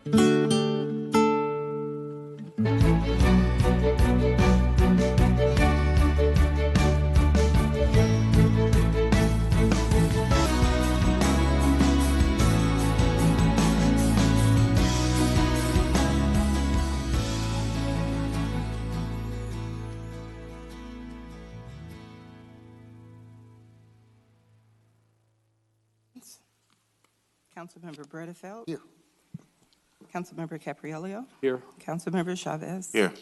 Councilmember Bredefeld. Here. Councilmember Caprielio. Here. Councilmember Chavez. Here.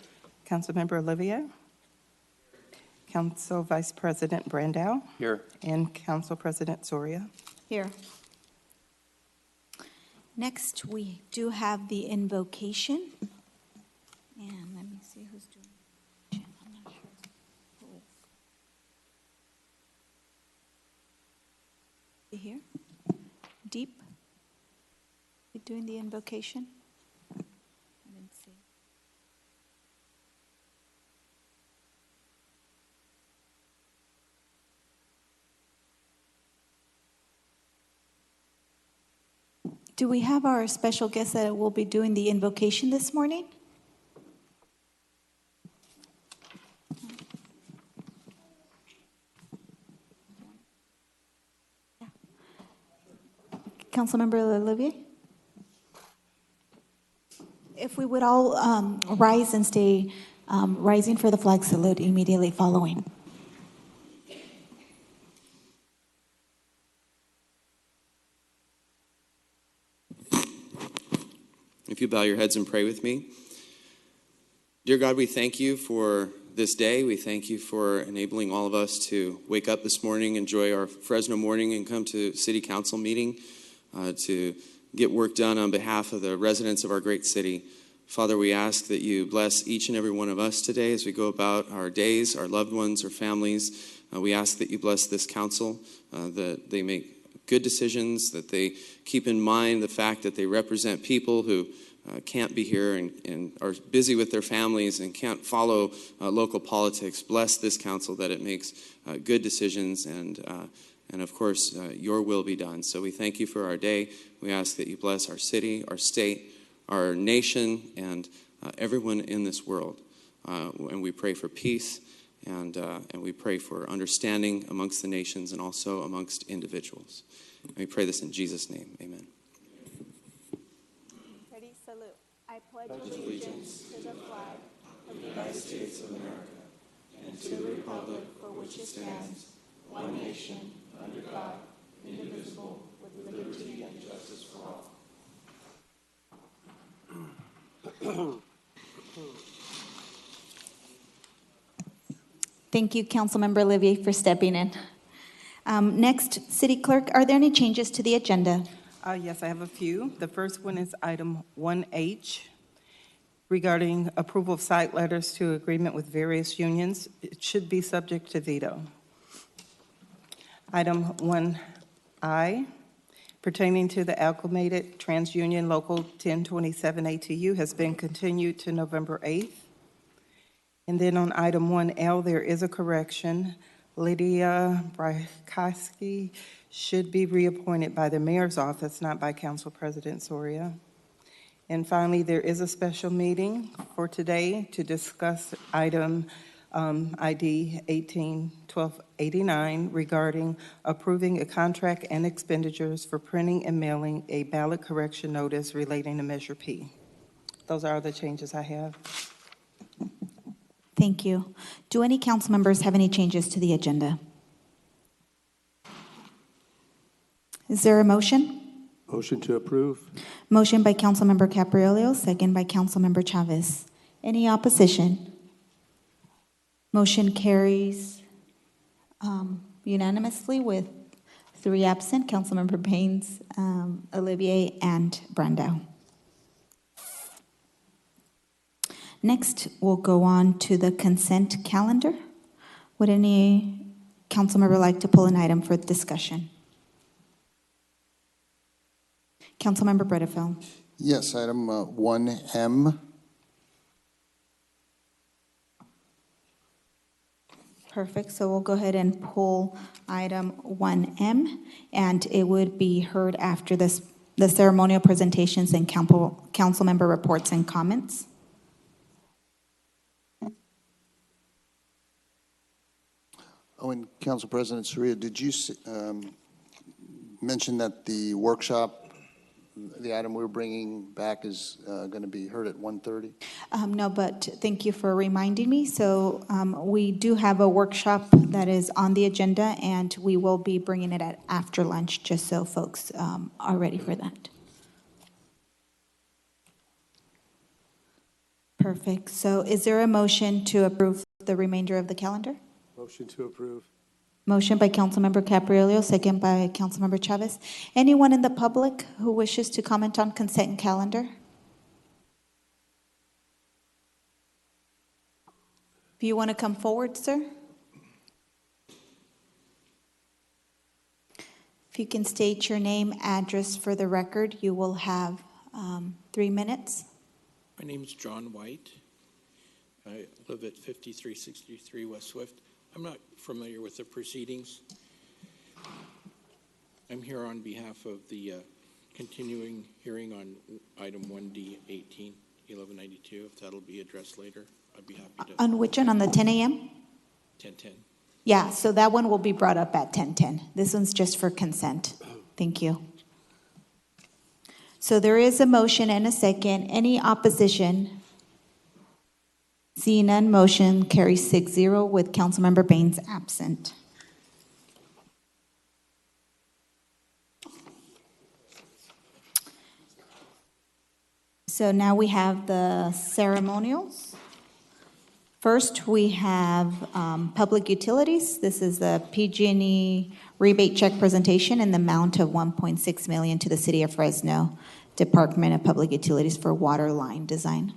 Councilmember Olivier. Council Vice President Brandow. Here. And Council President Soria. Here. Next, we do have the invocation. And let me see who's doing it. I'm not sure who is. Is he here? Deep? You doing the invocation? I didn't see. Do we have our special guest that will be doing the invocation this morning? Councilmember Olivier? If we would all rise and stay rising for the flag salute immediately following. If you bow your heads and pray with me. Dear God, we thank you for this day. We thank you for enabling all of us to wake up this morning, enjoy our Fresno morning, and come to City Council meeting to get work done on behalf of the residents of our great city. Father, we ask that you bless each and every one of us today as we go about our days, our loved ones, our families. We ask that you bless this council, that they make good decisions, that they keep in mind the fact that they represent people who can't be here and are busy with their families and can't follow local politics. Bless this council that it makes good decisions and of course, your will be done. So we thank you for our day. We ask that you bless our city, our state, our nation, and everyone in this world. And we pray for peace, and we pray for understanding amongst the nations and also amongst individuals. And we pray this in Jesus' name. Amen. Ready, salute. I pledge allegiance to the flag of the United States of America and to the republic for which it stands, one nation, under God, indivisible, with liberty and justice for all. Thank you, Councilmember Olivier, for stepping in. Next, City Clerk, are there any changes to the agenda? Yes, I have a few. The first one is item 1H regarding approval of site letters to agreement with various unions. It should be subject to veto. Item 1I pertaining to the Acclimated TransUnion Local 1027 ATU has been continued to November 8th. And then on item 1L, there is a correction. Lydia Brykowski should be reappointed by the mayor's office, not by Council President Soria. And finally, there is a special meeting for today to discuss item ID 18-1289 regarding approving a contract and expenditures for printing and mailing a ballot correction notice relating to Measure P. Those are the changes I have. Thank you. Do any council members have any changes to the agenda? Is there a motion? Motion to approve. Motion by Councilmember Caprielio, second by Councilmember Chavez. Any opposition? Motion carries unanimously with 3 absent, Councilmember Baines, Olivier, and Brandow. Next, we'll go on to the consent calendar. Would any council member like to pull an item for discussion? Councilmember Bredefeld. Yes, item 1M. Perfect. So we'll go ahead and pull item 1M, and it would be heard after this the ceremonial presentations and council member reports and comments. Oh, and Council President Soria, did you mention that the workshop, the item we're bringing back is going to be heard at 1:30? No, but thank you for reminding me. So we do have a workshop that is on the agenda, and we will be bringing it at after lunch, just so folks are ready for that. Perfect. So is there a motion to approve the remainder of the calendar? Motion to approve. Motion by Councilmember Caprillo, second by Councilmember Chavez. Anyone in the public who wishes to comment on consent and calendar? If you want to come forward, sir. If you can state your name, address for the record, you will have 3 minutes. My name is John White. I live at 5363 West Swift. I'm not familiar with the proceedings. I'm here on behalf of the continuing hearing on item 1D18, 1192. If that'll be addressed later, I'd be happy to. On which one? On the 10 a.m.? 1010. Yeah, so that one will be brought up at 10:10. This one's just for consent. Thank you. So there is a motion and a second. Any opposition? Seeing none, motion carries 6-0 with Councilmember Baines absent. So now we have the ceremonials. First, we have public utilities. This is the PG&E rebate check presentation in the amount of $1.6 million to the City of Fresno Department of Public Utilities for water line design.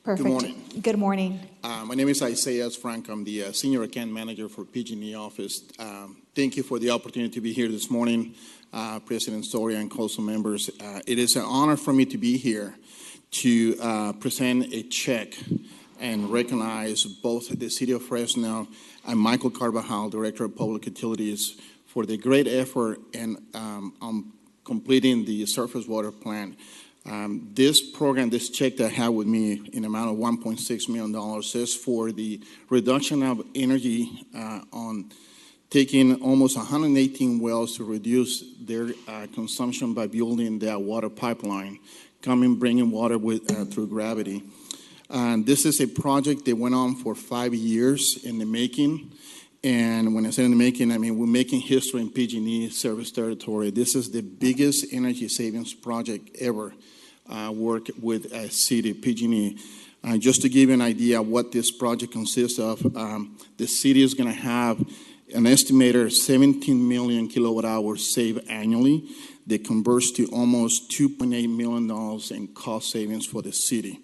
Perfect. Good morning. Good morning. My name is Isaiah Frank. I'm the Senior Account Manager for PG&E Office. Thank you for the opportunity to be here this morning, President Soria and council members. It is an honor for me to be here to present a check and recognize both the City of Fresno and Michael Carvajal, Director of Public Utilities, for the great effort in on completing the surface water plant. This program, this check that I have with me in amount of $1.6 million is for the reduction of energy on taking almost 118 wells to reduce their consumption by building that water pipeline, bringing water through gravity. This is a project that went on for 5 years in the making. And when I say in the making, I mean we're making history in PG&E service territory. This is the biggest energy savings project ever worked with a city, PG&E. Just to give you an idea of what this project consists of, the city is going to have an estimated 17 million kilowatt hours saved annually. That converts to almost $2.8 million in cost savings for the city.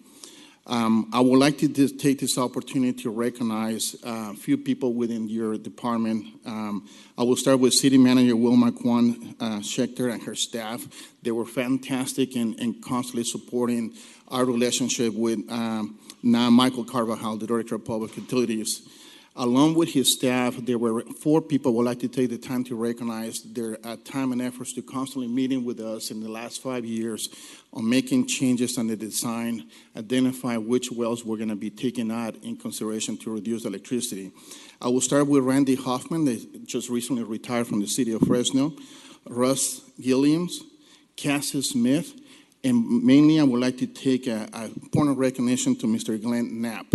I would like to take this opportunity to recognize a few people within your department. I will start with City Manager Wilma Kwan Schechter and her staff. They were fantastic in constantly supporting our relationship with now Michael Carvajal, the Director of Public Utilities. Along with his staff, there were 4 people who would like to take the time to recognize their time and efforts to constantly meeting with us in the last 5 years on making changes on the design, identify which wells we're going to be taking out in consideration to reduce electricity. I will start with Randy Hoffman, that just recently retired from the City of Fresno, Russ Gilliams, Cassie Smith, and mainly I would like to take a point of recognition to Mr. Glenn Knapp.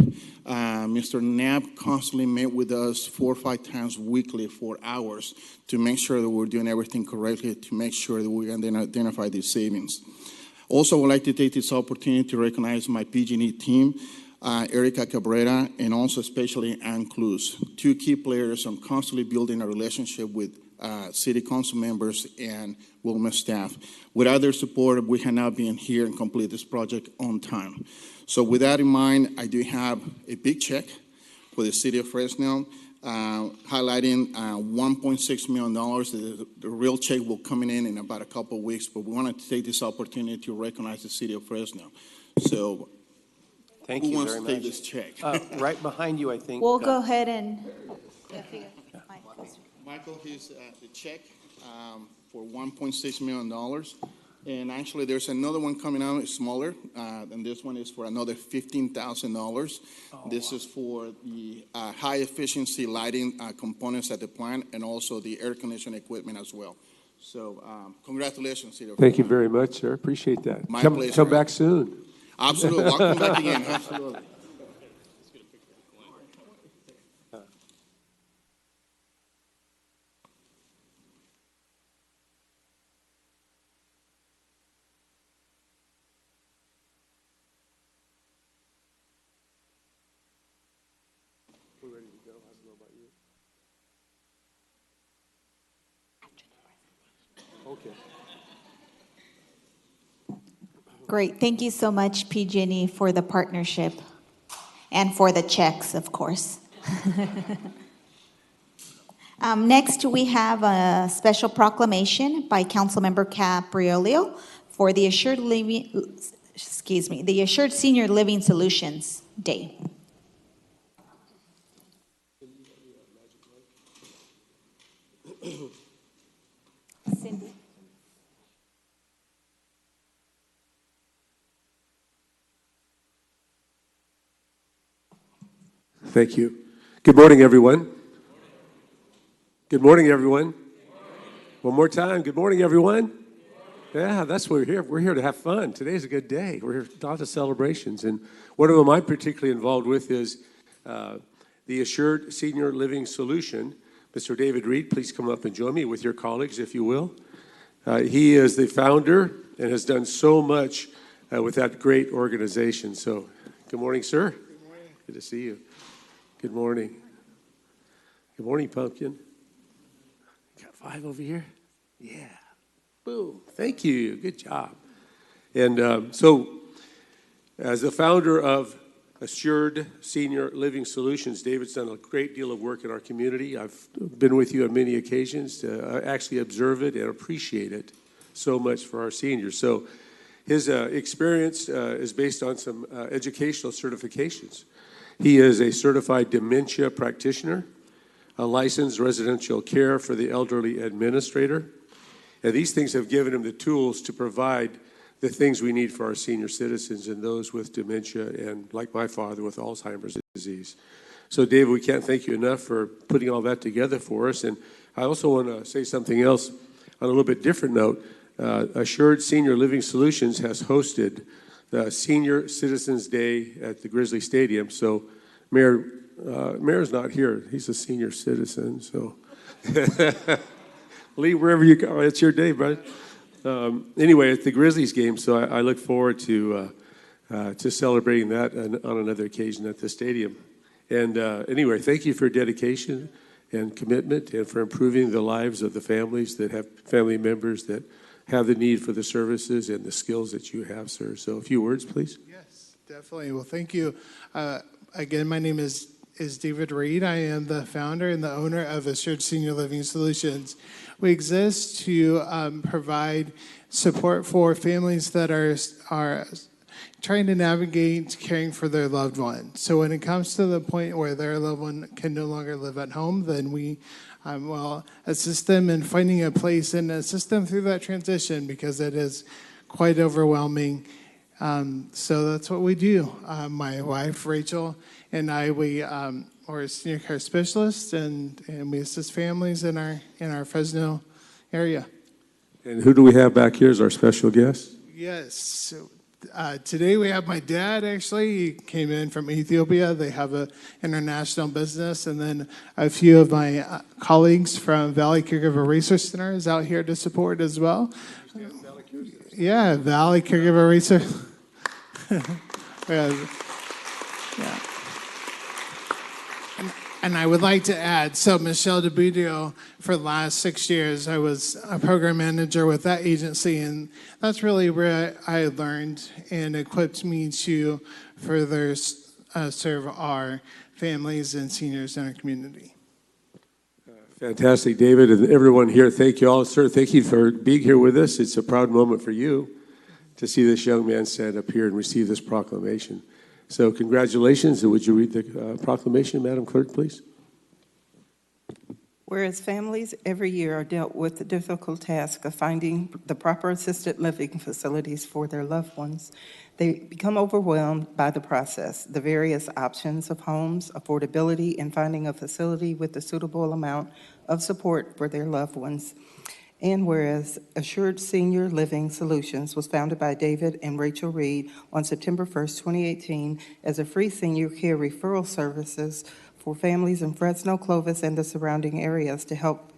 Mr. Knapp constantly met with us 4 or 5 times weekly for hours to make sure that we're doing everything correctly, to make sure that we can then identify these savings. Also, I would like to take this opportunity to recognize my PG&E team, Erica Cabrera, and also especially Ann Clues, 2 key players on constantly building a relationship with city council members and Wilma staff. Without their support, we had not been here and complete this project on time. So with that in mind, I do have a big check for the City of Fresno, highlighting $1.6 million. The real check will come in about a couple of weeks, but we wanted to take this opportunity to recognize the City of Fresno. So Thank Who you wants very to take much. this check? Right behind you, I think. We'll go ahead and. Michael, here's the check for $1.6 million. And actually, there's another one coming out smaller, and this one is for another $15,000. This is for the high-efficiency lighting components at the plant and also the air conditioning equipment as well. So congratulations, Cedar. Thank you very much, sir. Appreciate that. My Come pleasure. back soon. Absolutely. Welcome back again. Absolutely. Okay. Great. Thank you so much, PG&E, for the partnership and for the checks, of course. Next, we have a special proclamation by Councilmember Capriolio for the Assured Senior Living Solutions Day. Cindy. Thank you. Good morning, everyone. Good morning, everyone. One more time. Good morning, everyone. Yeah, that's why we're here. We're here to have fun. Today's a good day. We're here lots of celebrations. And one of them I'm particularly involved with is the Assured Senior Living Solution. Mr. David Reed, please come up and join me with your colleagues, if you will. He is the founder and has done so much with that great organization. So, good morning, sir. Good morning. Good to see you. Good morning. Good morning, Pumpkin. Got 5 over here? Yeah. Boom. Thank you. Good job. And so, as the founder of Assured Senior Living Solutions, David's done a great deal of work in our community. I've been with you on many occasions to actually observe it and appreciate it so much for our seniors. So his experience is based on some educational certifications. He is a certified dementia practitioner, a licensed residential care for the elderly administrator. And these things have given him the tools to provide the things we need for our senior citizens and those with dementia and, like my father, with Alzheimer's disease. So, David, we can't thank you enough for putting all that together for us. And I also want to say something else on a little bit different note. Assured Senior Living Solutions has hosted the Senior Citizens Day at the Grizzly Stadium. So, Mayor's not here. He's a senior citizen. So, Lee, wherever you go, it's your day, bud. Anyway, it's the Grizzlies game, so I look forward to celebrating that on another occasion at the stadium. And anyway, thank you for your dedication and commitment and for improving the lives of the families that have family members that have the need for the services and the skills that you have, sir. So a few words, please. Yes, definitely. Well, thank you. Again, my name is David Reed. I am the founder and the owner of Assured Senior Living Solutions. We exist to provide support for families that are trying to navigate caring for their loved one. So when it comes to the point where their loved one can no longer live at home, then we assist them in finding a place and assist them through that transition because it is quite overwhelming. So that's what we do. My wife, Rachel, and I, we are senior care specialists, and we assist families in our Fresno area. And who do we have back here as our special guest? Yes. So, today we have my dad, actually. He came in from Ethiopia. They have an international business. And then a few of my colleagues from Valley Caregiver Resource Center is out here to support as well. Yeah, Valley Caregiver Resource. Yeah. And I would like to add, so Michelle DeBudio, for the last 6 years, I was a program manager with that agency, and that's really where I learned and equipped me to further serve our families and seniors in our community. Fantastic, David, and everyone here. Thank you all, sir. Thank you for being here with us. It's a proud moment for you to see this young man stand up here and receive this proclamation. So congratulations, and would you read the proclamation, Madam Clerk, please? Whereas families every year are dealt with the difficult task of finding the proper assisted living facilities for their loved ones, they become overwhelmed by the process, the various options of homes, affordability, and finding a facility with a suitable amount of support for their loved ones. And whereas Assured Senior Living Solutions was founded by David and Rachel Reed on September 1st, 2018, as a free senior care referral services for families in Fresno, Clovis, and the surrounding areas to help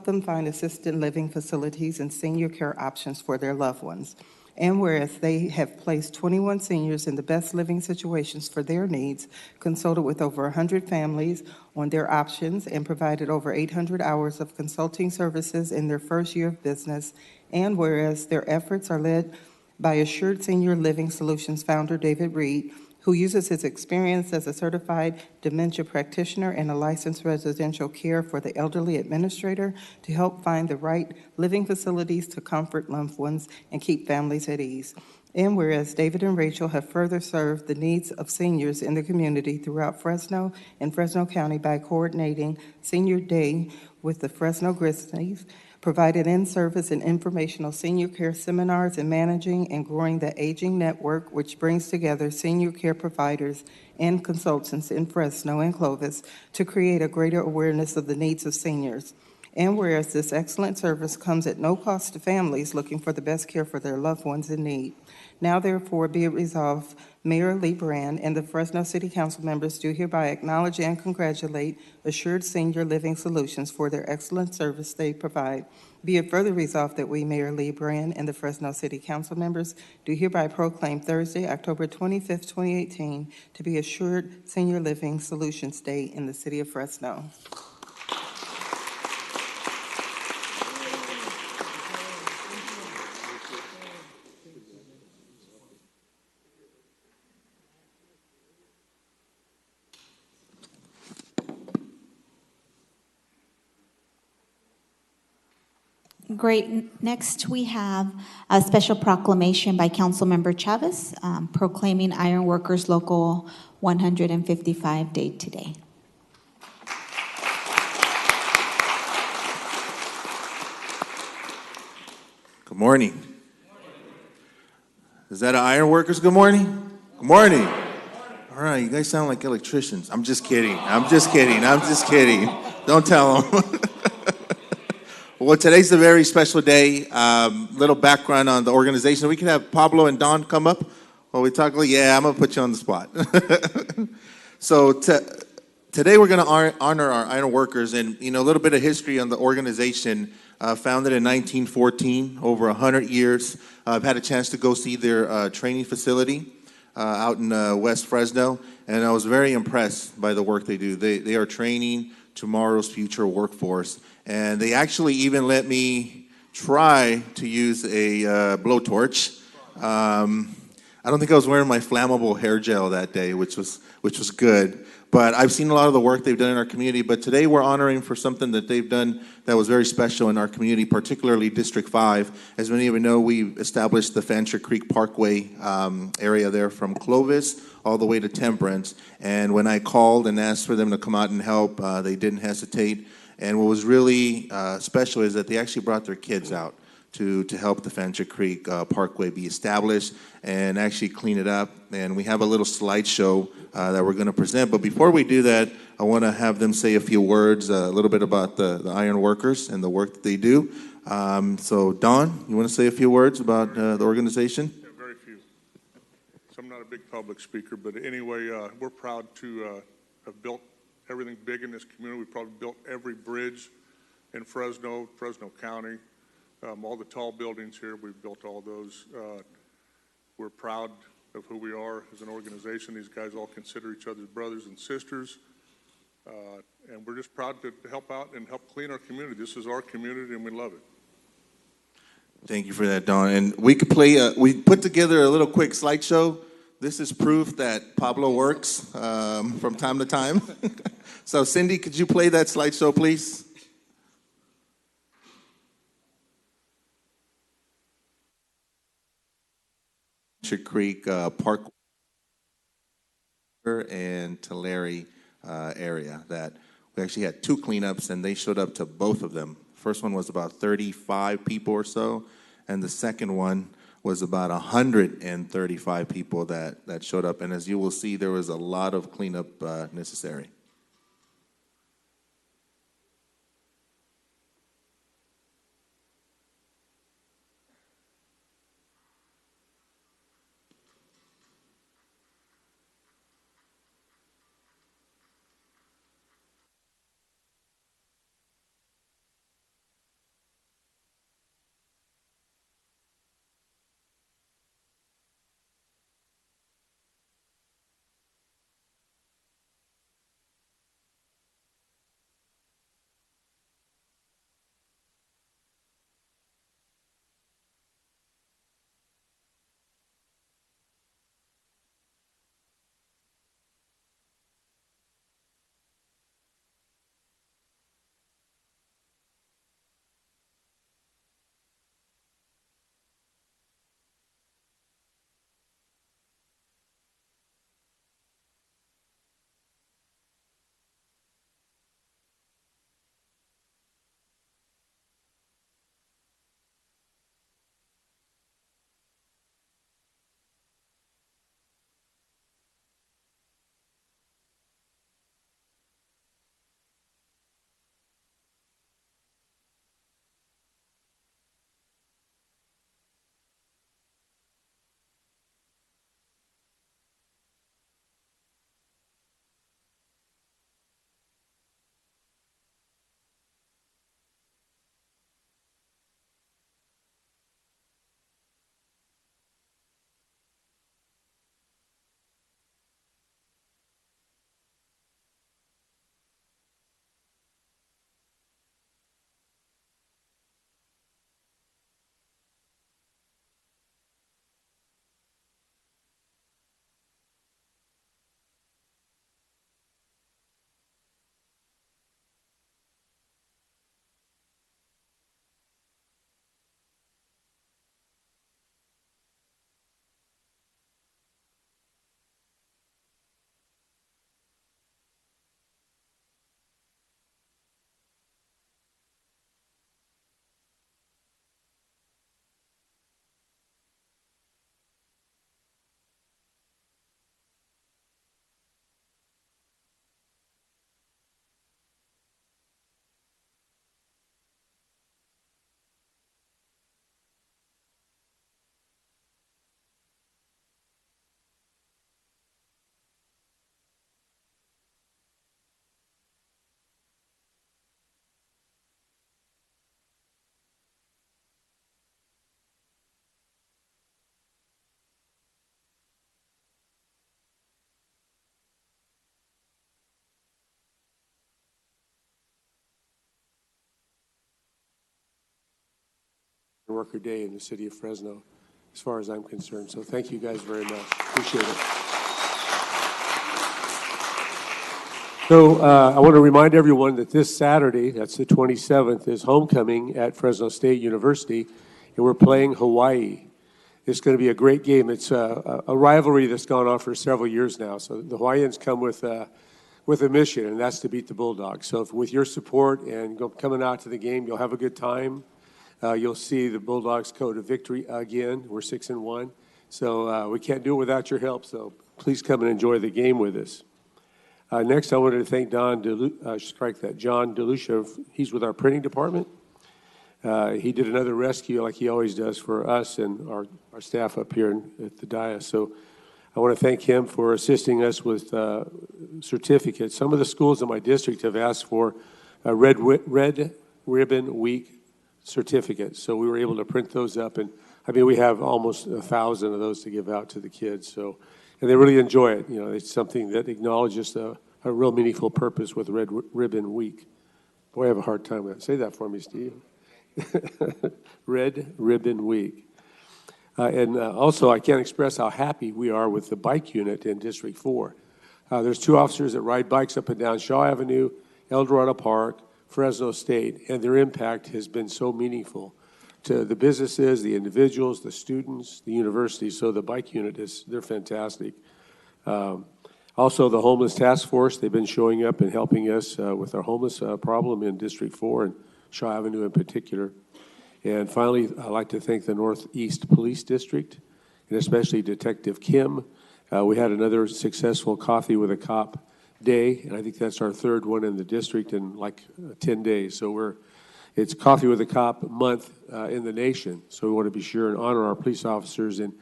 them find assisted living facilities and senior care options for their loved ones. And whereas they have placed 21 seniors in the best living situations for their needs, consulted with over 100 families on their options, and provided over 800 hours of consulting services in their first year of business. And whereas their efforts are led by Assured Senior Living Solutions founder David Reed, who uses his experience as a certified dementia practitioner and a licensed residential care for the elderly administrator to help find the right living facilities to comfort loved ones and keep families at ease. And whereas David and Rachel have further served the needs of seniors in the community throughout Fresno and Fresno County by coordinating Senior Day with the Fresno Grizzlies, provided in-service and informational senior care seminars, and managing and growing the Aging Network, which brings together senior care providers and consultants in Fresno and Clovis to create a greater awareness of the needs of seniors. And whereas this excellent service comes at no cost to families looking for the best care for their loved ones in need. Now therefore be it resolved, Mayor Lee Brand and the Fresno City Council members do hereby acknowledge and congratulate Assured Senior Living Solutions for their excellent service they provide. Be it further resolved that we, Mayor Lee Brand and the Fresno City Council members, do hereby proclaim Thursday, October 25th, 2018, to be Assured Senior Living Solutions Day in the city of Fresno. Great. Next, we have a special proclamation by Councilmember Chavez proclaiming Iron Workers Local 155 Day today. Good morning. Is that an Iron Workers? Good morning? Good morning. All right, you guys sound like electricians. I'm just kidding. I'm just kidding. I'm just kidding. Don't tell them. Well, today's a very special day. Little background on the organization. We can have Pablo and Don come up while we talk. Yeah, I'm going to put you on the spot. So today we're going to honor our iron workers, and a little bit of history on the organization. Founded in 1914, over 100 years. I've had a chance to go see their training facility out in West Fresno, and I was very impressed by the work they do. They are training tomorrow's future workforce, and they actually even let me try to use a blowtorch. I don't think I was wearing my flammable hair gel that day, which was good. But I've seen a lot of the work they've done in our community. But today we're honoring for something that they've done that was very special in our community, particularly District 5. As many of you know, we established the Fancher Creek Parkway area there from Clovis all the way to Temperance. And when I called and asked for them to come out and help, they didn't hesitate. And what was really special is that they actually brought their kids out to help the Fancher Creek Parkway be established and actually clean it up. And we have a little slideshow that we're going to present. But before we do that, I want to have them say a few words, a little bit about the iron workers and the work that they do. So, Don, you want to say a few words about the organization? Yeah, very few. So I'm not a big public speaker, but anyway, we're proud to have built everything big in this community. We probably built every bridge in Fresno County. All the tall buildings here, we've built all those. We're proud of who we are as an organization. These guys all consider each other brothers and sisters. And we're just proud to help out and help clean our community. This is our community and we love it. Thank you for that, Don. And we could play, we put together a little quick slideshow. This is proof that Pablo works from time to time. So Cindy, could you play that slideshow, please? Creek Park. and Tulare area that we actually had 2 cleanups, and they showed up to both of them. First one was about 35 people or so, and the second one was about 135 people that showed up. And as you will see, there was a lot of cleanup necessary. Worker day in the city of Fresno, as far as I'm concerned. So thank you guys very much. Appreciate it. So I want to remind everyone that this Saturday, that's the 27th, is homecoming at Fresno State University, and we're playing Hawaii. It's going to be a great game. It's a rivalry that's gone on for several years now. So the Hawaiians come with a mission, and that's to beat the Bulldogs. So with your support and coming out to the game, you'll have a good time. You'll see the Bulldogs go to victory again. We're 6-1, so we can't do it without your help. So please come and enjoy the game with us. Next, I wanted to thank John DeLucia. He's with our printing department. He did another rescue like he always does for us and our staff up here at the dais. So I want to thank him for assisting us with certificates. Some of the schools in my district have asked for a Red Ribbon Week certificates. So we were able to print those up, and I mean, we have almost 1,000 of those to give out to the kids. So, and they really enjoy it. You know, it's something that acknowledges a real meaningful purpose with Red Ribbon Week. Boy, I have a hard time with that. Say that for me, Steve. Red Ribbon Week. And also, I can't express how happy we are with the bike unit in District 4. There's 2 officers that ride bikes up and down Shaw Avenue, El Dorado Park, Fresno State, and their impact has been so meaningful to the businesses, the individuals, the students, the university. So the bike unit they're fantastic. Also, the Homeless Task Force, they've been showing up and helping us with our homeless problem in District 4 and Shaw Avenue in particular. And finally, I'd like to thank the Northeast Police District, and especially Detective Kim. We had another successful Coffee with a Cop day, and I think that's our third one in the district in like 10 days. So it's Coffee with a Cop month in the nation. So we want to be sure and honor our police officers and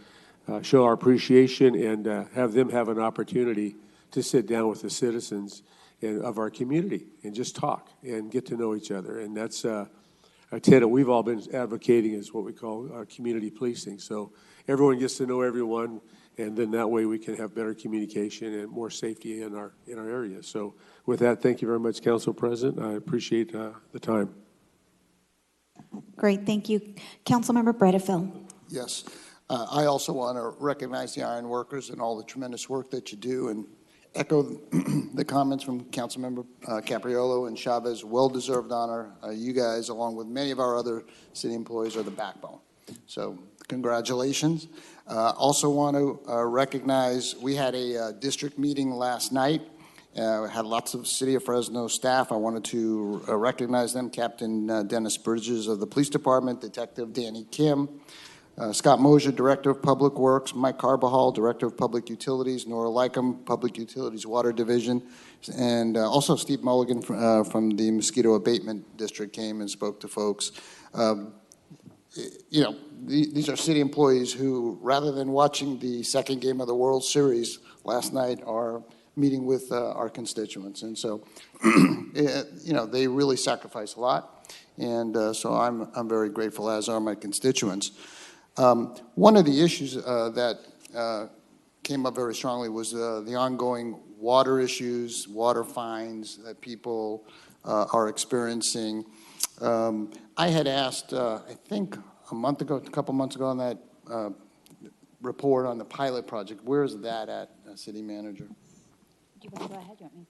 show our appreciation and have them have an opportunity to sit down with the citizens of our community and just talk and get to know each other. And that's a tenet we've all been advocating is what we call community policing. So everyone gets to know everyone, and then that way we can have better communication and more safety in our area. So with that, thank you very much, Council President. I appreciate the time. Great, thank you. Councilmember Bredefeld. Yes. I also want to recognize the iron workers and all the tremendous work that you do and echo the comments from Councilmember Capriolo and Chavez. Well-deserved honor. You guys, along with many of our other city employees, are the backbone. So congratulations. Also want to recognize we had a district meeting last night. Had lots of City of Fresno staff. I wanted to recognize them. Captain Dennis Bridges of the Police Department, Detective Danny Kim, Scott Mosier, Director of Public Works, Mike Carbajal, Director of Public Utilities, Nora Lycum, Public Utilities Water Division, and also Steve Mulligan from the Mosquito Abatement District came and spoke to folks. You know, these are city employees who, rather than watching the second game of the World Series last night, are meeting with our constituents. And so, you know, they really sacrifice a lot. And so I'm very grateful, as are my constituents. One of the issues that came up very strongly was the ongoing water issues, water fines that people are experiencing. I had asked, I think a couple months ago on that report on the pilot project, where is that at, City Manager? Do you want to go ahead? You want me?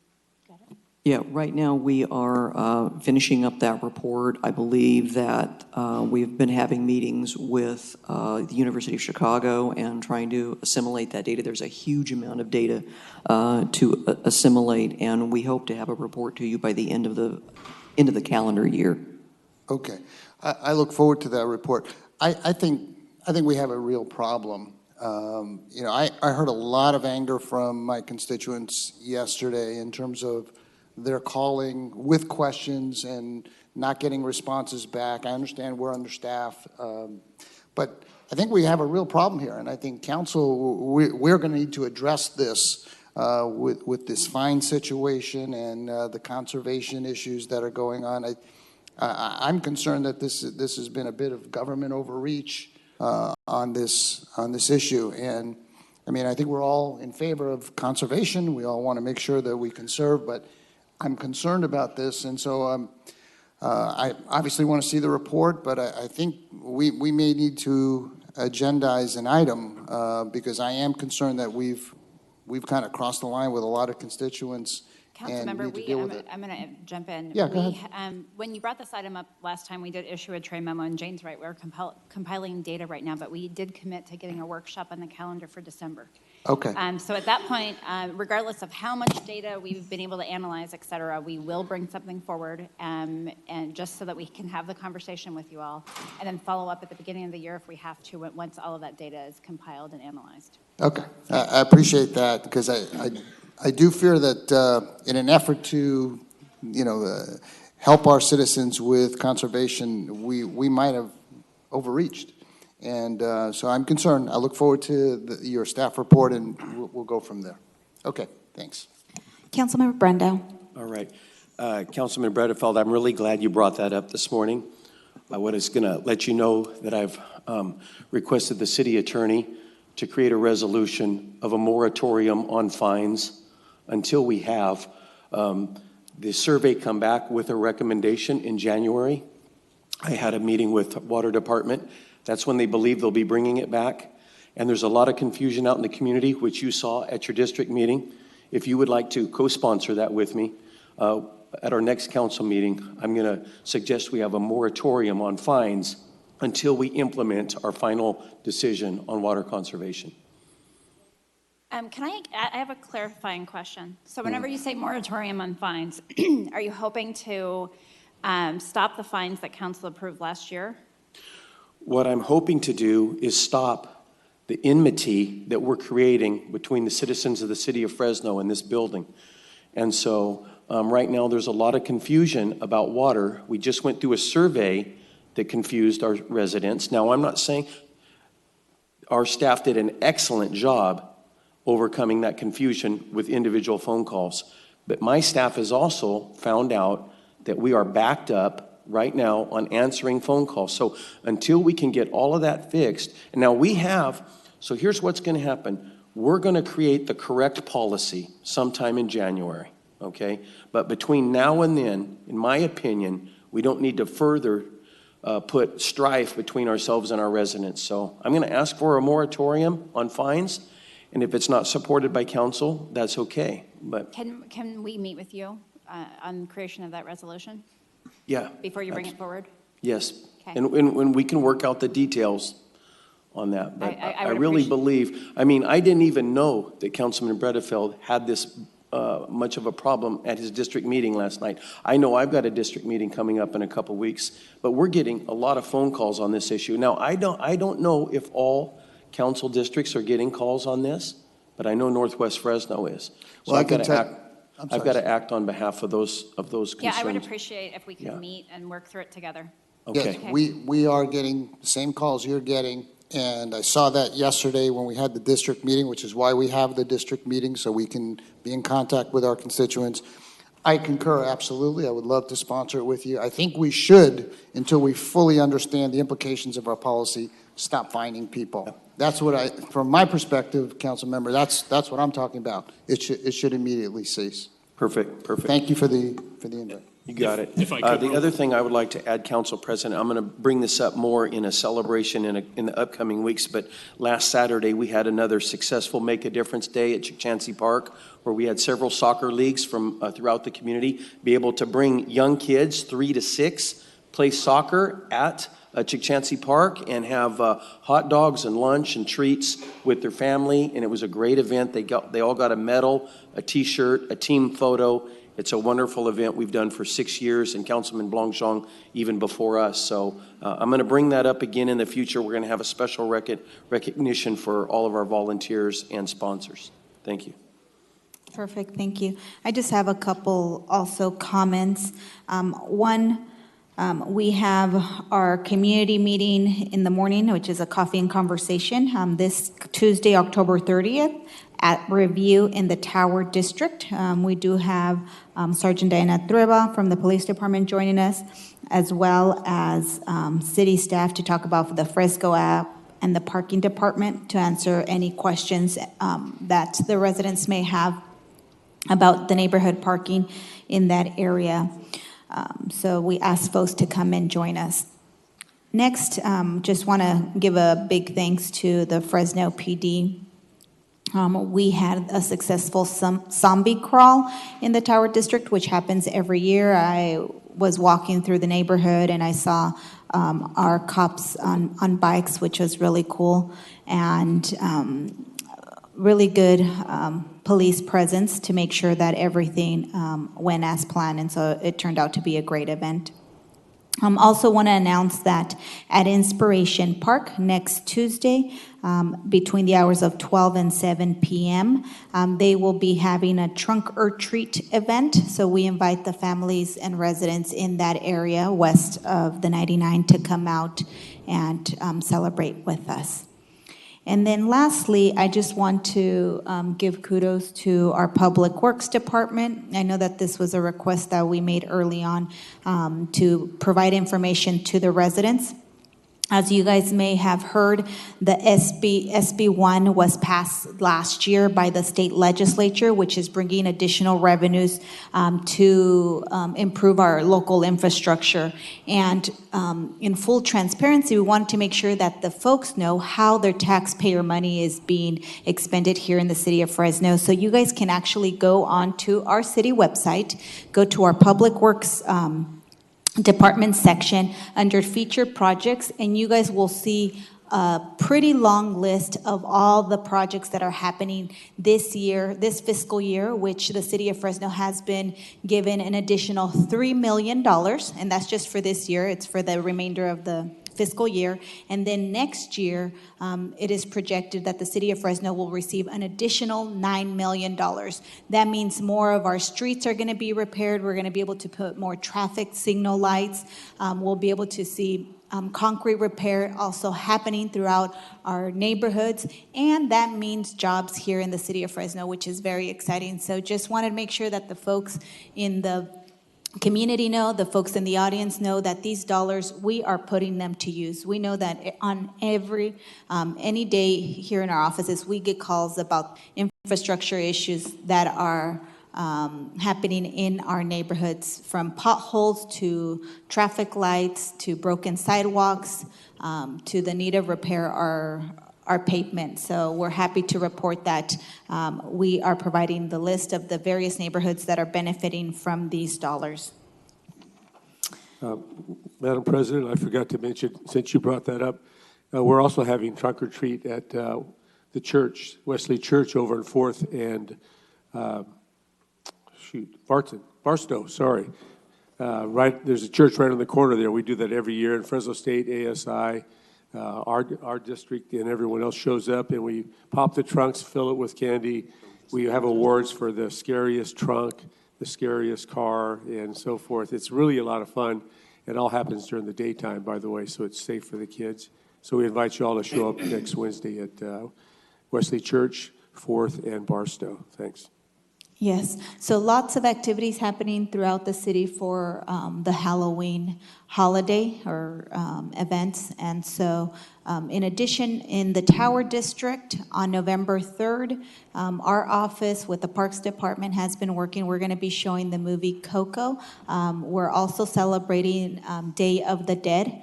Got it? Yeah, right now we are finishing up that report. I believe that we've been having meetings with the University of Chicago and trying to assimilate that data. There's a huge amount of data to assimilate, and we hope to have a report to you by the end of the calendar year. Okay, I look forward to that report. I think we have a real problem. You know, I heard a lot of anger from my constituents yesterday in terms of they're calling with questions and not getting responses back. I understand we're understaffed, but I think we have a real problem here, and I think council, we're going to need to address this with this fine situation and the conservation issues that are going on. I'm concerned that this has been a bit of government overreach on this issue, and I mean, I think we're all in favor of conservation. We all want to make sure that we conserve, but I'm concerned about this, and so I obviously want to see the report, but I think we may need to agendize an item because I am concerned that we've kind of crossed the line with a lot of constituents. Councilmember, I'm going to jump in. Yeah, go ahead. When you brought this item up last time, we did issue a trade memo, and Jane's right, we're compiling data right now, but we did commit to getting a workshop on the calendar for December. Okay. So at that point, regardless of how much data we've been able to analyze, et cetera, we will bring something forward, and just so that we can have the conversation with you all, and then follow up at the beginning of the year if we have to, once all of that data is compiled and analyzed. Okay, I appreciate that because I do fear that in an effort to, you know, help our citizens with conservation, we might have overreached. And so I'm concerned. I look forward to your staff report, and we'll go from there. Okay, thanks. Councilmember Brendo. All right. Councilman Bredefeld, I'm really glad you brought that up this morning. I was going to let you know that I've requested the city attorney to create a resolution of a moratorium on fines until we have the survey come back with a recommendation in January. I had a meeting with Water Department. That's when they believe they'll be bringing it back. And there's a lot of confusion out in the community, which you saw at your district meeting. If you would like to co-sponsor that with me, at our next council meeting, I'm going to suggest we have a moratorium on fines until we implement our final decision on water conservation. I have a clarifying question. So whenever you say moratorium on fines, are you hoping to stop the fines that council approved last year? What I'm hoping to do is stop the enmity that we're creating between the citizens of the city of Fresno and this building. And so right now there's a lot of confusion about water. We just went through a survey that confused our residents. Now, I'm not saying our staff did an excellent job overcoming that confusion with individual phone calls. But my staff has also found out that we are backed up right now on answering phone calls. So until we can get all of that fixed, and now we have, so here's what's going to happen. We're going to create the correct policy sometime in January, okay? But between now and then, in my opinion, we don't need to further put strife between ourselves and our residents. So I'm going to ask for a moratorium on fines. And if it's not supported by council, that's okay. But Can we meet with you on creation of that resolution yeah. before you bring it forward? Yes. Okay. And when we can work out the details on that. But I I would really appreciate- believe, I mean, I didn't even know that Councilman Bredefeld had this much of a problem at his district meeting last night. I know I've got a district meeting coming up in a couple weeks, but we're getting a lot of phone calls on this issue. Now, I don't know if all council districts are getting calls on this, but I know Northwest Fresno is. So Well, I I've got can to tell- act. I'm I've sorry. got to act on behalf of those concerns. Yeah, I would appreciate if we Yeah. could meet and work through it together. Okay. Yes, we are getting the same calls you're getting, and I saw that yesterday when we had the district meeting, which is why we have the district meeting, so we can be in contact with our constituents. I concur, absolutely. I would love to sponsor it with you. I think we should, until we fully understand the implications of our policy, stop fining people. That's what from my perspective, council member, that's what I'm talking about. It should immediately cease. Perfect. Thank you for the invite. You got it. If I could The real- other thing I would like to add, Council President, I'm going to bring this up more in a celebration in the upcoming weeks, but last Saturday, we had another successful Make a Difference Day at Chickchansey Park, where we had several soccer leagues from throughout the community be able to bring young kids, 3 to 6, play soccer at Chickchansey Park and have hot dogs and lunch and treats with their family, and it was a great event. They all got a medal, a T-shirt, a team photo. It's a wonderful event we've done for 6 years, and Councilman Blanchon even before us. So I'm going to bring that up again in the future. We're going to have a special recognition for all of our volunteers and sponsors. Thank you. Perfect, thank you. I just have a couple also comments. One, we have our community meeting in the morning, which is a coffee and conversation, this Tuesday, October 30th, at Review in the Tower District. We do have Sergeant Diana Trueba from the Police Department joining us, as well as city staff to talk about the Fresco app and the Parking Department to answer any questions that the residents may have about the neighborhood parking in that area. So we ask folks to come and join us. Next, just want to give a big thanks to the Fresno PD. We had a successful zombie crawl in the Tower District, which happens every year. I was walking through the neighborhood and I saw our cops on bikes, which was really cool, and really good police presence to make sure that everything went as planned, and so it turned out to be a great event. Also want to announce that at Inspiration Park next Tuesday, between the hours of 12 and 7 p.m., they will be having a trunk or treat event. So we invite the families and residents in that area west of the 99 to come out and celebrate with us. And then lastly, I just want to give kudos to our Public Works Department. I know that this was a request that we made early on to provide information to the residents. As you guys may have heard, the SB1 was passed last year by the state legislature, which is bringing additional revenues to improve our local infrastructure. And in full transparency, we wanted to make sure that the folks know how their taxpayer money is being expended here in the city of Fresno. So you guys can actually go onto our city website, go to our Public Works Department section under featured projects, and you guys will see a pretty long list of all the projects that are happening this year, this fiscal year, which the city of Fresno has been given an additional $3 million, and that's just for this year. It's for the remainder of the fiscal year. And then next year, it is projected that the city of Fresno will receive an additional $9 million. That means more of our streets are going to be repaired. We're going to be able to put more traffic signal lights. We'll be able to see concrete repair also happening throughout our neighborhoods. And that means jobs here in the city of Fresno, which is very exciting. So just wanted to make sure that the folks in the community know, the folks in the audience know that these dollars, we are putting them to use. We know that on any day here in our offices, we get calls about infrastructure issues that are happening in our neighborhoods, from potholes to traffic lights to broken sidewalks to the need of repair our pavement. So we're happy to report that we are providing the list of the various neighborhoods that are benefiting from these dollars. Madam President, I forgot to mention, since you brought that up, we're also having trunk or treat at the church, Wesley Church over in 4th and Barstow, sorry. Right, there's a church right on the corner there. We do that every year in Fresno State, ASI. Our district and everyone else shows up, and we pop the trunks, fill it with candy. We have awards for the scariest trunk, the scariest car, and so forth. It's really a lot of fun. It all happens during the daytime, by the way, so it's safe for the kids. So we invite you all to show up next Wednesday at Wesley Church, 4th and Barstow. Thanks. Yes, so lots of activities happening throughout the city for the Halloween holiday or events. And so in addition, in the Tower District on November 3rd, our office with the Parks Department has been working. We're going to be showing the movie Coco. We're also celebrating Day of the Dead.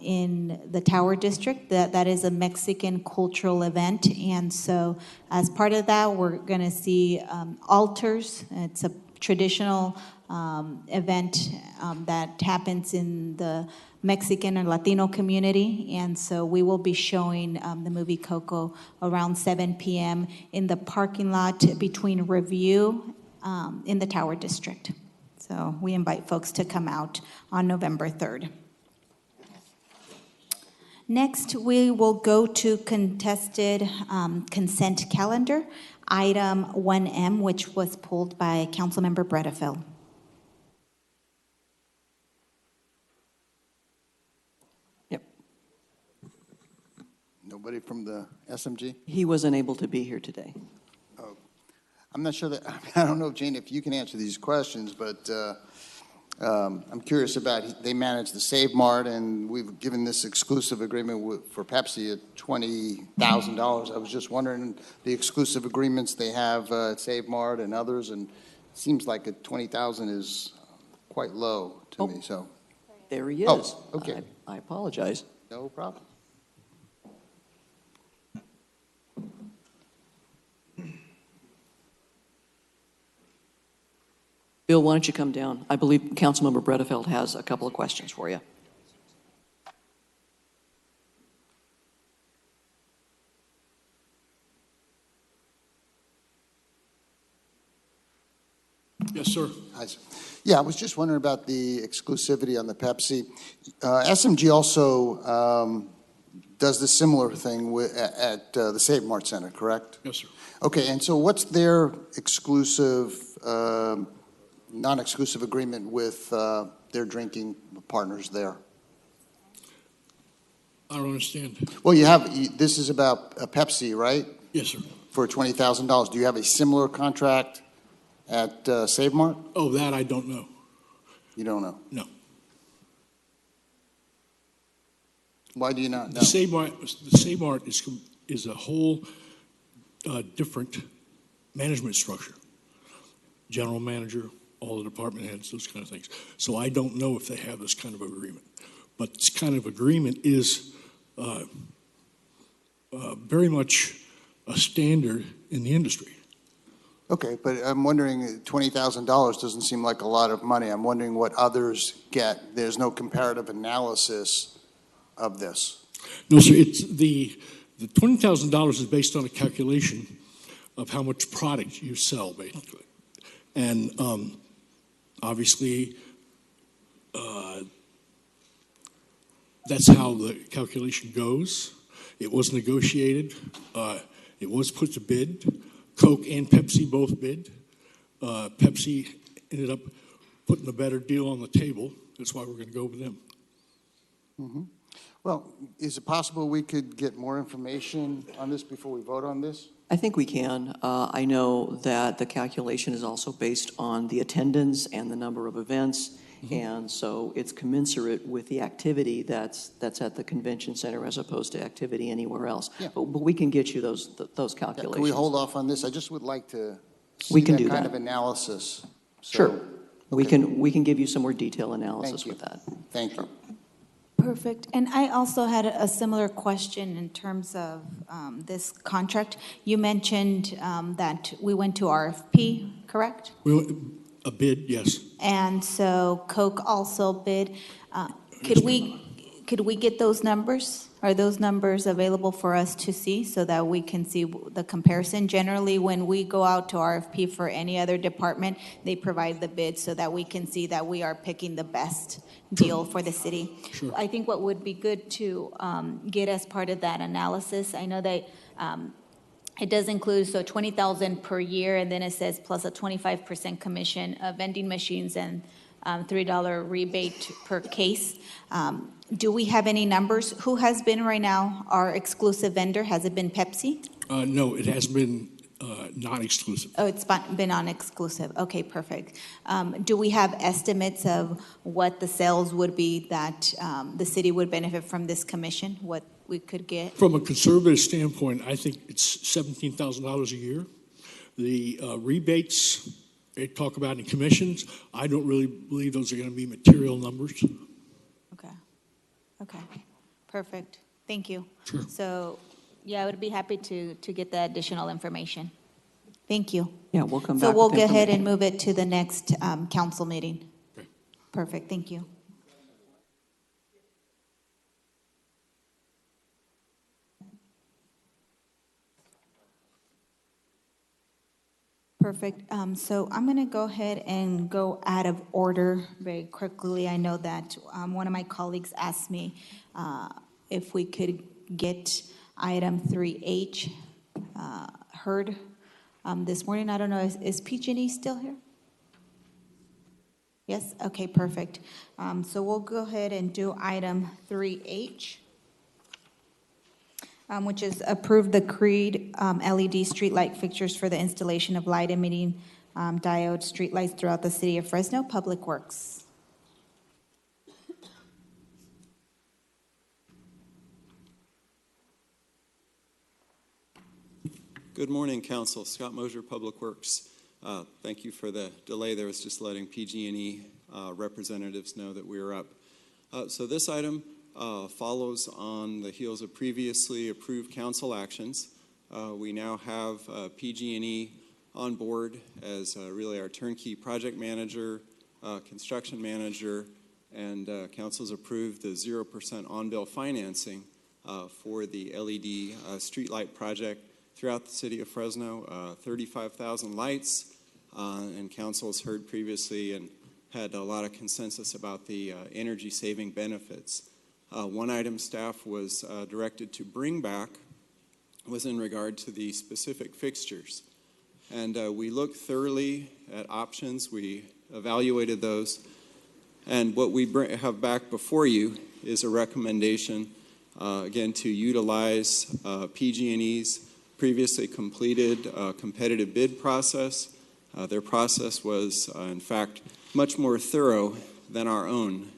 In the Tower District. That is a Mexican cultural event. And so as part of that, we're going to see altars. It's a traditional event that happens in the Mexican and Latino community. And so we will be showing the movie Coco around 7 p.m. in the parking lot between Review in the Tower District. So we invite folks to come out on November 3rd. Next, we will go to contested consent calendar, item 1M, which was pulled by Councilmember Bredefeld. Yep. Nobody from the SMG? He wasn't able to be here today. Oh, I'm not sure that, I don't know, Jane, if you can answer these questions, but I'm curious about, they manage the Save Mart, and we've given this exclusive agreement for Pepsi at $20,000. I was just wondering the exclusive agreements they have at Save Mart and others, and it seems like at $20,000 is quite low to me, so. There he is. Oh, okay. I apologize. No problem. Bill, why don't you come down? I believe Councilmember Bredefeld has a couple of questions for you. Yes, sir. Hi, sir. Yeah, I was just wondering about the exclusivity on the Pepsi. SMG also does the similar thing at the Save Mart Center, correct? Yes, sir. Okay, and so what's their exclusive, non-exclusive agreement with their drinking partners there? I don't understand. Well, this is about Pepsi, right? Yes, sir. For $20,000. Do you have a similar contract at Save Mart? Oh, that I don't know. You don't know? No. Why do you not know? The Save Mart is a whole different management structure. General manager, all the department heads, those kind of things. So I don't know if they have this kind of agreement. But this kind of agreement is very much a standard in the industry. Okay, but I'm wondering, $20,000 doesn't seem like a lot of money. I'm wondering what others get. There's no comparative analysis of this. No, sir, it's the $20,000 is based on a calculation of how much product you sell, basically. And obviously, that's how the calculation goes. It was negotiated. It was put to bid. Coke and Pepsi both bid. Pepsi ended up putting a better deal on the table. That's why we're going to go with them. Mm-hmm. Well, is it possible we could get more information on this before we vote on this? I think we can. I know that the calculation is also based on the attendance and the number of events, and so it's commensurate with the activity that's at the convention center as opposed to activity anywhere else. Yeah. But we can get you those calculations. Can we hold off on this? I just would like to see We can that do kind that. of analysis. So, Sure. We okay. can give you some more detailed analysis Thank you. with that. Thank you. Perfect. And I also had a similar question in terms of this contract. You mentioned that we went to RFP, correct? A bid, yes. And so Coke also bid. Could we get those numbers? Are those numbers available for us to see so that we can see the comparison? Generally, when we go out to RFP for any other department, they provide the bid so that we can see that we are picking the best deal for the city. Sure. I think what would be good to get as part of that analysis, I know that it does include, so 20,000 per year, and then it says plus a 25% commission of vending machines and $3 rebate per case. Do we have any numbers? Who has been right now our exclusive vendor? Has it been Pepsi? No, it has been non-exclusive. Oh, it's been non-exclusive. Okay, perfect. Do we have estimates of what the sales would be that the city would benefit from this commission, what we could get? From a conservative standpoint, I think it's $17,000 a year. The rebates they talk about in commissions, I don't really believe those are going to be material numbers. Okay, perfect. Thank you. Sure. So, yeah, I would be happy to get the additional information. Thank you. Yeah, we'll come back. So we'll with go ahead and information. move it to the next council meeting. Okay. Perfect, thank you. Perfect. So I'm going to go ahead and go out of order very quickly. I know that one of my colleagues asked me if we could get item 3H heard this morning. I don't know, is PG&E still here? Yes? Okay, perfect. So we'll go ahead and do item 3H. Which is approve the Creed LED streetlight fixtures for the installation of light emitting diode streetlights throughout the city of Fresno Public Works. Good morning, Council. Scott Mosier, Public Works. Thank you for the delay. There was just letting PG&E representatives know that we were up. So this item follows on the heels of previously approved council actions. We now have PG&E on board as really our turnkey project manager, construction manager, and council's approved the 0% on-bill financing for the LED streetlight project throughout the city of Fresno, 35,000 lights, and council has heard previously and had a lot of consensus about the energy-saving benefits. One item staff was directed to bring back was in regard to the specific fixtures. And we looked thoroughly at options. We evaluated those. And what we have back before you is a recommendation, again, to utilize PG&E's previously completed competitive bid process. Their process was, in fact, much more thorough than our own.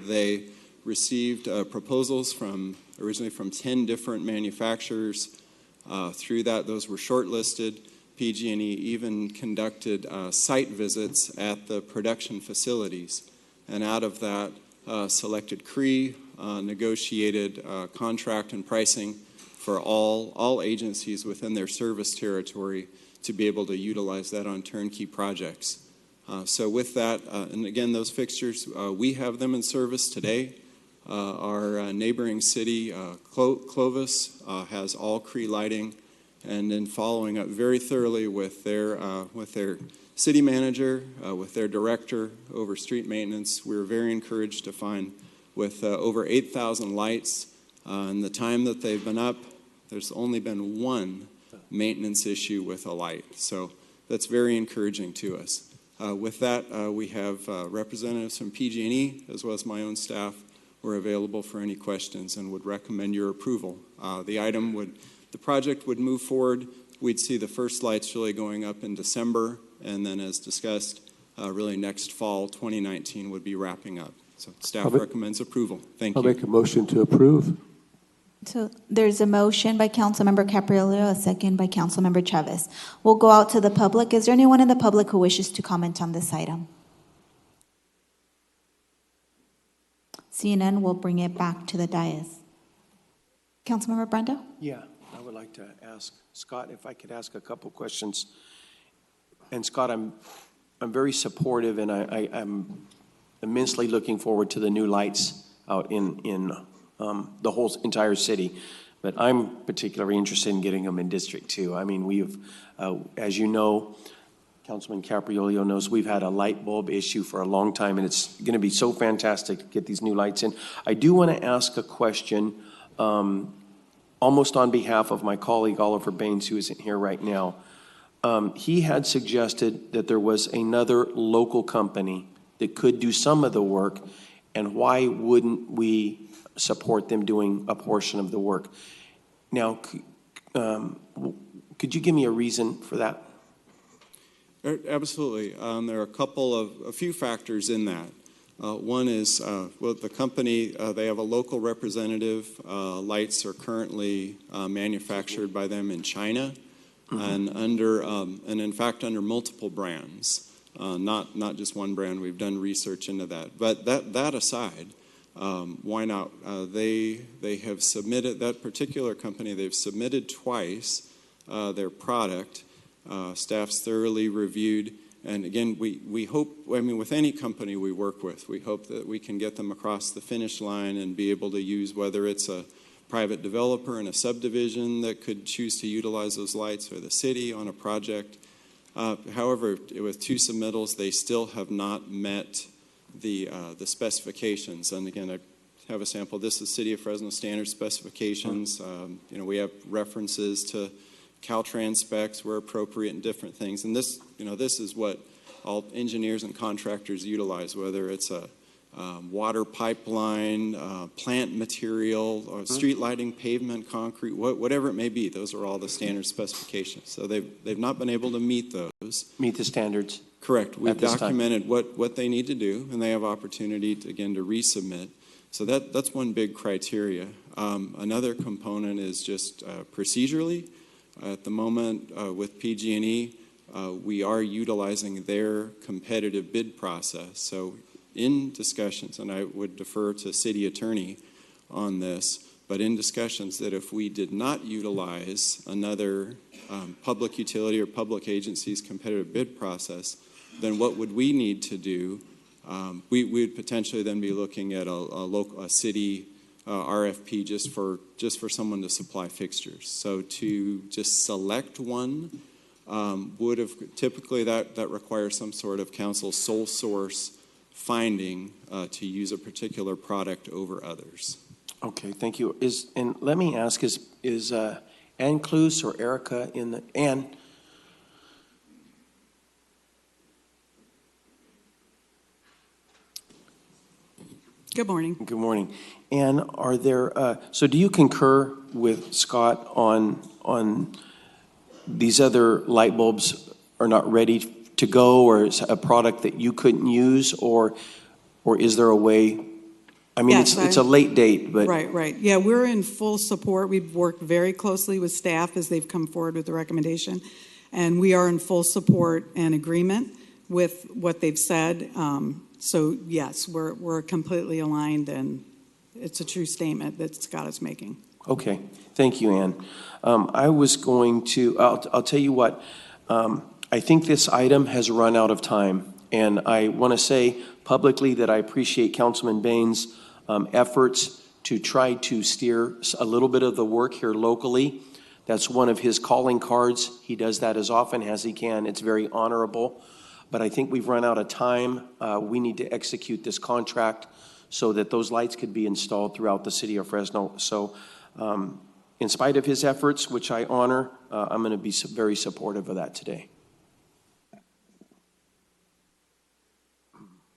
They received proposals originally from 10 different manufacturers. Through that, those were shortlisted. PG&E even conducted site visits at the production facilities. And out of that, selected CRE, negotiated contract and pricing for all agencies within their service territory to be able to utilize that on turnkey projects. So with that, and again, those fixtures, we have them in service today. Our neighboring city, Clovis, has all Cree lighting, and then following up very thoroughly with their city manager, with their director over street maintenance. We were very encouraged to find with over 8,000 lights in the time that they've been up, there's only been one maintenance issue with a light. So that's very encouraging to us. With that, we have representatives from PG&E as well as my own staff. We're available for any questions and would recommend your approval. The project would move forward. We'd see the first lights really going up in December, and then as discussed, really next fall, 2019, would be wrapping up. So staff recommends approval. Thank you. I'll make a motion to approve. So there's a motion by Councilmember Caprillo, a second by Councilmember Chavez. We'll go out to the public. Is there anyone in the public who wishes to comment on this item? Seeing none, we'll bring it back to the dais. Councilmember Brando? Yeah, I would like to ask Scott if I could ask a couple questions. And Scott, I'm very supportive, and I'm immensely looking forward to the new lights out in the whole entire city. But I'm particularly interested in getting them in District 2. I mean, we've, as you know, Councilman Capriolio knows, we've had a light bulb issue for a long time, and it's going to be so fantastic to get these new lights in. I do want to ask a question, almost on behalf of my colleague Oliver Baines, who isn't here right now. He had suggested that there was another local company that could do some of the work, and why wouldn't we support them doing a portion of the work? Now, could you give me a reason for that? Absolutely. There are a few factors in that. One is, the company, they have a local representative. Lights are currently manufactured by them in China, and in fact under multiple brands, not just one brand. We've done research into that. But that aside, why not? They have submitted, that particular company, they've submitted twice their product. Staff's thoroughly reviewed, and again, we hope, I mean, with any company we work with, we hope that we can get them across the finish line and be able to use, whether it's a private developer in a subdivision that could choose to utilize those lights, or the city on a project. However, with two submittals, they still have not met the specifications. And again, I have a sample. This is City of Fresno standard specifications. We have references to Caltrans specs where appropriate and different things. And this is what all engineers and contractors utilize, whether it's a water pipeline, plant material, or street lighting, pavement, concrete, whatever it may be. Those are all the standard specifications. So they've not been able to meet those. Meet the standards. Correct. We've documented what they need to do, and they have opportunity to resubmit. So that's one big criteria. Another component is just procedurally. At the moment, with PG&E, we are utilizing their competitive bid process. So in discussions, and I would defer to city attorney on this, but in discussions that if we did not utilize another public utility or public agency's competitive bid process, then what would we need to do? We would potentially then be looking at a city RFP just for someone to supply fixtures. So to just select one would have typically that requires some sort of council sole source finding to use a particular product over others. Okay, thank you. And let me ask: is Ann Cluse or Erica in the Ann? Good morning. Good morning. And are there, so do you concur with Scott on these other light bulbs are not ready to go, or is a product that you couldn't use, or is there a way? I mean, Yes, it's a late date, but. Right. Yeah, we're in full support. We've worked very closely with staff as they've come forward with the recommendation, and we are in full support and agreement with what they've said. So yes, we're completely aligned, and it's a true statement that Scott is making. Okay, thank you, Ann. I was going to, I'll tell you what, I think this item has run out of time, and I want to say publicly that I appreciate Councilman Baines' efforts to try to steer a little bit of the work here locally. That's one of his calling cards. He does that as often as he can. It's very honorable. But I think we've run out of time. We need to execute this contract so that those lights could be installed throughout the city of Fresno. So in spite of his efforts, which I honor, I'm going to be very supportive of that today.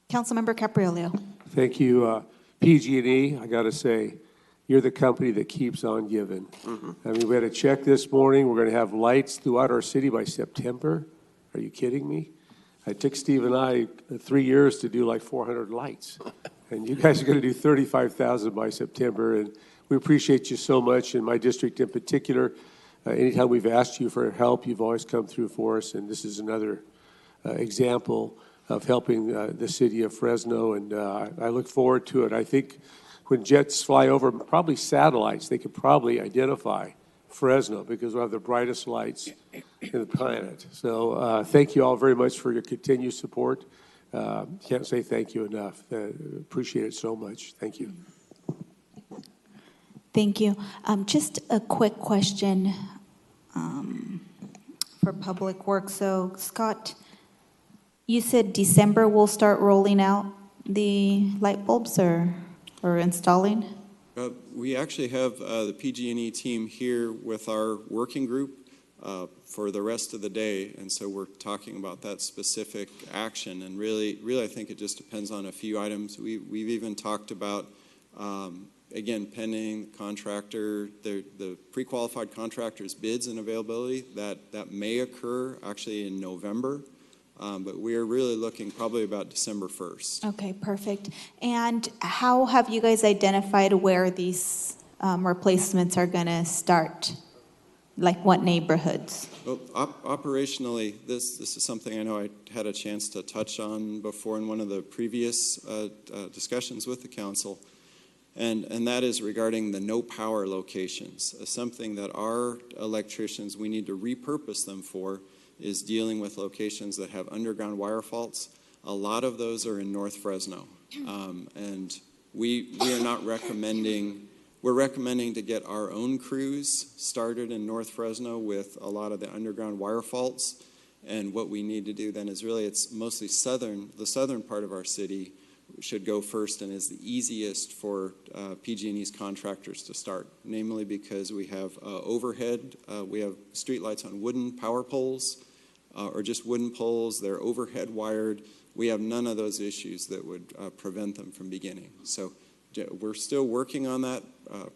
Councilmember Capriolio. Thank you. PG&E, I got to say, you're the company that keeps on giving. I mean, we had a check this morning. We're going to have lights throughout our city by September. Are you kidding me? It took Steve and I 3 years to do like 400 lights. And you guys are going to do 35,000 by September. And we appreciate you so much. In my district in particular, anytime we've asked you for help, you've always come through for us. And this is another example of helping the city of Fresno. And I look forward to it. I think when jets fly over, probably satellites, they could probably identify Fresno because we'll have the brightest lights in the planet. So thank you all very much for your continued support. Can't say thank you enough. Appreciate it so much. Thank you. Thank you. Just a quick question for Public Works. So, Scott, you said December we'll start rolling out the light bulbs or installing? We actually have the PG&E team here with our working group for the rest of the day, and so we're talking about that specific action. And really, I think it just depends on a few items. We've even talked about, again, pending contractor, the pre-qualified contractor's bids and availability. That may occur actually in November. But we are really looking probably about December 1st. Okay, perfect. And how have you guys identified where these replacements are going to start? Like what neighborhoods? Well, operationally, this is something I know I had a chance to touch on before in one of the previous discussions with the council. And that is regarding the no power locations, something that our electricians, we need to repurpose them for, is dealing with locations that have underground wire faults. A lot of those are in North Fresno. And we are not recommending, we're recommending to get our own crews started in North Fresno with a lot of the underground wire faults. And what we need to do then is really, it's mostly the southern part of our city should go first and is the easiest for PG&E's contractors to start, namely because we have overhead, we have streetlights on wooden power poles or just wooden poles. They're overhead wired. We have none of those issues that would prevent them from beginning. So we're still working on that,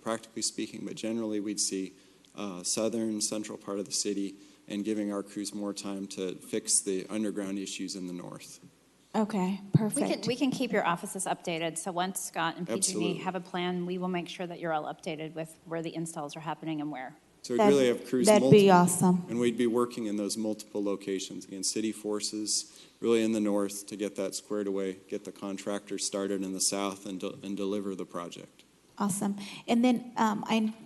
practically speaking, but generally we'd see central part of the city and giving our crews more time to fix the underground issues in the north. Okay, perfect. We can keep your offices updated. So once Scott and PG&E Absolutely. have a plan, we will make sure that you're all updated with where the installs are happening and where. So we'd really have crews That'd be awesome. And we'd be working in those multiple locations. Again, city forces really in the north to get that squared away, get the contractors started in the south and deliver the project. Awesome. And then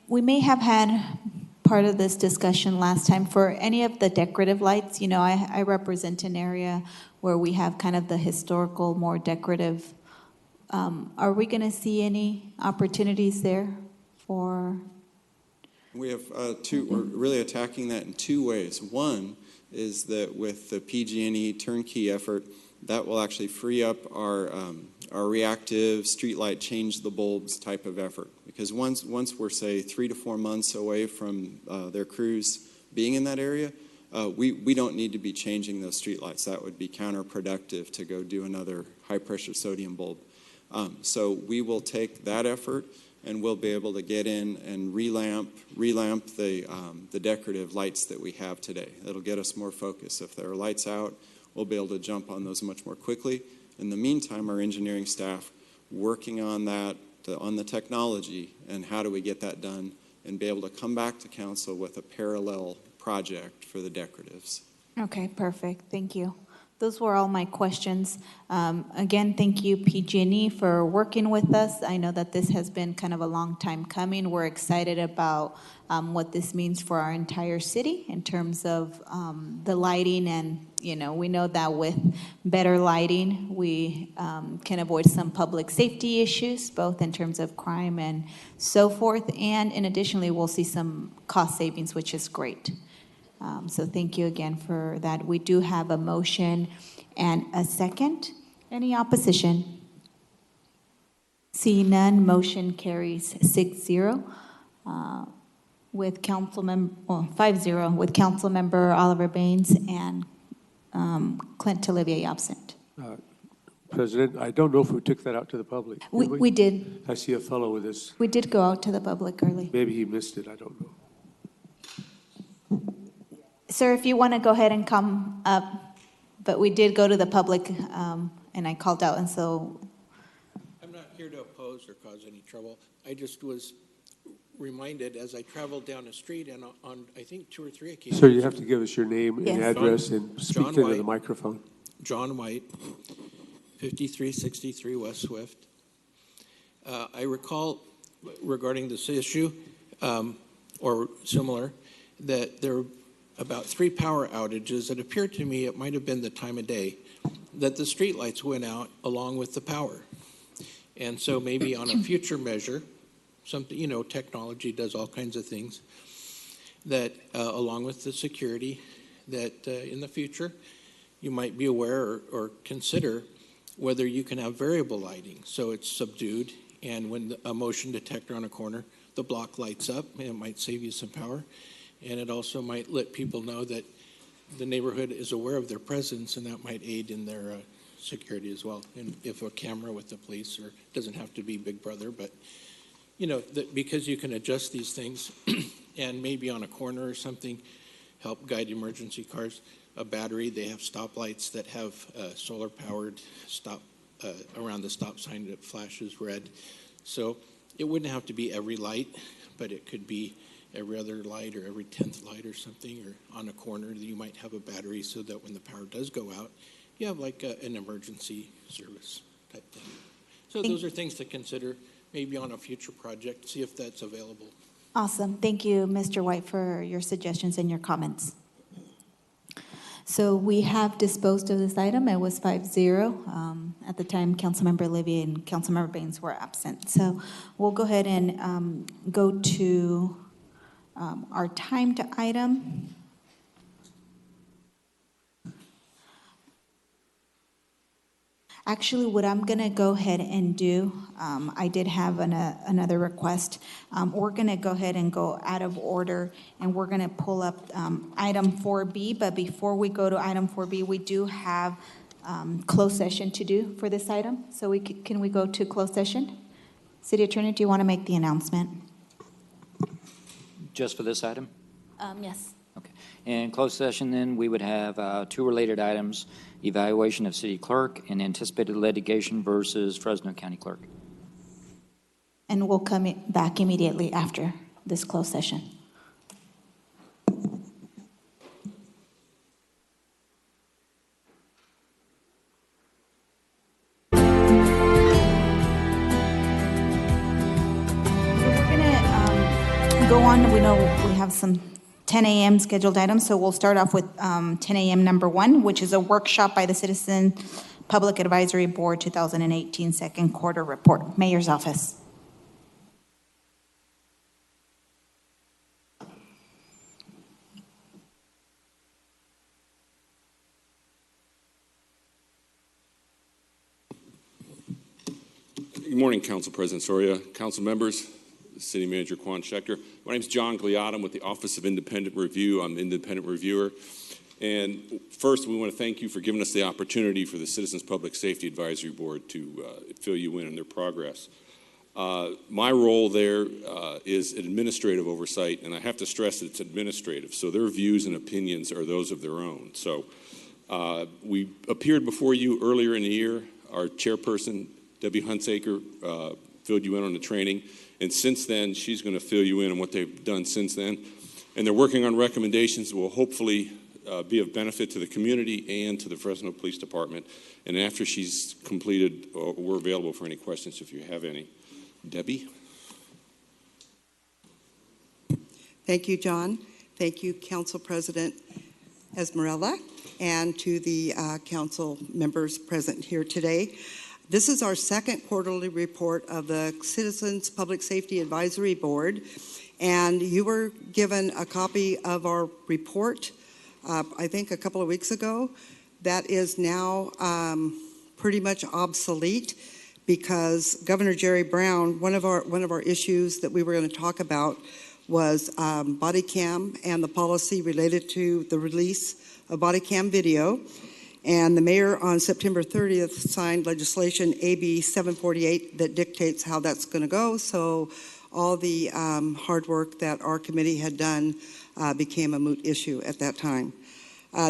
we may have had part of this discussion last time for any of the decorative lights. You know, I represent an area where we have kind of the historical, more decorative. Are we going to see any opportunities there for? We have we're really attacking that in two ways. One is that with the PG&E turnkey effort, that will actually free up our reactive streetlight change the bulbs type of effort. Because once we're, say, 3 to 4 months away from their crews being in that area, we don't need to be changing those streetlights. That would be counterproductive to go do another high-pressure sodium bulb. So we will take that effort, and we'll be able to get in and relamp the decorative lights that we have today. That'll get us more focus. If there are lights out, we'll be able to jump on those much more quickly. In the meantime, our engineering staff working on that, on the technology, and how do we get that done, and be able to come back to council with a parallel project for the decoratives. Okay, perfect. Thank you. Those were all my questions. Again, thank you, PG&E, for working with us. I know that this has been kind of a long time coming. We're excited about what this means for our entire city in terms of the lighting and, we know that with better lighting, we can avoid some public safety issues, both in terms of crime and so forth. And additionally, we'll see some cost savings, which is great. So thank you again for that. We do have a motion and a second. Any opposition? Seeing none, motion carries 6-0 with Councilmember, 5-0 with Councilmember Oliver Baines and Clint Televier absent. President, I don't know if we took that out to the public. Did We did. I see a fellow with this. We did go out to the public early. Maybe he missed it, I don't know. Sir, if you want to go ahead and come up, but we did go to the public, and I called out, and so. I'm not here to oppose or cause any trouble. I just was reminded as I traveled down the street and on I think 2 or 3 occasions. Sir, you have to give us your name and Yes. address and speak John into the White. microphone. John White, 5363 West Swift. I recall regarding this issue, or similar, that there were about 3 power outages. It appeared to me it might have been the time of day that the streetlights went out along with the power. And so maybe on a future measure, something, technology does all kinds of things, that along with the security, that in the future, you might be aware or consider whether you can have variable lighting. So it's subdued, and when a motion detector on a corner, the block lights up, and it might save you some power. And it also might let people know that the neighborhood is aware of their presence, and that might aid in their security as well. And if a camera with the police, or it doesn't have to be Big Brother, but, because you can adjust these things, and maybe on a corner or something, help guide emergency cars. A battery, they have stoplights that have solar-powered stop around the stop sign that flashes red. So it wouldn't have to be every light, but it could be every other light or every 10th light or something, or on a corner you might have a battery so that when the power does go out, you have like an emergency service type thing. So those are things to consider, maybe on a future project, see if that's available. Awesome. Thank you, Mr. White, for your suggestions and your comments. So we have disposed of this item. It was 5-0. At the time, Councilmember Livia and Councilmember Baines were absent. So we'll go ahead and go to our timed item. Actually, what I'm going to go ahead and do, I did have another request. We're going to go ahead and go out of order, and we're going to pull up item 4B. But before we go to item 4B, we do have closed session to do for this item. So can we go to closed session? City Attorney, do you want to make the announcement? Just for this item? Yes. Okay. In closed session, then, we would have 2 related items, evaluation of city clerk and anticipated litigation versus Fresno County clerk. And we'll come back immediately after this closed session. Go on. We know we have some 10 a.m. scheduled items, so we'll start off with 10 a.m. number 1, which is a workshop by the Citizen Public Advisory Board 2018 second quarter report. Mayor's office. Good morning, Council President Soria, Council members, City Manager Quan Schechter. My name is John Gliad. I'm with the Office of Independent Review. I'm an independent reviewer. And first, we want to thank you for giving us the opportunity for the Citizens Public Safety Advisory Board to fill you in on their progress. My role there is administrative oversight, and I have to stress that it's administrative, so their views and opinions are those of their own. So we appeared before you earlier in the year. Our chairperson, Debbie Hunsaker, filled you in on the training, and since then, she's going to fill you in on what they've done since then. And they're working on recommendations that will hopefully be of benefit to the community and to the Fresno Police Department. And after she's completed, we're available for any questions if you have any. Debbie? Thank you, John. Thank you, Council President Esmerella. and to the council members present here today. This is our second quarterly report of the Citizens Public Safety Advisory Board, and you were given a copy of our report, I think a couple of weeks ago. That is now pretty much obsolete because Governor Jerry Brown, one of our issues that we were going to talk about was body cam and the policy related to the release of body cam video. And the mayor on September 30th signed legislation AB 748 that dictates how that's going to go. So all the hard work that our committee had done became a moot issue at that time.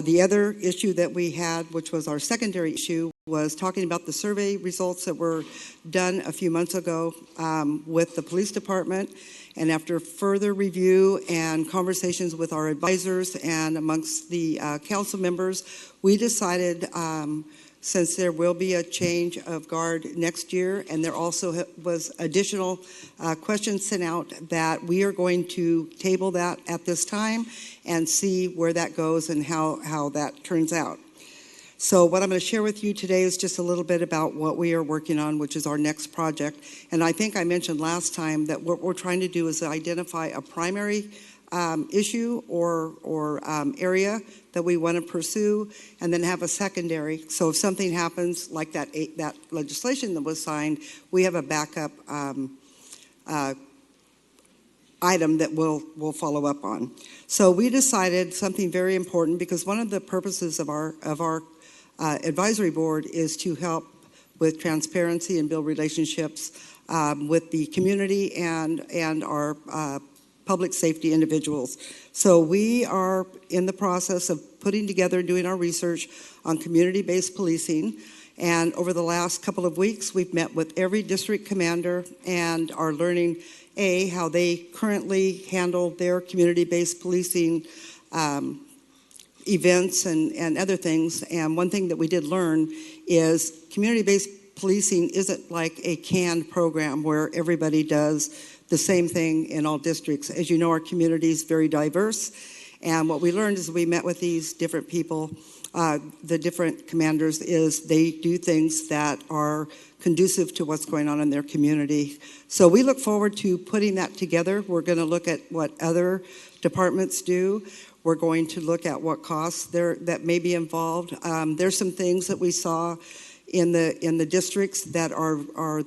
The other issue that we had, which was our secondary issue, was talking about the survey results that were done a few months ago with the police department. And after further review and conversations with our advisors and amongst the council members, we decided, since there will be a change of guard next year, and there also was additional questions sent out, that we are going to table that at this time and see where that goes and how that turns out. So what I'm going to share with you today is just a little bit about what we are working on, which is our next project. And I think I mentioned last time that what we're trying to do is identify a primary issue or area that we want to pursue, and then have a secondary. So if something happens like that legislation that was signed, we have a backup item that we'll follow up on. So we decided something very important, because one of the purposes of our advisory board is to help with transparency and build relationships with the community and our public safety individuals. So we are in the process of putting together, doing our research on community-based policing. And over the last couple of weeks, we've met with every district commander and are learning, how they currently handle their community-based policing events and other things. And one thing that we did learn is community-based policing isn't like a canned program where everybody does the same thing in all districts. As you know, our community is very diverse. And what we learned as we met with these different people, the different commanders, is they do things that are conducive to what's going on in their community. So we look forward to putting that together. We're going to look at what other departments do. We're going to look at what costs that may be involved. There's some things that we saw in the districts that are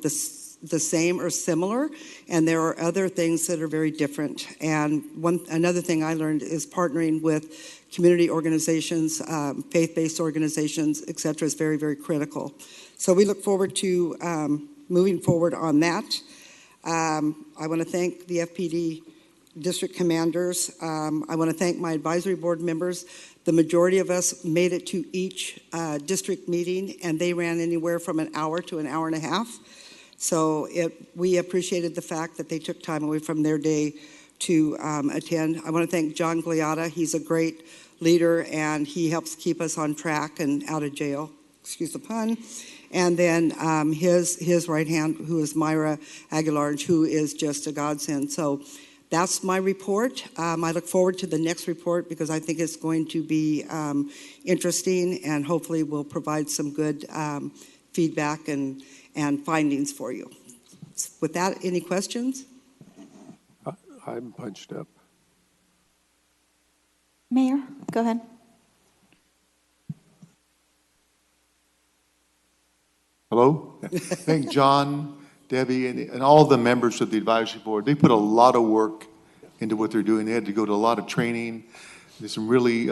the same or similar, and there are other things that are very different. And another thing I learned is partnering with community organizations, faith-based organizations, et cetera, is very, very critical. So we look forward to moving forward on that. I want to thank the FPD district commanders. I want to thank my advisory board members. The majority of us made it to each district meeting, and they ran anywhere from an hour to an hour and a half. So we appreciated the fact that they took time away from their day to attend. I want to thank John Gliotta. He's a great leader, and he helps keep us on track and out of jail. Excuse the pun. And then his right hand, who is Myra Aguilar, who is just a godsend. So that's my report. I look forward to the next report, because I think it's going to be interesting, and hopefully will provide some good feedback and findings for you. With that, any questions? I'm punched up. Mayor, go ahead. Hello? Thank John, Debbie, and all the members of the advisory board. They put a lot of work into what they're doing. They had to go to a lot of training. There's some really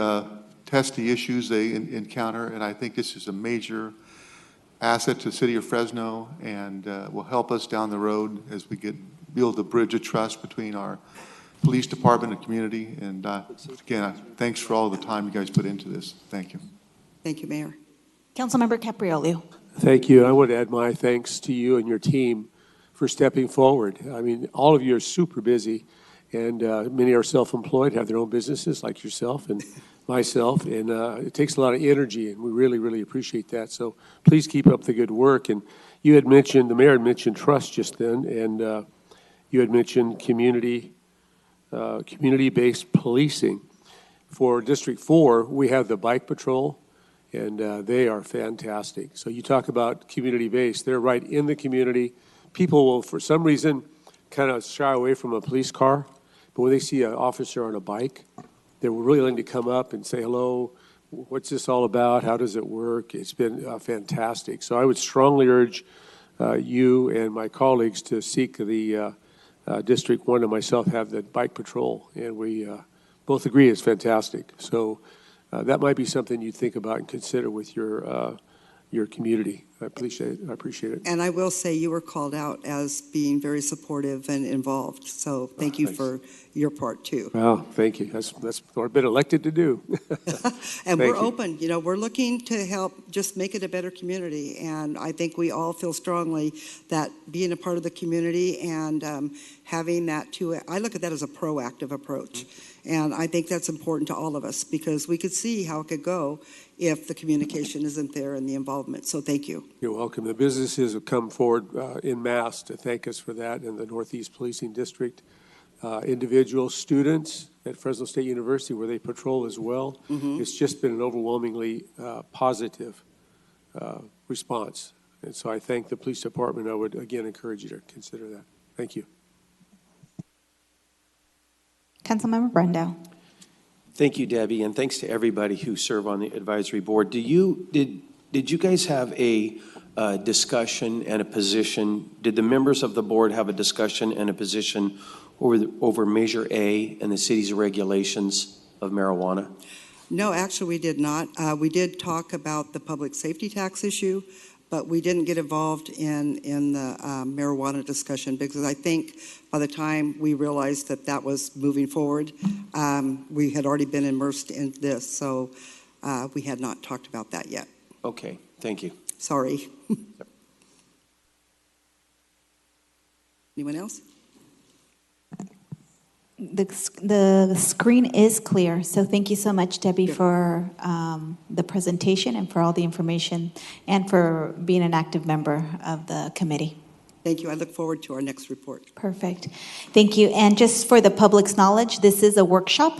testy issues they encounter, and I think this is a major asset to the city of Fresno, and will help us down the road as we build the bridge of trust between our police department and community. And again, thanks for all the time you guys put into this. Thank you. Thank you, Mayor. Councilmember Caprioli. Thank you. I want to add my thanks to you and your team for stepping forward. I mean, all of you are super busy, and many are self-employed, have their own businesses like yourself and myself, and it takes a lot of energy, and we really, really appreciate that. So please keep up the good work. And you had mentioned, the mayor had mentioned trust just then, and you had mentioned community-based policing. For District 4, we have the Bike Patrol, and they are fantastic. So you talk about community-based. They're right in the community. People will, for some reason, kind of shy away from a police car, but when they see an officer on a bike, they're really willing to come up and say, hello, what's this all about? How does it work? It's been fantastic. So I would strongly urge you and my colleagues to seek the District 1 and myself have the Bike Patrol, and we both agree it's fantastic. So that might be something you think about and consider with your community. I appreciate it. And I will say you were called out as being very supportive and involved. So thank you for your part too. Well, thank you. That's what I've been elected to do. And we're open. You know, we're looking to help just make it a better community. And I think we all feel strongly that being a part of the community and having that I look at that as a proactive approach. And I think that's important to all of us because we could see how it could go if the communication isn't there and the involvement. So thank you. You're welcome. The businesses have come forward en masse to thank us for that in the Northeast Policing District. Individual students at Fresno State University where they patrol as well. It's just been an overwhelmingly positive response. And so I thank the police department. I would again encourage you to consider that. Thank you. Councilmember Brando. Thank you, Debbie, and thanks to everybody who serve on the advisory board. Did you guys have a discussion and a position? Did the members of the board have a discussion and a position over Measure A and the city's regulations of marijuana? No, actually, we did not. We did talk about the public safety tax issue, but we didn't get involved in the marijuana discussion because I think by the time we realized that was moving forward, we had already been immersed in this, so we had not talked about that yet. Okay, thank you. Sorry. Anyone else? The screen is clear, so thank you so much, Debbie, for the presentation and for all the information and for being an active member of the committee. Thank you. I look forward to our next report. Perfect. Thank you. And just for the public's knowledge, this is a workshop.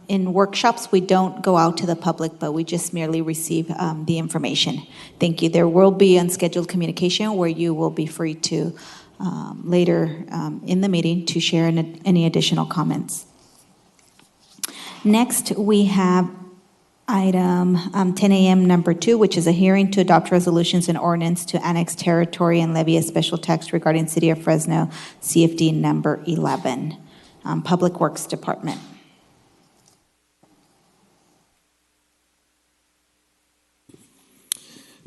In workshops, we don't go out to the public, but we just merely receive the information. Thank you. There will be unscheduled communication where you will be free to later in the meeting to share any additional comments. Next, we have item 10 a.m. number 2, which is a hearing to adopt resolutions and ordinance to annex territory and levy a special tax regarding City of Fresno CFD number 11, Public Works Department.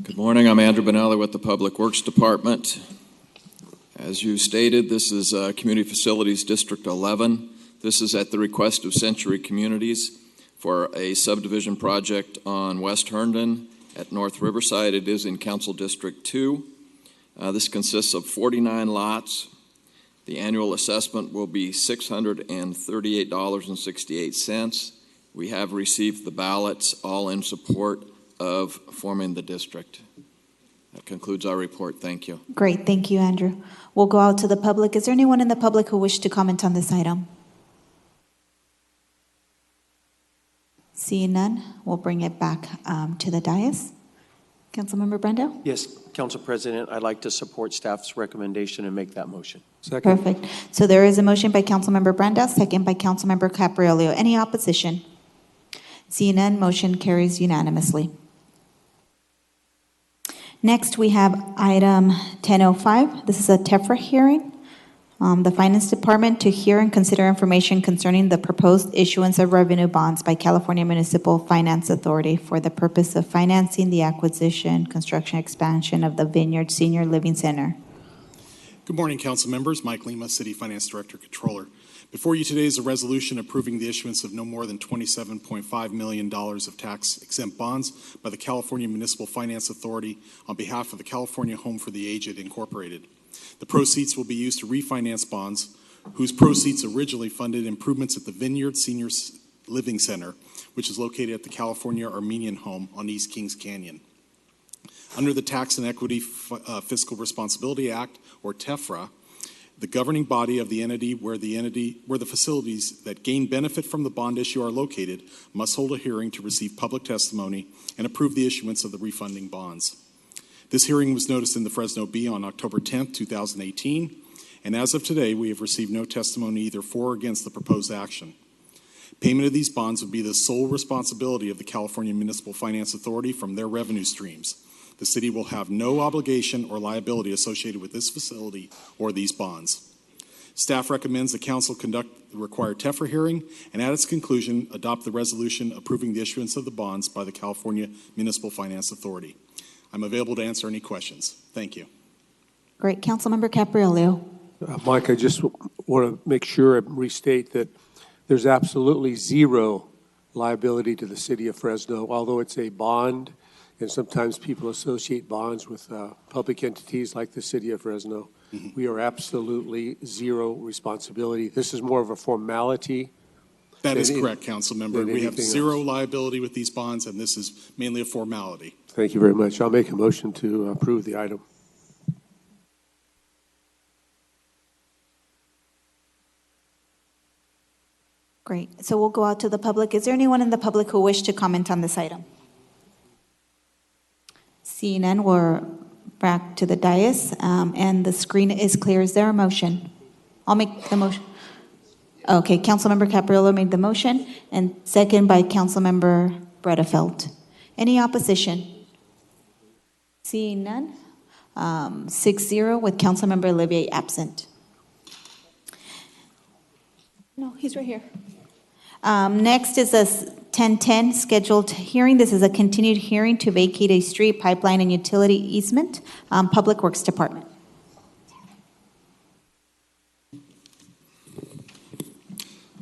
Good morning. I'm Andrew Benelli with the Public Works Department. As you stated, this is Community Facilities District 11. This is at the request of Century Communities for a subdivision project on West Herndon at North Riverside. It is in Council District 2. This consists of 49 lots. The annual assessment will be $638.68. We have received the ballots, all in support of forming the district. That concludes our report. Thank you. Great. Thank you, Andrew. We'll go out to the public. Is there anyone in the public who wishes to comment on this item? Seeing none, we'll bring it back to the dais. Councilmember Brando? Yes, Council President, I'd like to support staff's recommendation and make that motion. Second. Perfect. So there is a motion by Councilmember Brando, second by Councilmember Capriolio. Any opposition? Seeing none, motion carries unanimously. Next, we have item 1005. This is a TEFRA hearing. The Finance Department to hear and consider information concerning the proposed issuance of revenue bonds by California Municipal Finance Authority for the purpose of financing the acquisition, construction, expansion of the Vineyard Senior Living Center. Good morning, council members. Mike Lima, City Finance Director, Controller. Before you today is a resolution approving the issuance of no more than $27.5 million of tax-exempt bonds by the California Municipal Finance Authority on behalf of the California Home for the Aged, Incorporated. The proceeds will be used to refinance bonds whose proceeds originally funded improvements at the Vineyard Senior Living Center, which is located at the California Armenian Home on East Kings Canyon. Under the Tax and Equity Fiscal Responsibility Act, or TEFRA, The governing body of the entity where the facilities that gain benefit from the bond issue are located must hold a hearing to receive public testimony and approve the issuance of the refunding bonds. This hearing was noticed in the Fresno Bee on October 10, 2018, and as of today, we have received no testimony either for or against the proposed action. Payment of these bonds would be the sole responsibility of the California Municipal Finance Authority from their revenue streams. The city will have no obligation or liability associated with this facility or these bonds. Staff recommends the council conduct the required TEFRA hearing and at its conclusion, adopt the resolution approving the issuance of the bonds by the California Municipal Finance Authority. I'm available to answer any questions. Thank you. Great. Councilmember Capriolio. Mike, I just want to make sure and restate that there's absolutely zero liability to the city of Fresno, although it's a bond, and sometimes people associate bonds with public entities like the city of Fresno. We are absolutely zero responsibility. This is more of a formality. That is correct, council member. We have anything zero else. liability with these bonds, and this is mainly a formality. Thank you very much. I'll make a motion to approve the item. Great. So we'll go out to the public. Is there anyone in the public who wish to comment on this item? Seeing none, we're back to the dais, and the screen is clear. Is there a motion? I'll make the motion. Okay, Councilmember Capriolo made the motion, and second by Councilmember Bredefeld. Any opposition? Seeing none, 6-0 with Councilmember Olivier absent. No, he's right here. Next is a 1010 scheduled hearing. This is a continued hearing to vacate a street, pipeline, and utility easement, Public Works Department.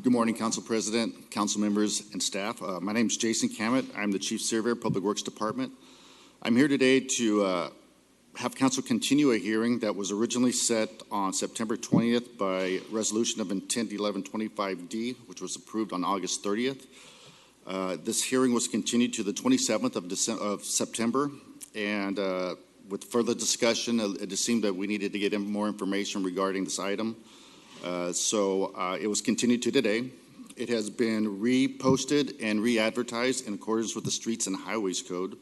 Good morning, Council President, council members, and staff. My name is Jason Cammett. I'm the Chief Surveyor, Public Works Department. I'm here today to have council continue a hearing that was originally set on September 20th by resolution of intent 1125D, which was approved on August 30th. This hearing was continued to the 27th of September, and with further discussion, it just seemed that we needed to get more information regarding this item. So it was continued to today. It has been reposted and re-advertised in accordance with the Streets and Highways Code.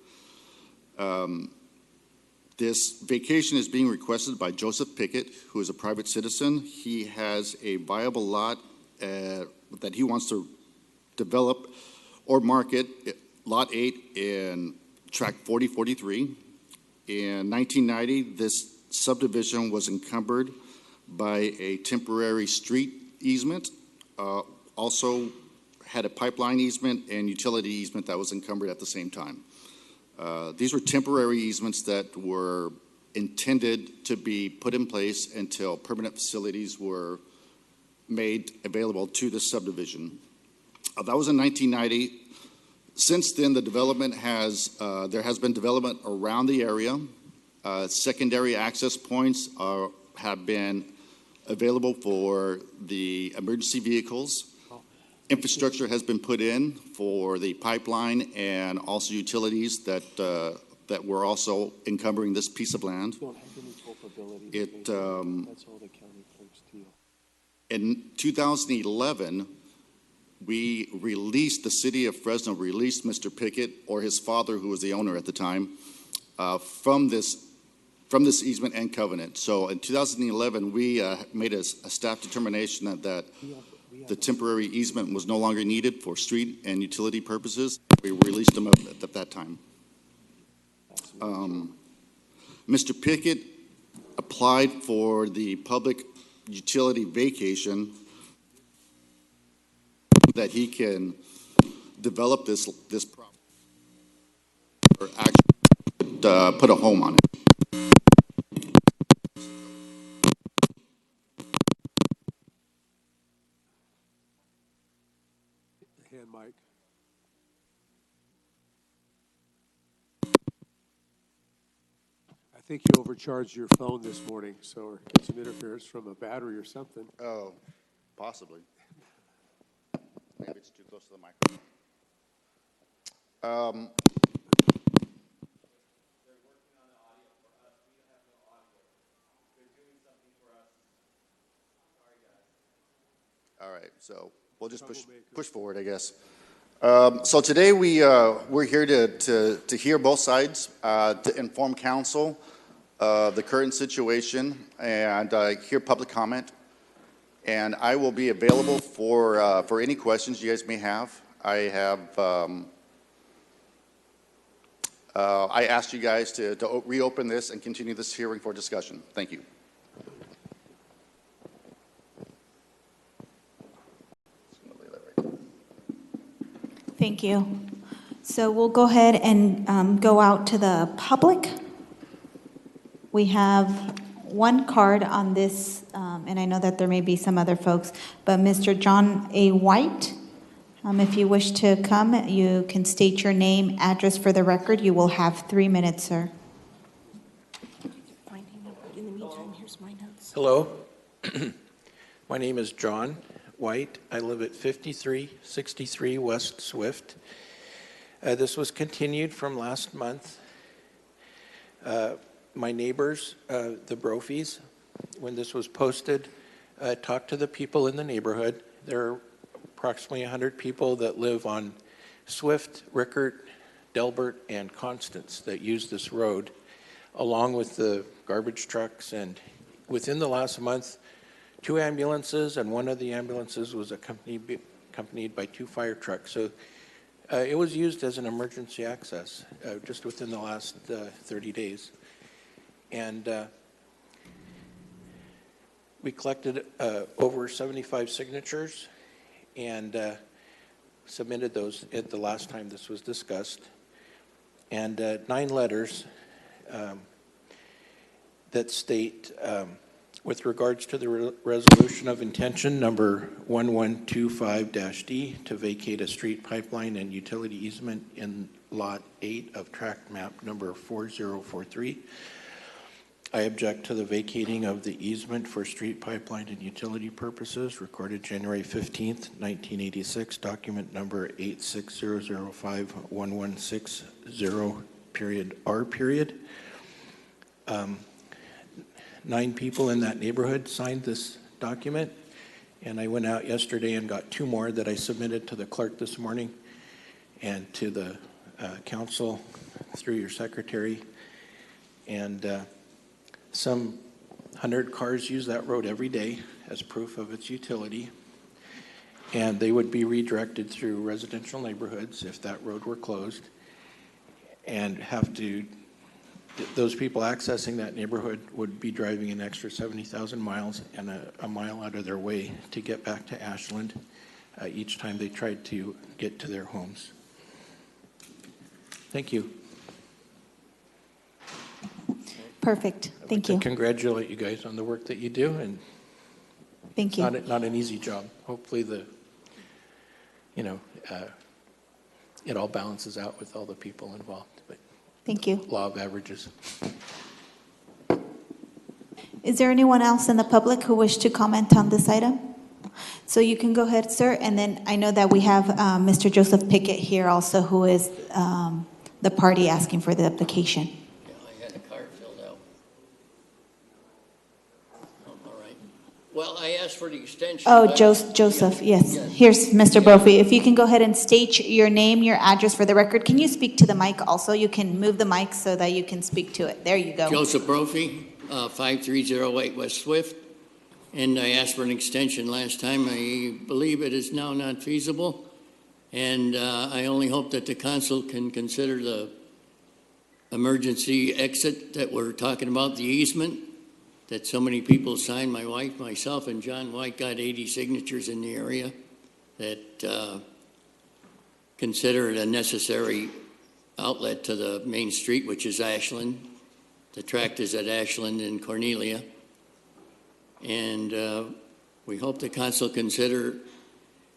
This vacation is being requested by Joseph Pickett, who is a private citizen. He has a viable lot that he wants to develop or market, Lot 8 in Tract 4043. In 1990, this subdivision was encumbered by a temporary street easement, also had a pipeline easement and utility easement that was encumbered at the same time. These were temporary easements that were intended to be put in place until permanent facilities were made available to the subdivision. That was in 1990. Since then, the development there has been development around the area. Secondary access points have been available for the emergency vehicles. Infrastructure has been put in for the pipeline and also utilities that were also encumbering this piece of land. In 2011, the city of Fresno released Mr. Pickett, or his father, who was the owner at the time, from this easement and covenant. So in 2011, we made a staff determination that the temporary easement was no longer needed for street and utility purposes. We released them at that time. Mr. Pickett applied for the public utility vacation that he can develop this property or actually put a home on it. Hand mic. I think you overcharged your phone this morning, so get some interference from a battery or something. Oh, possibly. Maybe it's too close to the microphone. All right, so we'll just push forward, I guess. So today we're here to hear both sides, to inform council the current situation, and hear public comment. And I will be available for any questions you guys may have. I asked you guys to reopen this and continue this hearing for discussion. Thank you. Thank you. So we'll go ahead and go out to the public. We have one card on this, and I know that there may be some other folks, but Mr. John A. White, if you wish to come, you can state your name, address for the record. You will have 3 minutes, sir. In the meantime, here's my notes. Hello. My name is John White. I live at 5363 West Swift. This was continued from last month. My neighbors, the Brophies, when this was posted, talked to the people in the neighborhood. There are approximately 100 people that live on Swift, Rickert, Delbert, and Constance that use this road, along with the garbage trucks. And within the last month, 2 ambulances, and one of the ambulances was accompanied by 2 fire trucks. So it was used as an emergency access just within the last 30 days. And we collected over 75 signatures and submitted those at the last time this was discussed. And 9 letters that state, with regards to the resolution of intention number 1125-D to vacate a street pipeline and utility easement in Lot 8 of tract map number 4043. I object to the vacating of the easement for street pipeline and utility purposes recorded January 15th, 1986, document number 86005116 period R period. 9 people in that neighborhood signed this document, and I went out yesterday and got 2 more that I submitted to the clerk this morning and to the council through your secretary. And some 100 cars use that road every day as proof of its utility, and they would be redirected through residential neighborhoods if that road were closed, and those people accessing that neighborhood would be driving an extra 70,000 miles and a mile out of their way to get back to Ashland each time they tried to get to their homes. Thank you. Perfect. Thank you. I congratulate you guys on the work that you do, and Thank you. Not an easy job. Hopefully it all balances out with all the people involved. But Thank you. law of averages. Is there anyone else in the public who wish to comment on this item? So you can go ahead, sir. And then I know that we have Mr. Joseph Pickett here also, who is the party asking for the application. I had a card filled out. All right. Well, I asked for the extension. Oh, but- Joseph, yes. Here's Mr. Brophy. If you can go ahead and state your name, your address for the record. Can you speak to the mic also? You can move the mic so that you can speak to it. There you go. Joseph Brophy, 5308 West Swift. And I asked for an extension last time. I believe it is now not feasible. And I only hope that the council can consider the emergency exit that we're talking about, the easement, that so many people signed. My wife, myself, and John White got 80 signatures in the area that consider it a necessary outlet to the main street, which is Ashland. The tract is at Ashland and Cornelia. And we hope the council consider,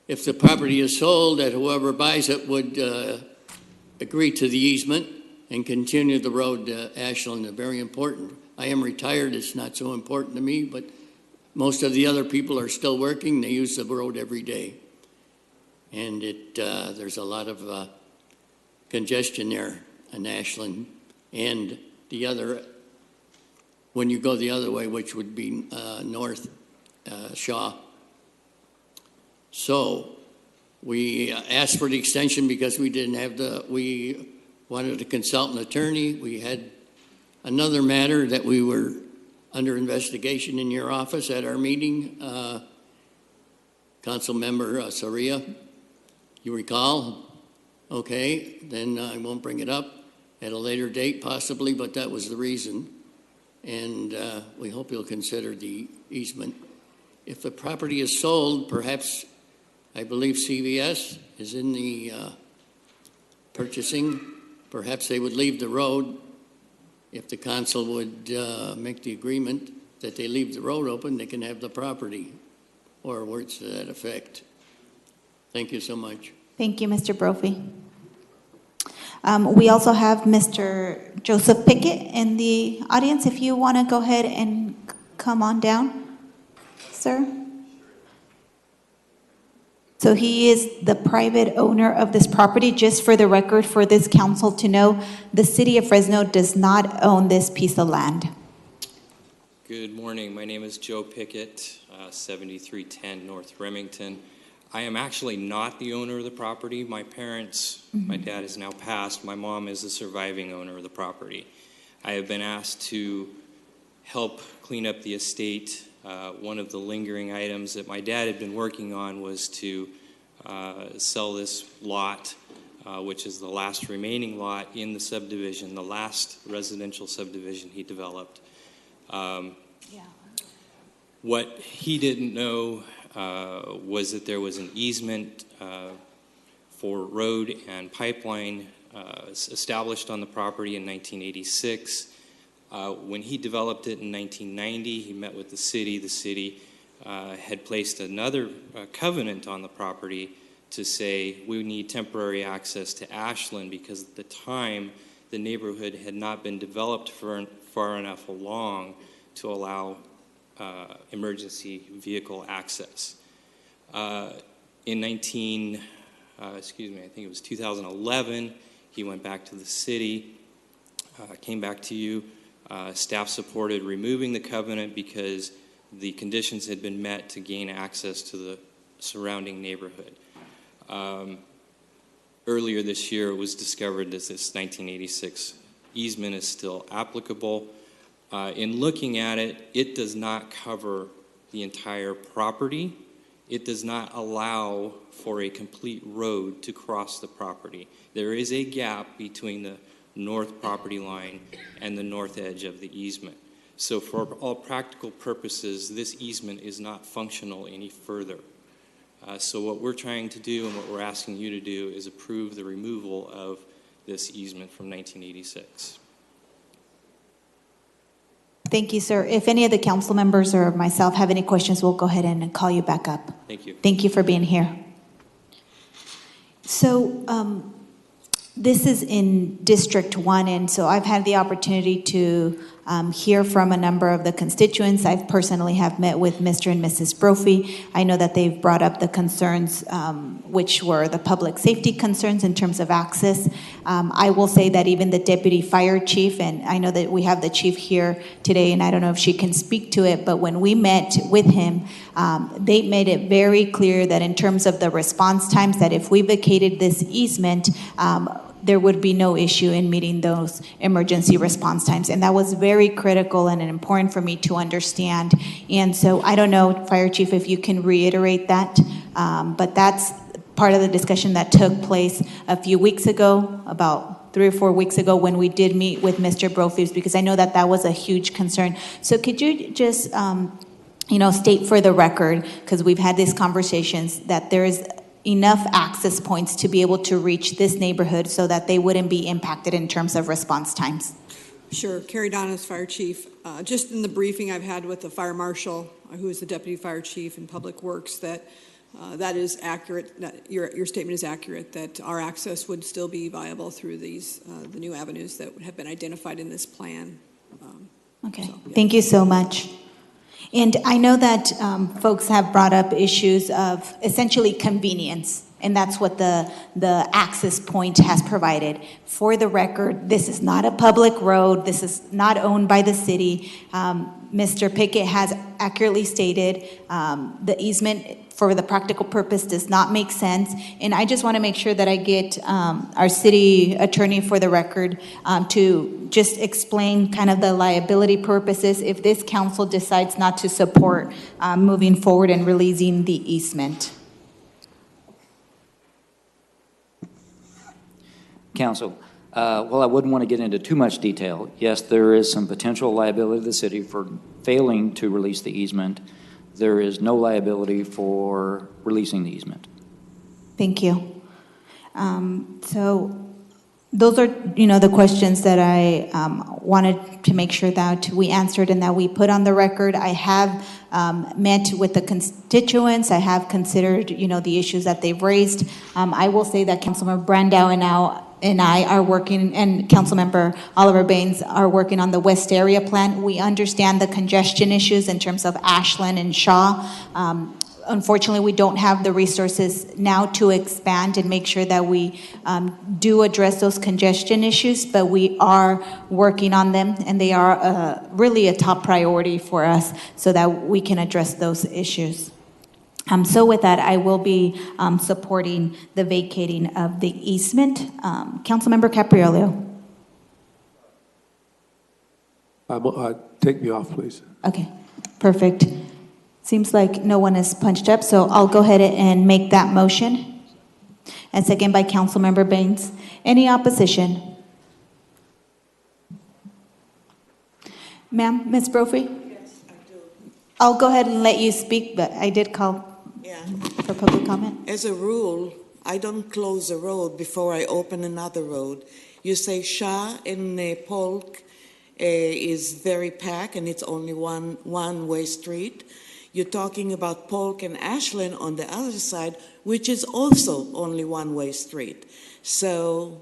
if the property is sold, that whoever buys it would agree to the easement and continue the road to Ashland. Very important. I am retired. It's not so important to me, but most of the other people are still working. They use the road every day. And there's a lot of congestion there in Ashland. And the other, when you go the other way, which would be north Shaw. So we asked for the extension because we didn't have we wanted to consult an attorney. We had another matter that we were under investigation in your office at our meeting. Council Member Soria, you recall? Okay, then I won't bring it up at a later date possibly, but that was the reason. And we hope you'll consider the easement. If the property is sold, perhaps, I believe CVS is in the purchasing. Perhaps they would leave the road. If the council would make the agreement that they leave the road open, they can have the property, or words to that effect. Thank you so much. Thank you, Mr. Brophy. We also have Mr. Joseph Pickett in the audience. If you want to go ahead and come on down, sir. So he is the private owner of this property. Just for the record, for this council to know, the city of Fresno does not own this piece of land. Good morning. My name is Joe Pickett, 7310 North Remington. I am actually not the owner of the property. My parents, my dad is now passed. My mom is the surviving owner of the property. I have been asked to help clean up the estate. One of the lingering items that my dad had been working on was to sell this lot, which is the last remaining lot in the subdivision, the last residential subdivision he developed. What he didn't know was that there was an easement for road and pipeline established on the property in 1986. When he developed it in 1990, he met with the city. The city had placed another covenant on the property to say we need temporary access to Ashland because at the time the neighborhood had not been developed far enough along to allow emergency vehicle access. In I think it was 2011, he went back to the city, came back to you. Staff supported removing the covenant because the conditions had been met to gain access to the surrounding neighborhood. Earlier this year, it was discovered that this 1986 easement is still applicable. In looking at it, it does not cover the entire property. It does not allow for a complete road to cross the property. There is a gap between the north property line and the north edge of the easement. So for all practical purposes, this easement is not functional any further. So what we're trying to do and what we're asking you to do is approve the removal of this easement from 1986. Thank you, sir. If any of the council members or myself have any questions, we'll go ahead and call you back up. Thank you. Thank you for being here. So this is in District 1, and so I've had the opportunity to hear from a number of the constituents. I personally have met with Mr. and Mrs. Brophy. I know that they've brought up the concerns, which were the public safety concerns in terms of access. I will say that even the deputy fire chief, and I know that we have the chief here today, and I don't know if she can speak to it, but when we met with him, they made it very clear that in terms of the response times, that if we vacated this easement, there would be no issue in meeting those emergency response times. And that was very critical and important for me to understand. And so I don't know, Fire Chief, if you can reiterate that, but that's part of the discussion that took place a few weeks ago, about 3 or 4 weeks ago when we did meet with Mr. Brophy, because I know that that was a huge concern. So could you just, state for the record, because we've had these conversations, that there is enough access points to be able to reach this neighborhood so that they wouldn't be impacted in terms of response times? Sure. Carrie Donis, Fire Chief. Just in the briefing I've had with the Fire Marshal, who is the Deputy Fire Chief in Public Works, that is accurate, that your statement is accurate, that our access would still be viable through these, the new avenues that have been identified in this plan. Okay. So, yeah. Thank you so much. And I know that folks have brought up issues of essentially convenience, and that's what the access point has provided. For the record, this is not a public road. This is not owned by the city. Mr. Pickett has accurately stated the easement for the practical purpose does not make sense. And I just want to make sure that I get our city attorney for the record to just explain kind of the liability purposes if this council decides not to support moving forward and releasing the easement. Council, well, I wouldn't want to get into too much detail. Yes, there is some potential liability to the city for failing to release the easement. There is no liability for releasing the easement. Thank you. So those are, the questions that I wanted to make sure that we answered and that we put on the record. I have met with the constituents. I have considered, the issues that they've raised. I will say that Councilmember Brandau and I are working, and Councilmember Oliver Baines are working on the West Area Plan. We understand the congestion issues in terms of Ashland and Shaw. Unfortunately, we don't have the resources now to expand and make sure that we do address those congestion issues, but we are working on them, and they are really a top priority for us so that we can address those issues. So with that, I will be supporting the vacating of the easement. Councilmember Capriolio. Take me off, please. Okay, perfect. Seems like no one is punched up, so I'll go ahead and make that motion. And second by Councilmember Baines. Any opposition? Ma'am, Ms. Brophy? Yes, I do. I'll go ahead and let you speak, but I did call for public comment. As a rule, I don't close a road before I open another road. You say Shaw and Polk is very packed and it's only one-way street. You're talking about Polk and Ashland on the other side, which is also only one-way street. So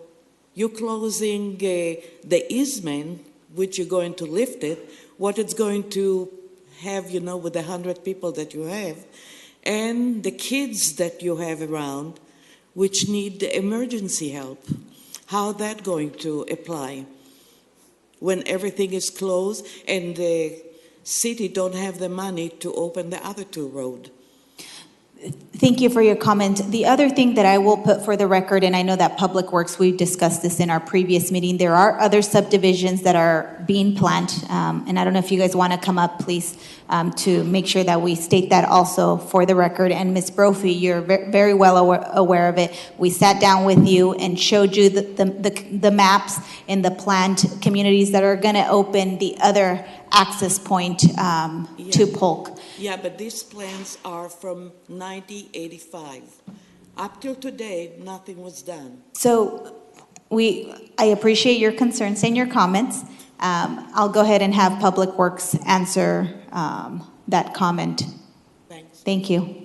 you're closing the easement, which you're going to lift it, what it's going to have, with the 100 people that you have, and the kids that you have around, which need the emergency help. How that going to apply when everything is closed and the city don't have the money to open the other two roads? Thank you for your comment. The other thing that I will put for the record, and I know that Public Works, we discussed this in our previous meeting, there are other subdivisions that are being planned, and I don't know if you guys want to come up, please, to make sure that we state that also for the record. And Ms. Brophy, you're very well aware of it. We sat down with you and showed you the maps and the planned communities that are going to open the other access point to Polk. Yeah, but these plans are from 1985. Up till today, nothing was done. So I appreciate your concerns and your comments. I'll go ahead and have Public Works answer that comment. Thanks. Thank you.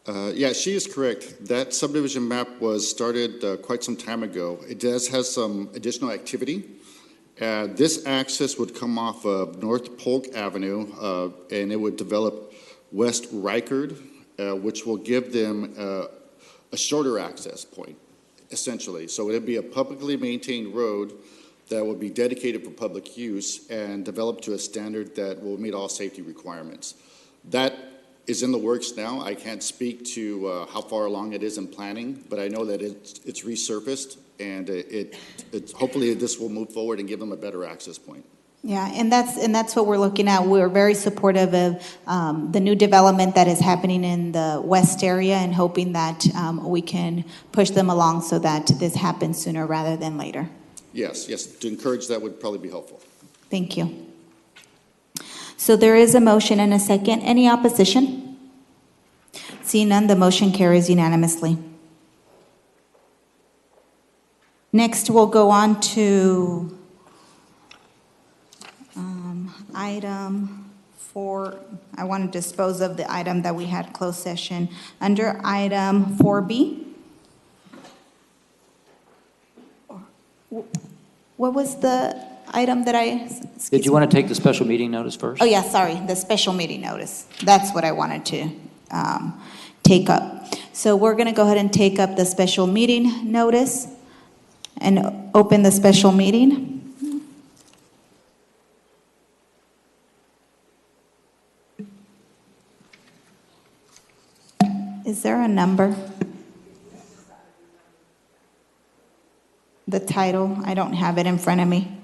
Yeah, she is correct. That subdivision map was started quite some time ago. It does have some additional activity. This access would come off of North Polk Avenue, and it would develop West Rikard, which will give them a shorter access point, essentially. So it would be a publicly maintained road that will be dedicated for public use and developed to a standard that will meet all safety requirements. That is in the works now. I can't speak to how far along it is in planning, but I know that it's resurfaced, and hopefully this will move forward and give them a better access point. Yeah, and that's what we're looking at. We're very supportive of the new development that is happening in the west area, and hoping that we can push them along so that this happens sooner rather than later. Yes, to encourage that would probably be helpful. Thank you. So there is a motion and a second. Any opposition? Seeing none, the motion carries unanimously. Next, we'll go on to item 4. I want to dispose of the item that we had closed session. Under item 4B. What was the item that Did you want to take the special meeting notice first? Oh, yeah, sorry, the special meeting notice. That's what I wanted to take up. So we're going to go ahead and take up the special meeting notice and open the special meeting. Is there a number? The title, I don't have it in front of me.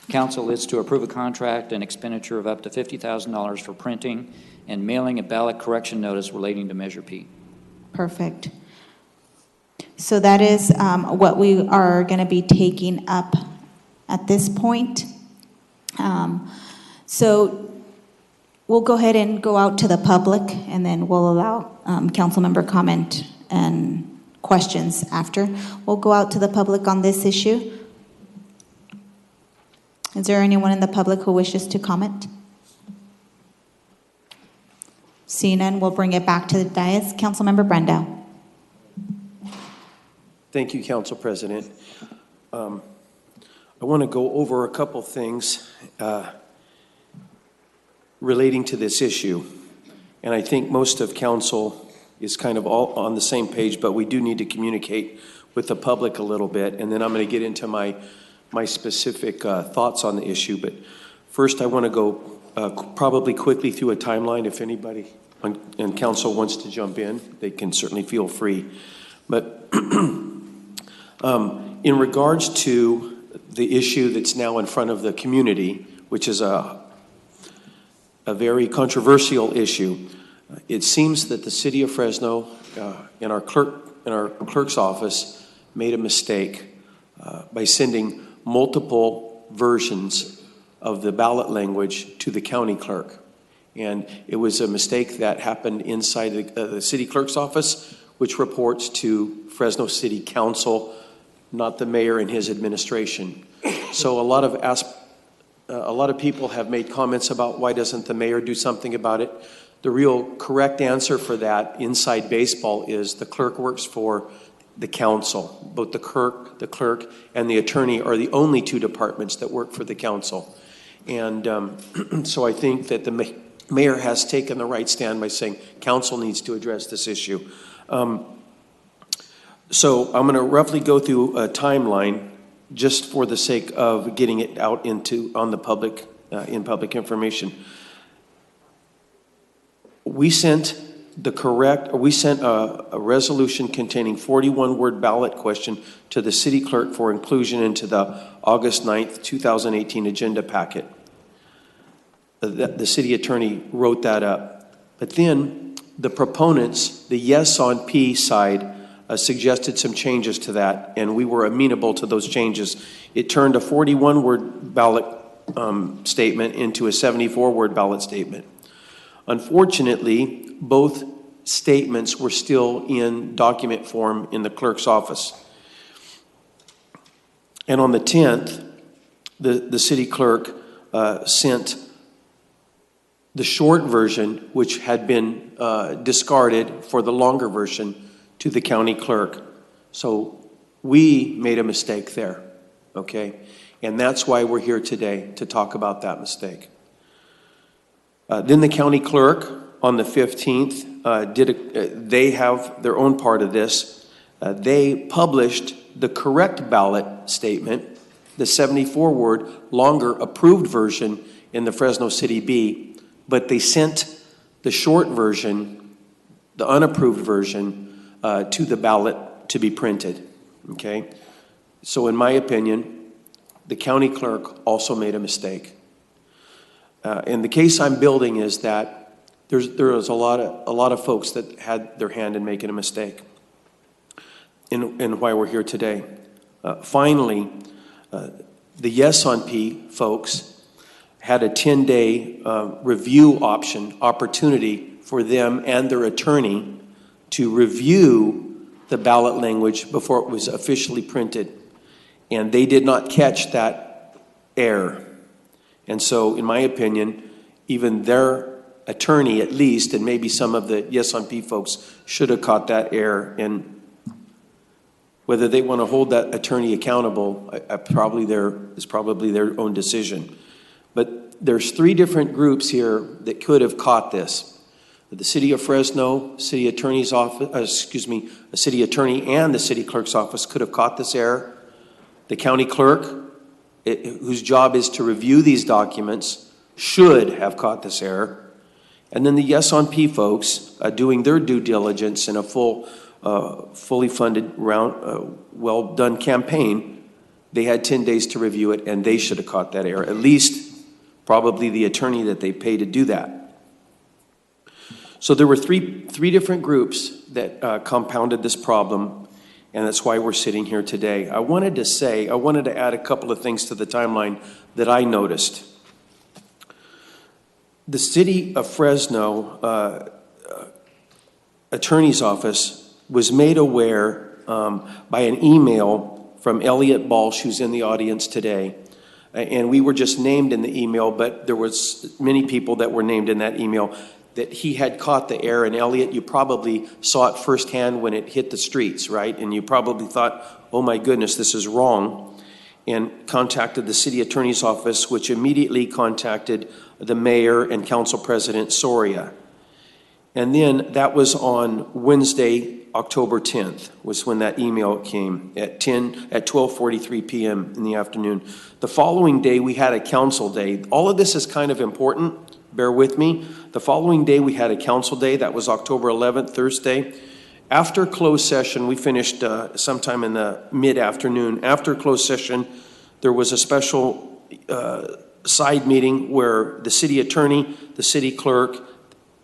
Council is to approve a contract and expenditure of up to $50,000 for printing and mailing a ballot correction notice relating to Measure P. Perfect. So that is what we are going to be taking up at this point. So we'll go ahead and go out to the public, and then we'll allow council member comment and questions after. We'll go out to the public on this issue. Is there anyone in the public who wishes to comment? Seeing none, we'll bring it back to the dais. Councilmember Brando. Thank you, Council President. I want to go over a couple things relating to this issue. And I think most of council is kind of all on the same page, but we do need to communicate with the public a little bit. And then I'm going to get into my specific thoughts on the issue. But first, I want to go probably quickly through a timeline. If anybody in council wants to jump in, they can certainly feel free. But in regards to the issue that's now in front of the community, which is a very controversial issue, it seems that the city of Fresno, in our clerk's office, made a mistake by sending multiple versions of the ballot language to the county clerk. And it was a mistake that happened inside the city clerk's office, which reports to Fresno City Council, not the mayor and his administration. So a lot of people have made comments about why doesn't the mayor do something about it. The real correct answer for that inside baseball is the clerk works for the council. Both the clerk and the attorney are the only two departments that work for the council. And so I think that the mayor has taken the right stand by saying council needs to address this issue. So I'm going to roughly go through a timeline just for the sake of getting it out on the public, in public information. We sent a resolution containing 41-word ballot question to the city clerk for inclusion into the August 9th, 2018 agenda packet. The city attorney wrote that up. But then the proponents, the Yes on P side, suggested some changes to that, and we were amenable to those changes. It turned a 41-word ballot statement into a 74-word ballot statement. Unfortunately, both statements were still in document form in the clerk's office. And on the 10th, the city clerk sent the short version, which had been discarded for the longer version, to the county clerk. So we made a mistake there, okay? And that's why we're here today, to talk about that mistake. Then the county clerk on the 15th, they have their own part of this. They published the correct ballot statement, the 74-word, longer approved version in the Fresno City Bee, but they sent the short version, the unapproved version, to the ballot to be printed, okay? So in my opinion, the county clerk also made a mistake. And the case I'm building is that there was a lot of folks that had their hand in making a mistake, and why we're here today. Finally, the Yes on P folks had a 10-day review opportunity for them and their attorney to review the ballot language before it was officially printed. And they did not catch that error. And so, in my opinion, even their attorney, at least, and maybe some of the Yes on P folks, should have caught that error. And whether they want to hold that attorney accountable, is probably their own decision. But there's three different groups here that could have caught this. The city of Fresno, city attorney's office, a city attorney and the city clerk's office could have caught this error. The county clerk, whose job is to review these documents, should have caught this error. And then the Yes on P folks doing their due diligence in a fully funded, well-done campaign, they had 10 days to review it, and they should have caught that error. At least, probably the attorney that they pay to do that. So there were three different groups that compounded this problem, and that's why we're sitting here today. I wanted to add a couple of things to the timeline that I noticed. The City of Fresno Attorney's Office was made aware by an email from Elliot Balch, who's in the audience today. And we were just named in the email, but there was many people that were named in that email that he had caught the error. And Elliot, you probably saw it firsthand when it hit the streets, right? And you probably thought, oh my goodness, this is wrong. And contacted the city attorney's office, which immediately contacted the mayor and council president Soria. And then that was on Wednesday, October 10th, was when that email came at 12:43 p.m. in the afternoon. The following day, we had a council day. All of this is kind of important. Bear with me. The following day, we had a council day. That was October 11th, Thursday. After closed session, we finished sometime in the mid-afternoon. After closed session, there was a special side meeting where the city attorney, the city clerk,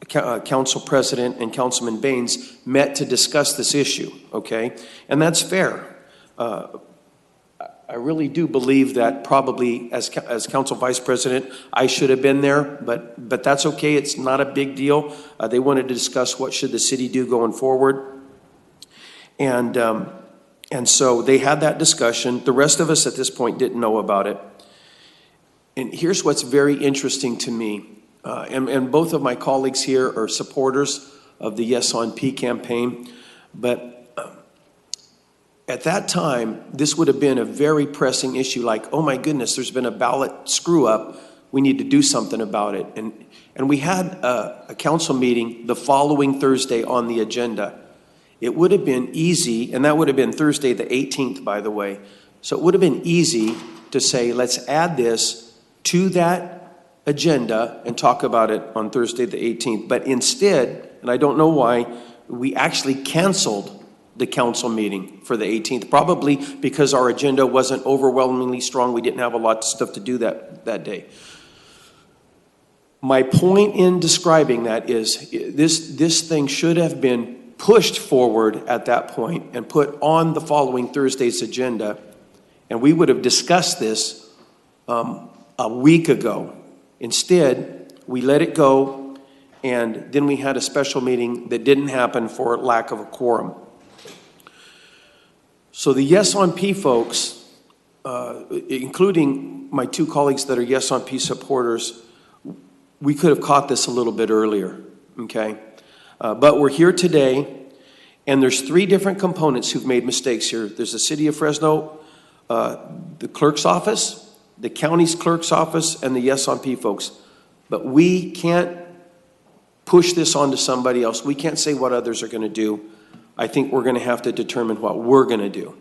council president, and Councilman Baines met to discuss this issue, okay? And that's fair. I really do believe that probably as council vice president, I should have been there, but that's okay. It's not a big deal. They wanted to discuss what should the city do going forward. And so they had that discussion. The rest of us at this point didn't know about it. And here's what's very interesting to me. And both of my colleagues here are supporters of the Yes on P campaign. But at that time, this would have been a very pressing issue, like, oh my goodness, there's been a ballot screw up. We need to do something about it. And we had a council meeting the following Thursday on the agenda. It would have been easy, and that would have been Thursday the 18th, by the way. So it would have been easy to say, let's add this to that agenda and talk about it on Thursday the 18th. But instead, and I don't know why, we actually canceled the council meeting for the 18th, probably because our agenda wasn't overwhelmingly strong. We didn't have a lot of stuff to do that day. My point in describing that is this thing should have been pushed forward at that point and put on the following Thursday's agenda, and we would have discussed this a week ago. Instead, we let it go, and then we had a special meeting that didn't happen for lack of a quorum. So the Yes on P folks, including my two colleagues that are Yes on P supporters, we could have caught this a little bit earlier, okay? But we're here today, and there's three different components who've made mistakes here. There's the City of Fresno, the clerk's office, the county's clerk's office, and the Yes on P folks. But we can't push this onto somebody else. We can't say what others are going to do. I think we're going to have to determine what we're going to do.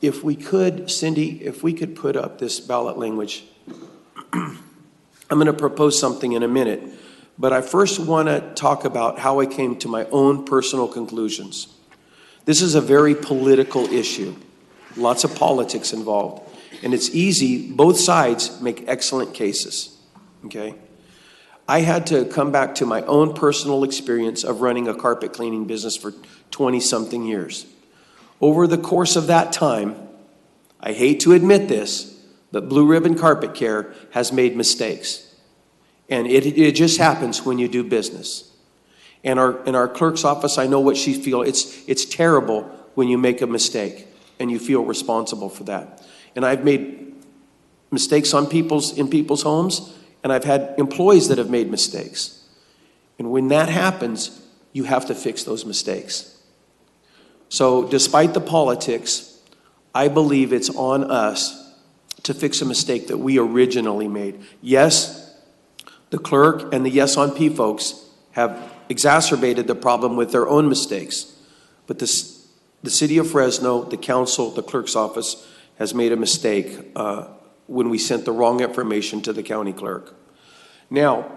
If we could, Cindy, if we could put up this ballot language. I'm going to propose something in a minute, but I first want to talk about how I came to my own personal conclusions. This is a very political issue, lots of politics involved, and it's easy. Both sides make excellent cases, okay? I had to come back to my own personal experience of running a carpet cleaning business for 20-something years. Over the course of that time, I hate to admit this, but Blue Ribbon Carpet Care has made mistakes. And it just happens when you do business. In our clerk's office, I know what she feels. It's terrible when you make a mistake and you feel responsible for that. And I've made mistakes in people's homes, and I've had employees that have made mistakes. And when that happens, you have to fix those mistakes. So despite the politics, I believe it's on us to fix a mistake that we originally made. Yes, the clerk and the Yes on P folks have exacerbated the problem with their own mistakes. But the City of Fresno, the council, the clerk's office has made a mistake when we sent the wrong information to the county clerk. Now,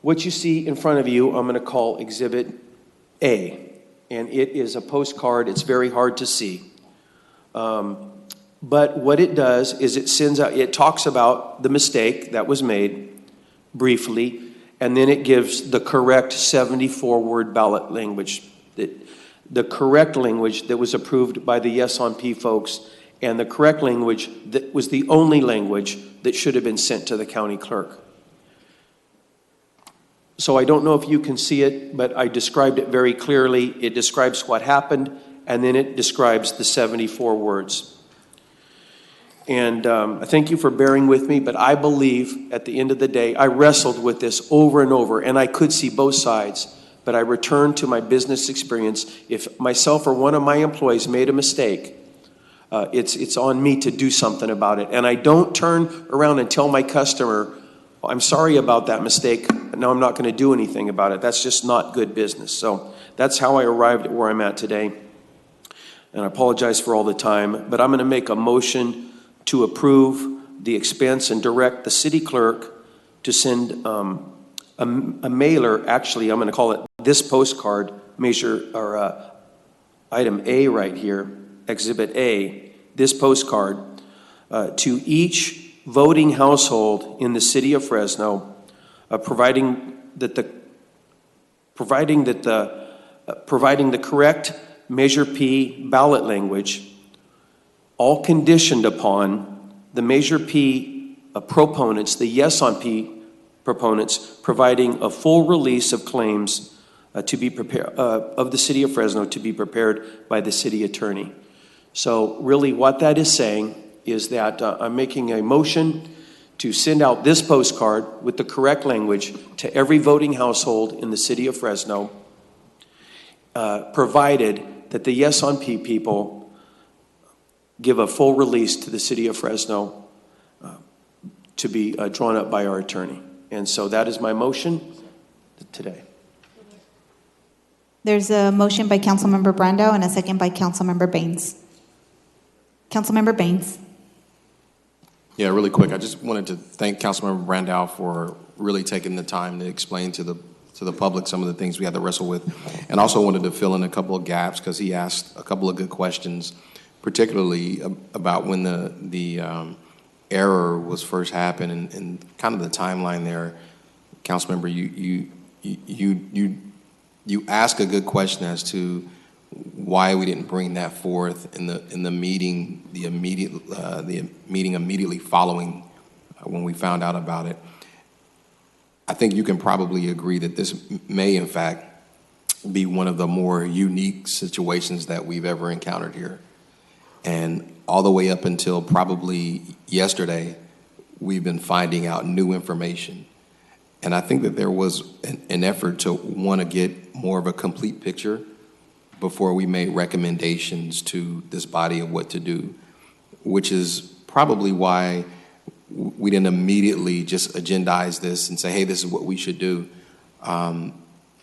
What you see in front of you, I'm going to call Exhibit A, and it is a postcard. It's very hard to see. But what it does is it sends out, it talks about the mistake that was made briefly, and then it gives the correct 74-word ballot language, the correct language that was approved by the Yes on P folks, and the correct language that was the only language that should have been sent to the county clerk. So I don't know if you can see it, but I described it very clearly. It describes what happened, and then it describes the 74 words. And I thank you for bearing with me, but I believe at the end of the day, I wrestled with this over and over, and I could see both sides, but I returned to my business experience. If myself or one of my employees made a mistake, it's on me to do something about it. And I don't turn around and tell my customer, I'm sorry about that mistake, but now I'm not going to do anything about it. That's just not good business. So that's how I arrived at where I'm at today. And I apologize for all the time, but I'm going to make a motion to approve the expense and direct the city clerk to send a mailer. Actually, I'm going to call it this postcard, item A right here, Exhibit A, this postcard, to each voting household in the city of Fresno, providing the correct Measure P ballot language, all conditioned upon the Measure P proponents, the Yes on P proponents, providing a full release of claims to be prepared of the city of Fresno to be prepared by the city attorney. So really what that is saying is that I'm making a motion to send out this postcard with the correct language to every voting household in the city of Fresno, provided that the Yes on P people give a full release to the city of Fresno to be drawn up by our attorney. And so that is my motion today. There's a motion by Councilmember Brando and a second by Councilmember Baines. Councilmember Baines. Yeah, really quick. I just wanted to thank Councilmember Brandau for really taking the time to explain to the public some of the things we had to wrestle with. And also wanted to fill in a couple of gaps because he asked a couple of good questions, particularly about when the error was first happened and kind of the timeline there. Councilmember, you ask a good question as to why we didn't bring that forth in the meeting, the meeting immediately following when we found out about it. I think you can probably agree that this may, in fact, be one of the more unique situations that we've ever encountered here. And all the way up until probably yesterday, we've been finding out new information. And I think that there was an effort to want to get more of a complete picture before we made recommendations to this body of what to do, which is probably why we didn't immediately just agendize this and say, hey, this is what we should do,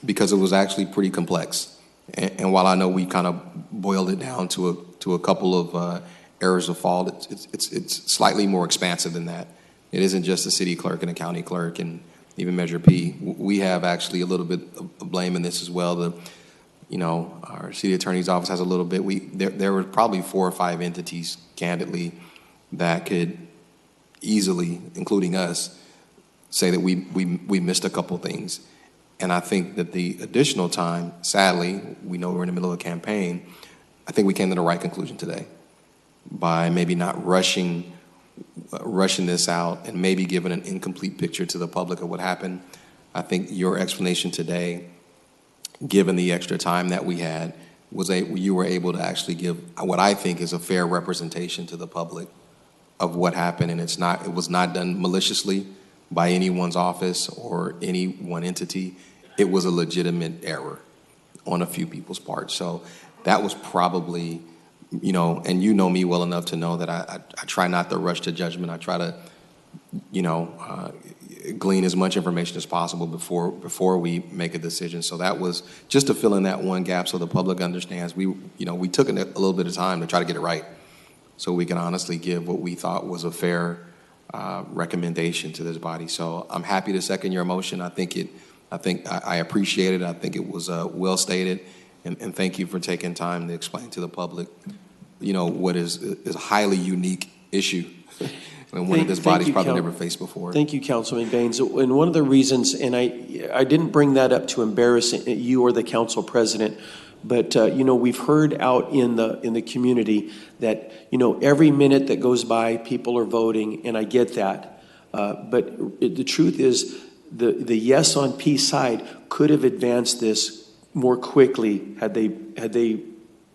because it was actually pretty complex. And while I know we kind of boiled it down to a couple of errors of fault, it's slightly more expansive than that. It isn't just the city clerk and the county clerk and even Measure P. We have actually a little bit of blame in this as well. Our city attorney's office has a little bit. There were probably 4 or 5 entities, candidly, that could easily, including us, say that we missed a couple things. And I think that the additional time, sadly, we know we're in the middle of a campaign, I think we came to the right conclusion today by maybe not rushing this out and maybe giving an incomplete picture to the public of what happened. I think your explanation today, given the extra time that we had, you were able to actually give what I think is a fair representation to the public of what happened, and it was not done maliciously by anyone's office or any one entity. It was a legitimate error on a few people's part. So that was probably, and you know me well enough to know that I try not to rush to judgment. I try to, glean as much information as possible before we make a decision. So that was just to fill in that one gap so the public understands. We took a little bit of time to try to get it right so we can honestly give what we thought was a fair recommendation to this body. So I'm happy to second your motion. I think I think I appreciate it. I think it was well stated, and thank you for taking time to explain to the public, what is a highly unique issue and one that this body's probably never faced before. Thank you, Councilman Baines. And one of the reasons, and I didn't bring that up to embarrass you or the council president, but we've heard out in the community that every minute that goes by, people are voting, and I get that. But the truth is, the yes on P side could have advanced this more quickly had they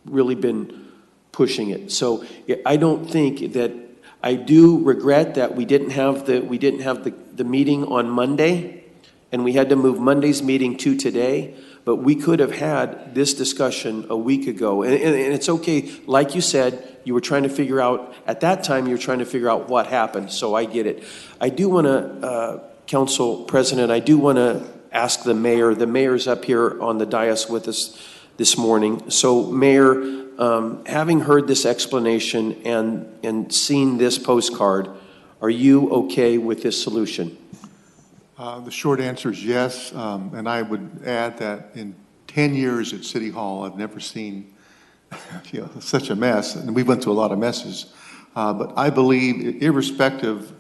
really been pushing it. So I don't think that. I do regret that we didn't have the meeting on Monday, and we had to move Monday's meeting to today. But we could have had this discussion a week ago, and it's okay. Like you said, you were trying to figure out at that time. You were trying to figure out what happened. So I get it. I do want to, Council President. I do want to ask the mayor. The mayor's up here on the dais with us this morning. So, Mayor. Having heard this explanation and seen this postcard, are you okay with this solution? The short answer is yes, and I would add that in 10 years at City Hall, I've never seen such a mess, and we went through a lot of messes. But I believe, irrespective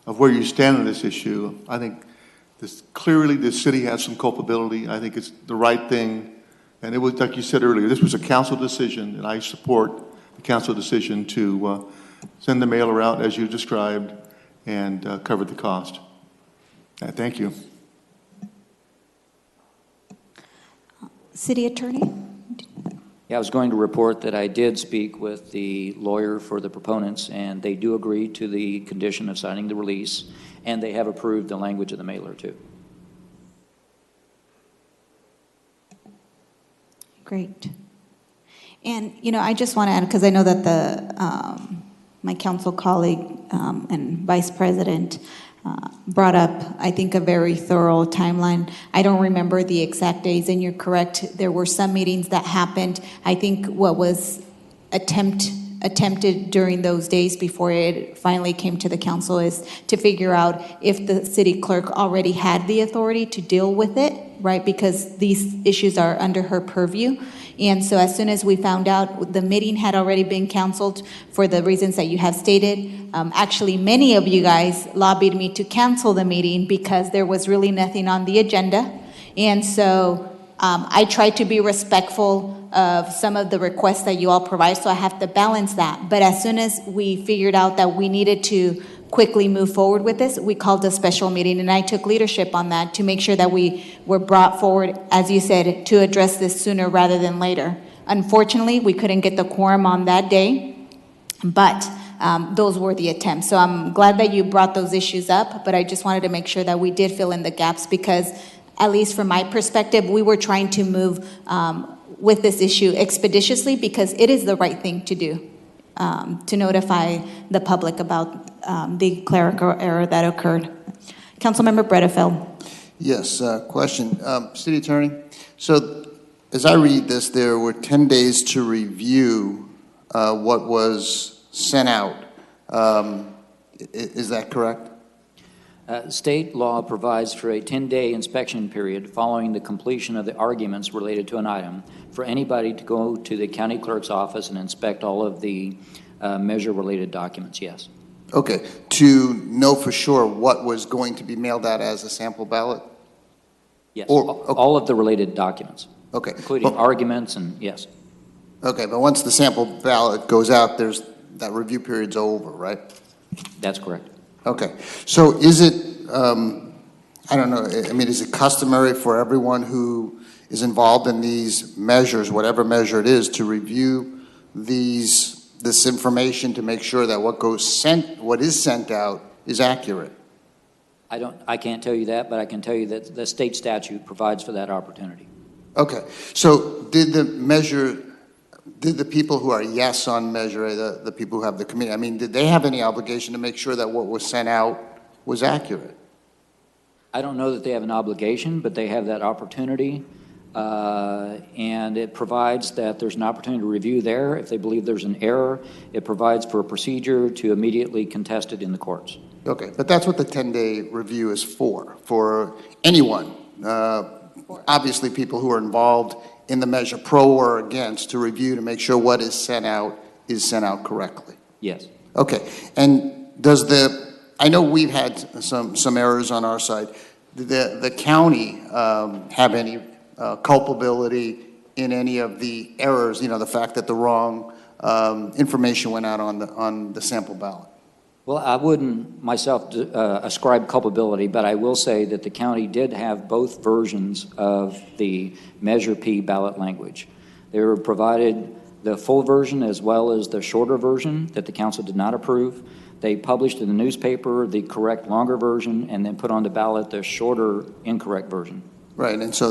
of where you stand on this issue, I think clearly the city has some culpability. I think it's the right thing. And it was, like you said earlier, this was a council decision, and I support the council decision to send the mailer out as you described and cover the cost. Thank you. City Attorney? Yeah, I was going to report that I did speak with the lawyer for the proponents, and they do agree to the condition of signing the release, and they have approved the language of the mailer, too. Great. And, I just want to add, because I know that my council colleague and vice president brought up, I think, a very thorough timeline. I don't remember the exact days, and you're correct. There were some meetings that happened. I think what was attempted during those days before it finally came to the council is to figure out if the city clerk already had the authority to deal with it, right? Because these issues are under her purview. And so as soon as we found out the meeting had already been canceled for the reasons that you have stated, actually many of you guys lobbied me to cancel the meeting because there was really nothing on the agenda. And so I tried to be respectful of some of the requests that you all provide, so I have to balance that. But as soon as we figured out that we needed to quickly move forward with this, we called a special meeting, and I took leadership on that to make sure that we were brought forward, as you said, to address this sooner rather than later. Unfortunately, we couldn't get the quorum on that day, but those were the attempts. So I'm glad that you brought those issues up, but I just wanted to make sure that we did fill in the gaps because, at least from my perspective, we were trying to move with this issue expeditiously because it is the right thing to do, to notify the public about the clerical error that occurred. Councilmember Bredefeld. Yes, question. City Attorney, so as I read this, there were 10 days to review what was sent out. Is that correct? State law provides for a 10-day inspection period following the completion of the arguments related to an item for anybody to go to the county clerk's office and inspect all of the measure-related documents, yes. Okay, to know for sure what was going to be mailed out as a sample ballot? Yes, all of the related documents. Okay. Including arguments and, yes. Okay, but once the sample ballot goes out, that review period's over, right? That's correct. Okay, so is it, I don't know, I mean, is it customary for everyone who is involved in these measures, whatever measure it is, to review this information to make sure that what is sent out is accurate? I can't tell you that, but I can tell you that the state statute provides for that opportunity. Okay, so did the people who are yes on measure, the people who have the committee, I mean, did they have any obligation to make sure that what was sent out was accurate? I don't know that they have an obligation, but they have that opportunity, and it provides that there's an opportunity to review there. If they believe there's an error, it provides for a procedure to immediately contest it in the courts. Okay, but that's what the 10-day review is for anyone obviously people who are involved in the measure, pro or against, to review to make sure what is sent out correctly. Yes. Okay, and I know we've had some errors on our side. The county have any culpability in any of the errors, the fact that the wrong information went out on the sample ballot? Well, I wouldn't myself ascribe culpability, but I will say that the county did have both versions of the Measure P ballot language. They were provided the full version as well as the shorter version that the council did not approve. They published in the newspaper the correct longer version and then put on the ballot the shorter incorrect version. Right, and so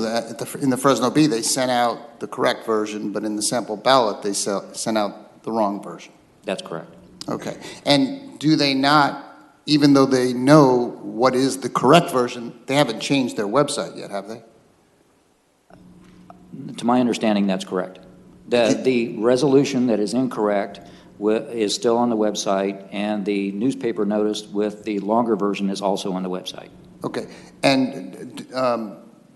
in the Fresno B, they sent out the correct version, but in the sample ballot, they sent out the wrong version. That's correct. Okay, and do they not, even though they know what is the correct version, they haven't changed their website yet, have they? To my understanding, that's correct. The resolution that is incorrect is still on the website, and the newspaper notice with the longer version is also on the website. Okay, and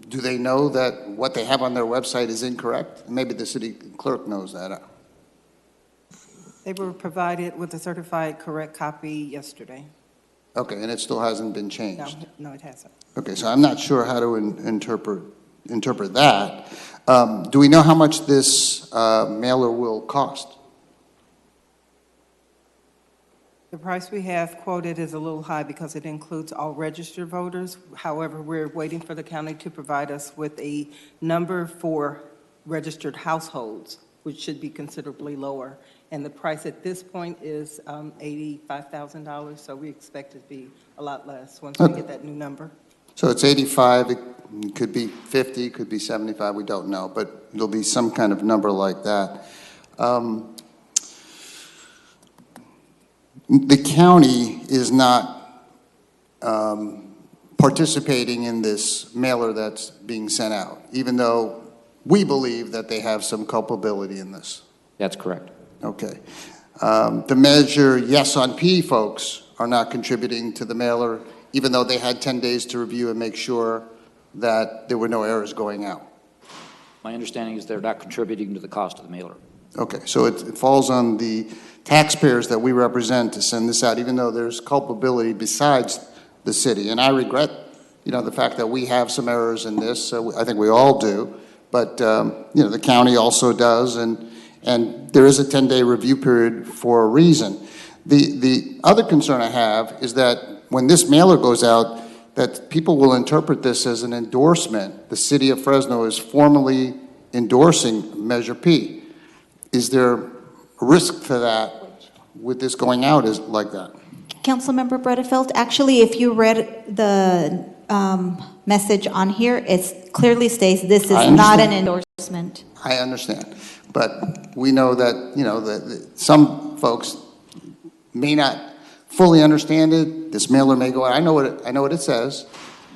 do they know that what they have on their website is incorrect? Maybe the city clerk knows that. They were provided with a certified correct copy yesterday. Okay, and it still hasn't been changed? No, it hasn't. Okay, so I'm not sure how to interpret that. Do we know how much this mailer will cost? The price we have quoted is a little high because it includes all registered voters. However, we're waiting for the county to provide us with a number for registered households, which should be considerably lower. And the price at this point is $85,000, so we expect it to be a lot less once we get that new number. So it's 85, it could be 50, could be 75, we don't know, but there'll be some kind of number like that. The county is not participating in this mailer that's being sent out, even though we believe that they have some culpability in this. That's correct. Okay. The Measure Yes on P folks are not contributing to the mailer, even though they had 10 days to review and make sure that there were no errors going out. My understanding is they're not contributing to the cost of the mailer. Okay, so it falls on the taxpayers that we represent to send this out, even though there's culpability besides the city. And I regret, the fact that we have some errors in this. I think we all do, but the county also does, and there is a 10-day review period for a reason. The other concern I have is that when this mailer goes out, that people will interpret this as an endorsement. The city of Fresno is formally endorsing Measure P. Is there a risk to that with this going out like that? Councilmember Bredefeld, actually, if you read the message on here, it clearly states this is not an endorsement. I understand, but we know that, that some folks may not fully understand it. This mailer may go out. I know what it says,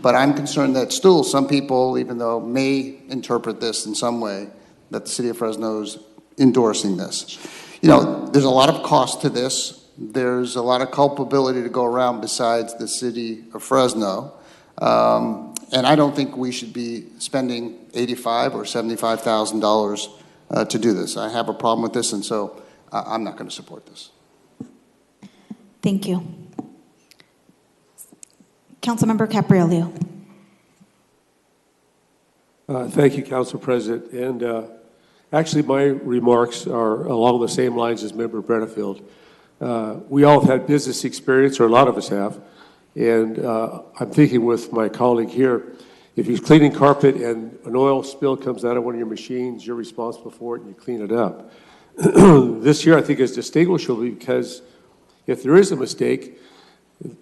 but I'm concerned that still some people, even though may interpret this in some way, that the city of Fresno is endorsing this. There's a lot of cost to this. There's a lot of culpability to go around besides the city of Fresno. And I don't think we should be spending $85,000 or $75,000 to do this. I have a problem with this, and so I'm not going to support this. Thank you. Councilmember Capriello. Thank you, Council President. And actually, my remarks are along the same lines as Member Bredefeld. We all have had business experience, or a lot of us have, and I'm thinking with my colleague here, if he's cleaning carpet and an oil spill comes out of one of your machines, you're responsible for it and you clean it up. This year, I think, is distinguishable because if there is a mistake,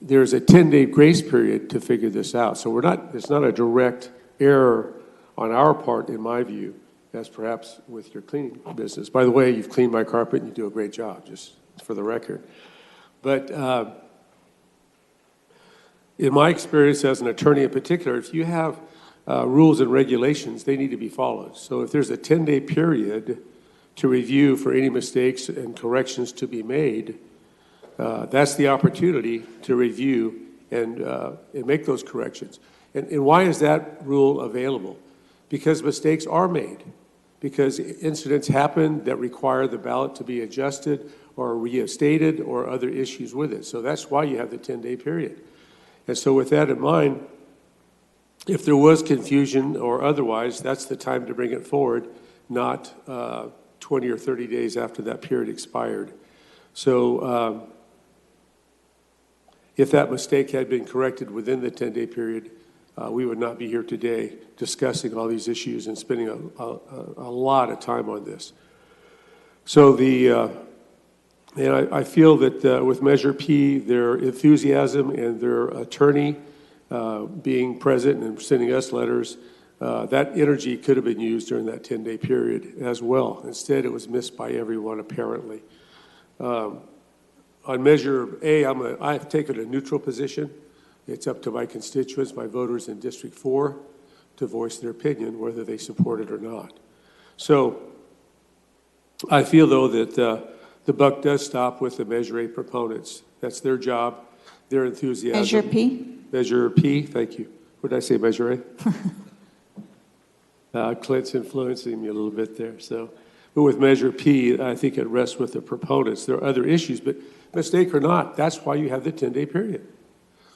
there's a 10-day grace period to figure this out. So it's not a direct error on our part, in my view, as perhaps with your cleaning business. By the way, you've cleaned my carpet and you do a great job, just for the record. But in my experience as an attorney in particular, if you have rules and regulations, they need to be followed. So if there's a 10-day period to review for any mistakes and corrections to be made, that's the opportunity to review and make those corrections. And why is that rule available? Because mistakes are made, because incidents happen that require the ballot to be adjusted or reinstated or other issues with it. So that's why you have the 10-day period. And so with that in mind, if there was confusion or otherwise, that's the time to bring it forward, not 20 or 30 days after that period expired. So if that mistake had been corrected within the 10-day period, we would not be here today discussing all these issues and spending a lot of time on this. So and I feel that with Measure P, their enthusiasm and their attorney being present and sending us letters, that energy could have been used during that 10-day period as well. Instead, it was missed by everyone, apparently. On Measure A, I've taken a neutral position. It's up to my constituents, my voters in District 4, to voice their opinion, whether they support it or not. So I feel, though, that the buck does stop with the Measure A proponents. That's their job, their enthusiasm. Measure P? Measure P, thank you. What did I say, Measure A? Clint's influencing me a little bit there. So, but with Measure P, I think it rests with the proponents. There are other issues, but mistake or not, that's why you have the 10-day period.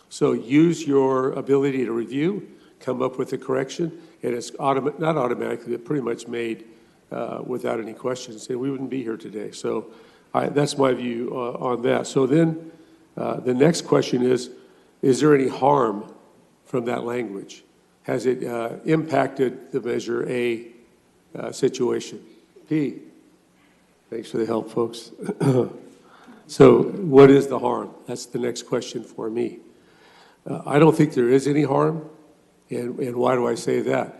So use your ability to review, come up with a correction, and it's not automatically, but pretty much made without any questions, and we wouldn't be here today. So that's my view on that. So then the next question is there any harm from that language? Has it impacted the Measure A situation? P, thanks for the help, folks. So what is the harm? That's the next question for me. I don't think there is any harm, and why do I say that?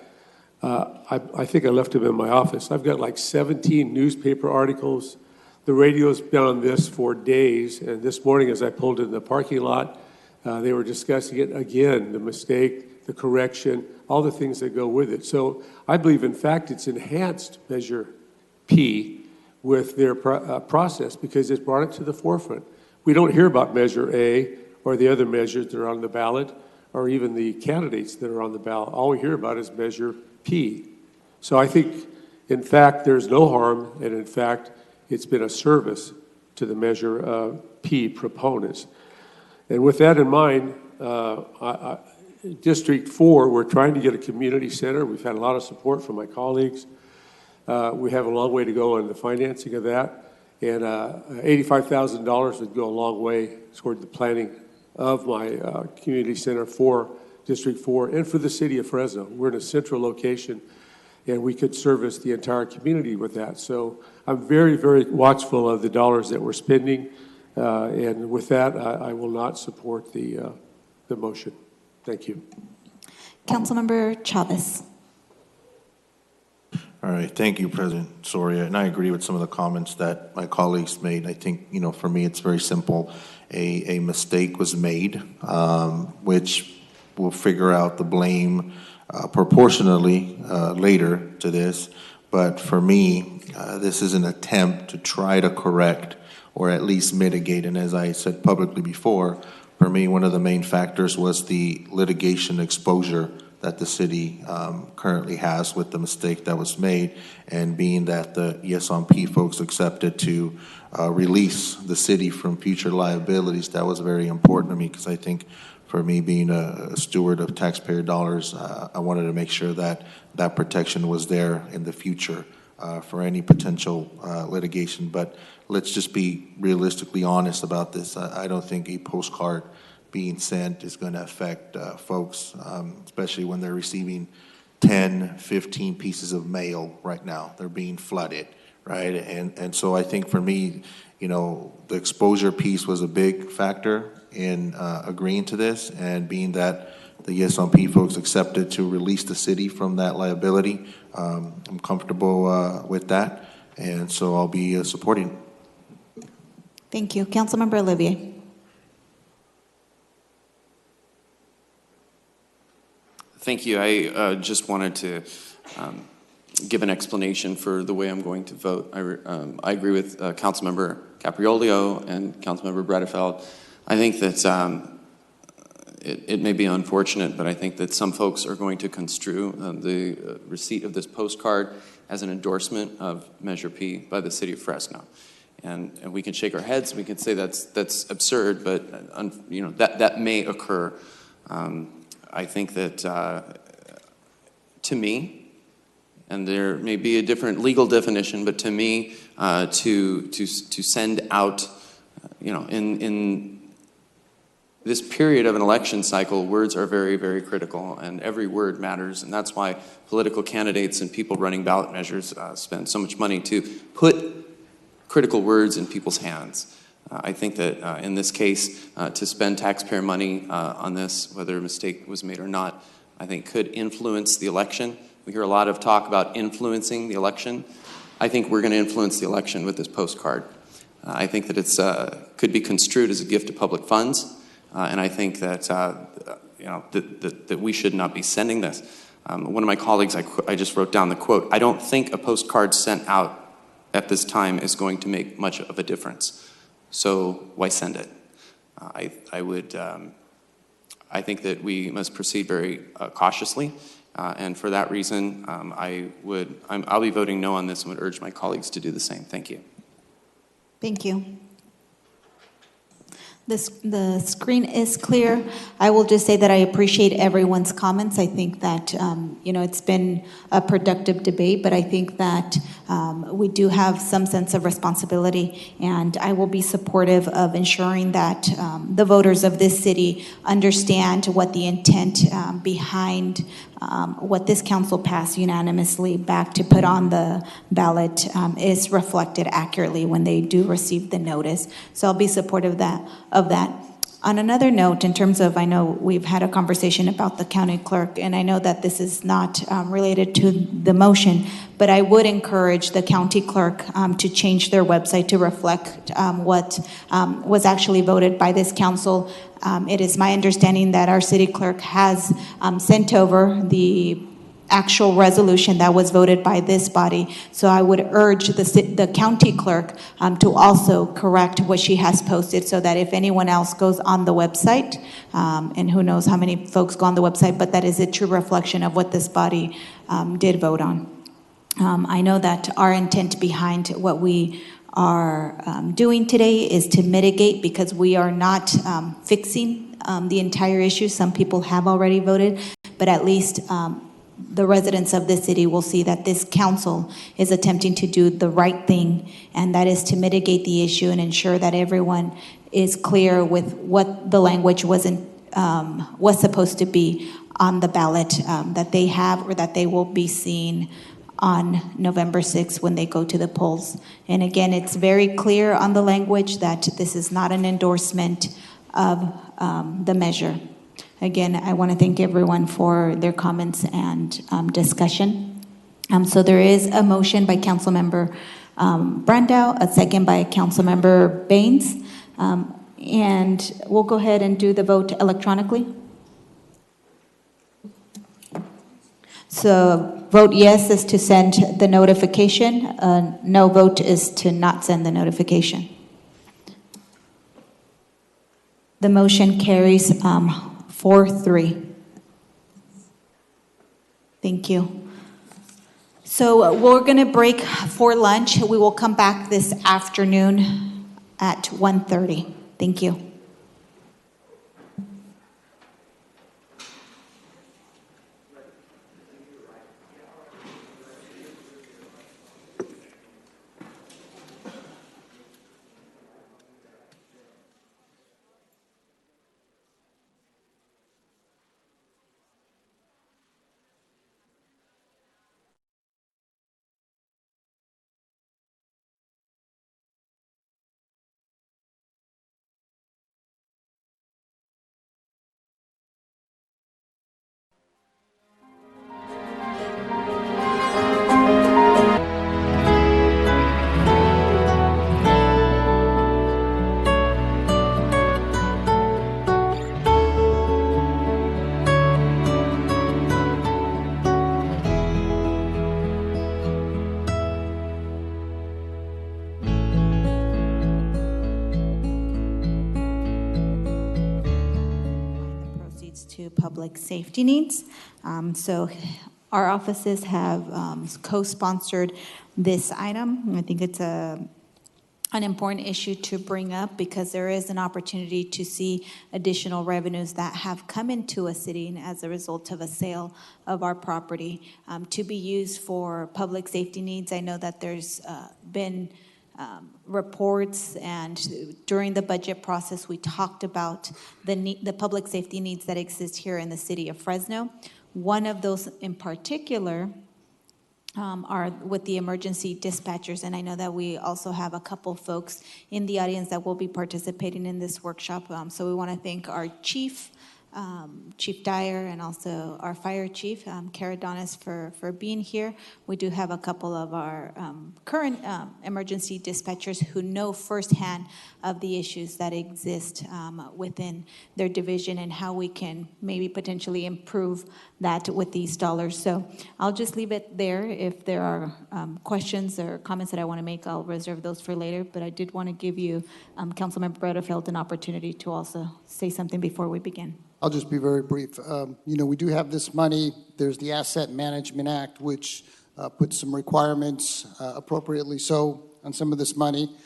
I think I left them in my office. I've got like 17 newspaper articles. The radio's been on this for days, and this morning as I pulled in the parking lot, they were discussing it again, the mistake, the correction, all the things that go with it. So I believe, in fact, it's enhanced Measure P with their process because it's brought it to the forefront. We don't hear about Measure A or the other measures that are on the ballot or even the candidates that are on the ballot. All we hear about is Measure P. So I think, in fact, there's no harm, and in fact, it's been a service to the Measure P proponents. And with that in mind, District 4, we're trying to get a community center. We've had a lot of support from my colleagues. We have a long way to go on the financing of that. And $85,000 would go a long way toward the planning of my community center for District 4 and for the city of Fresno. We're in a central location, and we could service the entire community with that. So I'm very, very watchful of the dollars that we're spending. And with that, I will not support the motion. Thank you. Councilmember Chavez. All right, thank you, President Soria, and I agree with some of the comments that my colleagues made. I think, for me, it's very simple. A mistake was made, which we'll figure out the blame proportionally later to this. But for me, this is an attempt to try to correct or at least mitigate. And as I said publicly before, for me, one of the main factors was the litigation exposure that the city currently has with the mistake that was made, and being that the Yes on P folks accepted to release the city from future liabilities, that was very important to me, because I think for me, being a steward of taxpayer dollars, I wanted to make sure that that protection was there in the future for any potential litigation. But let's just be realistically honest about this. I don't think a postcard being sent is going to affect folks, especially when they're receiving 10, 15 pieces of mail right now. They're being flooded, right? And so I think for me, the exposure piece was a big factor in agreeing to this, and being that the Yes on P folks accepted to release the city from that liability, I'm comfortable with that, and so I'll be supporting. Thank you. Councilmember Olivier. Thank you. I just wanted to give an explanation for the way I'm going to vote. I agree with Councilmember Capriolio and Councilmember Bredefeld. I think that it may be unfortunate, but I think that some folks are going to construe the receipt of this postcard as an endorsement of Measure P by the city of Fresno. And we can shake our heads, we can say that's absurd, but that may occur. I think that to me, and there may be a different legal definition, but to me, to send out, in this period of an election cycle, words are very, very critical, and every word matters, and that's why political candidates and people running ballot measures spend so much money to put critical words in people's hands. I think that in this case, to spend taxpayer money on this, whether a mistake was made or not, I think could influence the election. We hear a lot of talk about influencing the election. I think we're going to influence the election with this postcard. I think that it's could be construed as a gift of public funds. And I think that, that we should not be sending this. One of my colleagues, I just wrote down the quote, "I don't think a postcard sent out at this time is going to make much of a difference. So why send it?" I think that we must proceed very cautiously. And for that reason, I'll be voting no on this and would urge my colleagues to do the same. Thank you. Thank you. The screen is clear. I will just say that I appreciate everyone's comments. I think that, it's been a productive debate, but I think that we do have some sense of responsibility, and I will be supportive of ensuring that the voters of this city understand what the intent behind what this council passed unanimously back to put on the ballot is reflected accurately when they do receive the notice. So I'll be supportive of that. On another note, in terms of, I know we've had a conversation about the county clerk, and I know that this is not related to the motion, but I would encourage the county clerk to change their website to reflect what was actually voted by this council. It is my understanding that our city clerk has sent over the actual resolution that was voted by this body. So I would urge the county clerk to also correct what she has posted, so that if anyone else goes on the website, and who knows how many folks go on the website, but that is a true reflection of what this body did vote on. I know that our intent behind what we are doing today is to mitigate, because we are not fixing the entire issue. Some people have already voted, but at least the residents of this city will see that this council is attempting to do the right thing, and that is to mitigate the issue and ensure that everyone is clear with what the language was supposed to be on the ballot that they have, or that they will be seeing on November 6th when they go to the polls. And again, it's very clear on the language that this is not an endorsement of the measure. Again, I want to thank everyone for their comments and discussion. So there is a motion by Councilmember Brandau, a second by Councilmember Baines. And we'll go ahead and do the vote electronically. So vote yes is to send the notification. No vote is to not send the notification. The motion carries 4-3. Thank you. So we're going to break for lunch. We will come back this afternoon at 1:30. Thank you. to public safety needs. So our offices have co-sponsored this item. I think it's an important issue to bring up because there is an opportunity to see additional revenues that have come into a city as a result of a sale of our property to be used for public safety needs. I know that there's been reports, and during the budget process, we talked about the public safety needs that exist here in the city of Fresno. One of those in particular are with the emergency dispatchers, and I know that we also have a couple folks in the audience that will be participating in this workshop. So we want to thank our chief, Chief Dyer, and also our fire chief, Kara Donis, for being here. We do have a couple of our current emergency dispatchers who know firsthand of the issues that exist within their division and how we can maybe potentially improve that with these dollars. So I'll just leave it there. If there are questions or comments that I want to make, I'll reserve those for later. But I did want to give you, Councilmember Bredefeld, an opportunity to also say something before we begin. I'll just be very brief. We do have this money. There's the Asset Management Act, which puts some requirements appropriately so on some of this money.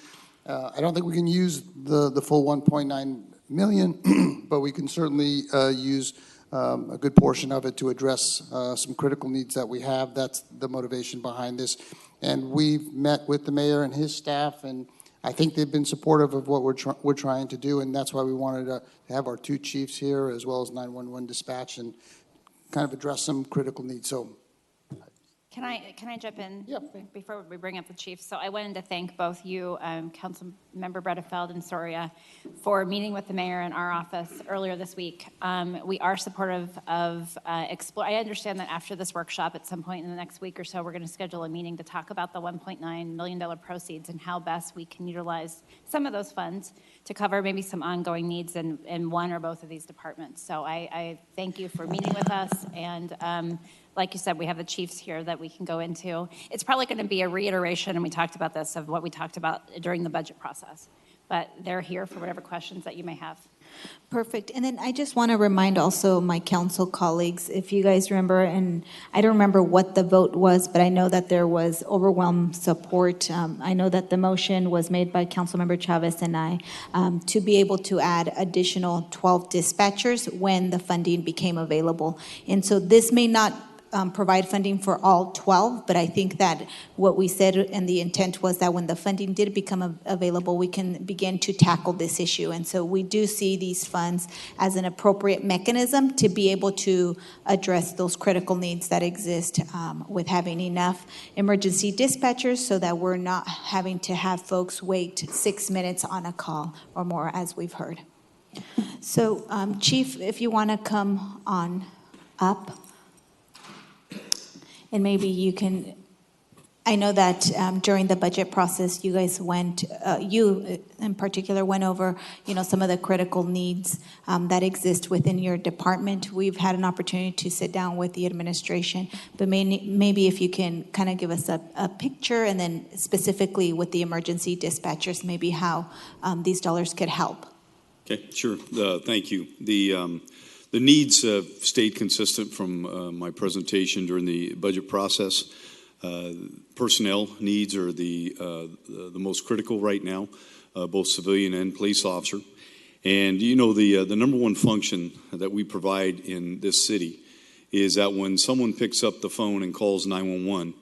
I don't think we can use the full 1.9 million, but we can certainly use a good portion of it to address some critical needs that we have. That's the motivation behind this. And we've met with the mayor and his staff, and I think they've been supportive of what we're trying to do, and that's why we wanted to have our two chiefs here as well as 911 dispatch and kind of address some critical needs. So, can I jump in before we bring up the chiefs? So I wanted to thank both you, Councilmember Bredefeld and Soria, for meeting with the mayor in our office earlier this week. We are supportive of I understand that after this workshop, at some point in the next week or so, we're going to schedule a meeting to talk about the $1.9 million proceeds and how best we can utilize some of those funds to cover maybe some ongoing needs in one or both of these departments. So I thank you for meeting with us, and like you said, we have the chiefs here that we can go into. It's probably going to be a reiteration, and we talked about this, of what we talked about during the budget process. But they're here for whatever questions that you may have. Perfect. And then I just want to remind also my council colleagues, if you guys remember, and I don't remember what the vote was, but I know that there was overwhelming support. I know that the motion was made by Councilmember Chavez and I to be able to add additional 12 dispatchers when the funding became available. And so this may not provide funding for all 12, but I think that what we said and the intent was that when the funding did become available, we can begin to tackle this issue. And so we do see these funds as an appropriate mechanism to be able to address those critical needs that exist with having enough emergency dispatchers so that we're not having to have folks wait 6 minutes on a call or more, as we've heard. So, Chief, if you want to come on up. And maybe you can, I know that during the budget process, you guys you in particular went over, some of the critical needs that exist within your department. We've had an opportunity to sit down with the administration, but maybe if you can kind of give us a picture, and then specifically with the emergency dispatchers, maybe how these dollars could help. Okay, sure. Thank you. The needs have stayed consistent from my presentation during the budget process. Personnel needs are the most critical right now, both civilian and police officer. And the number one function that we provide in this city is that when someone picks up the phone and calls 911,